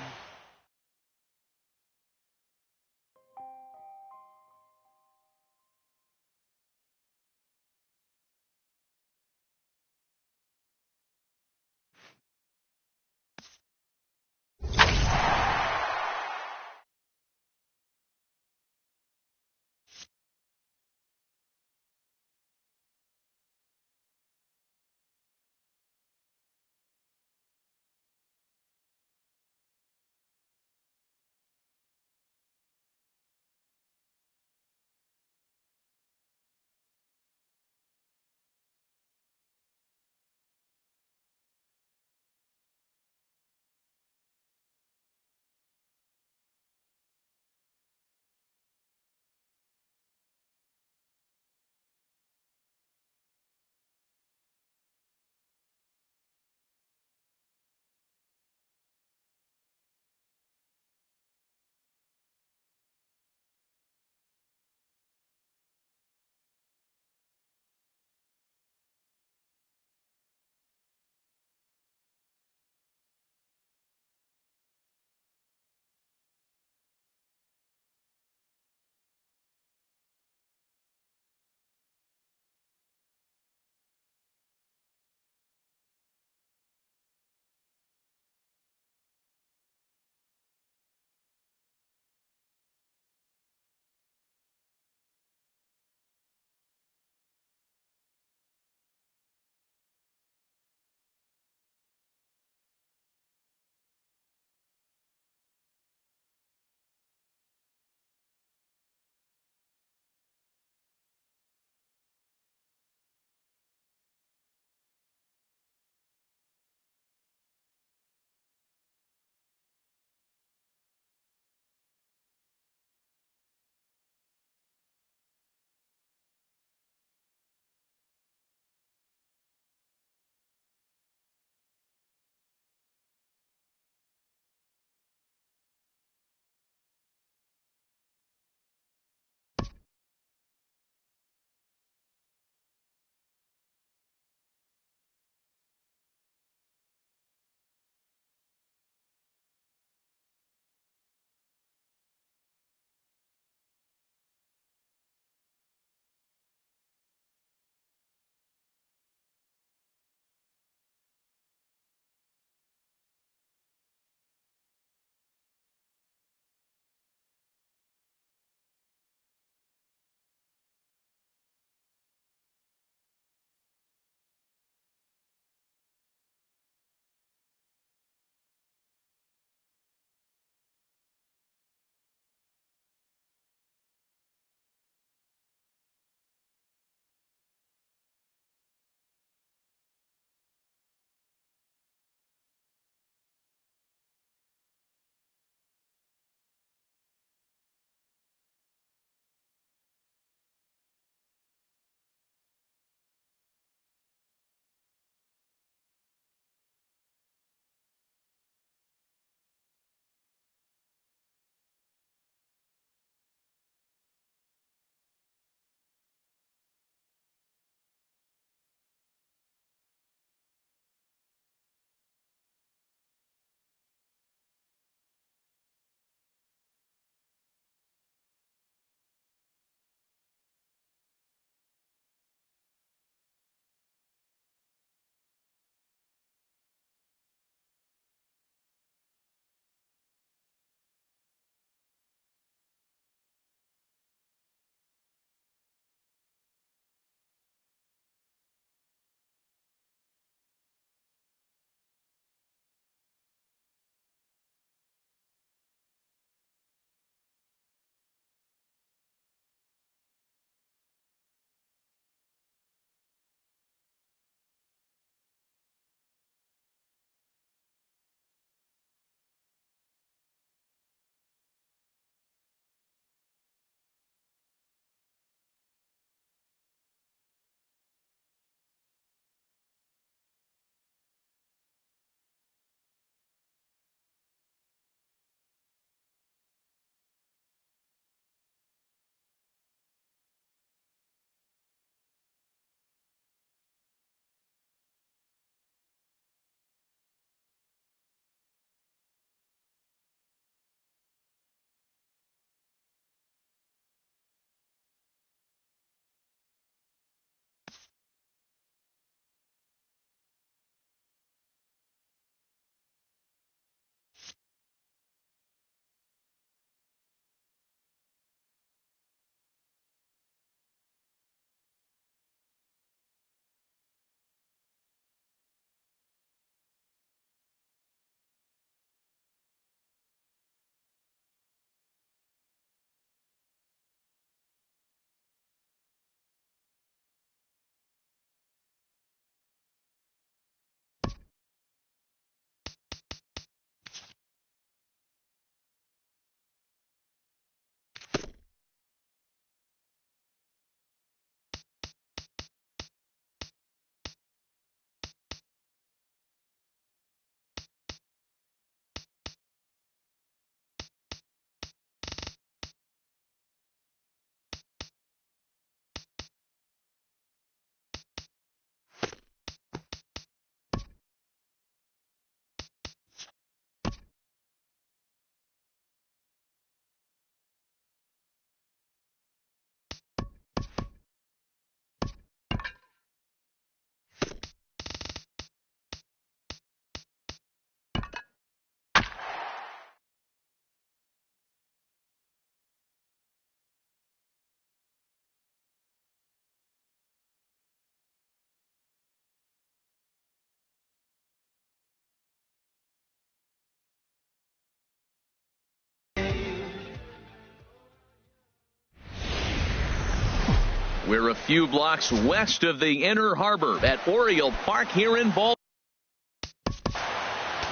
We're a few blocks west of the Inner Harbor at Oriole Park here in Baltimore.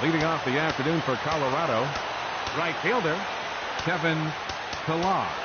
Leading off the afternoon for Colorado, right fielder Kevin Pillar.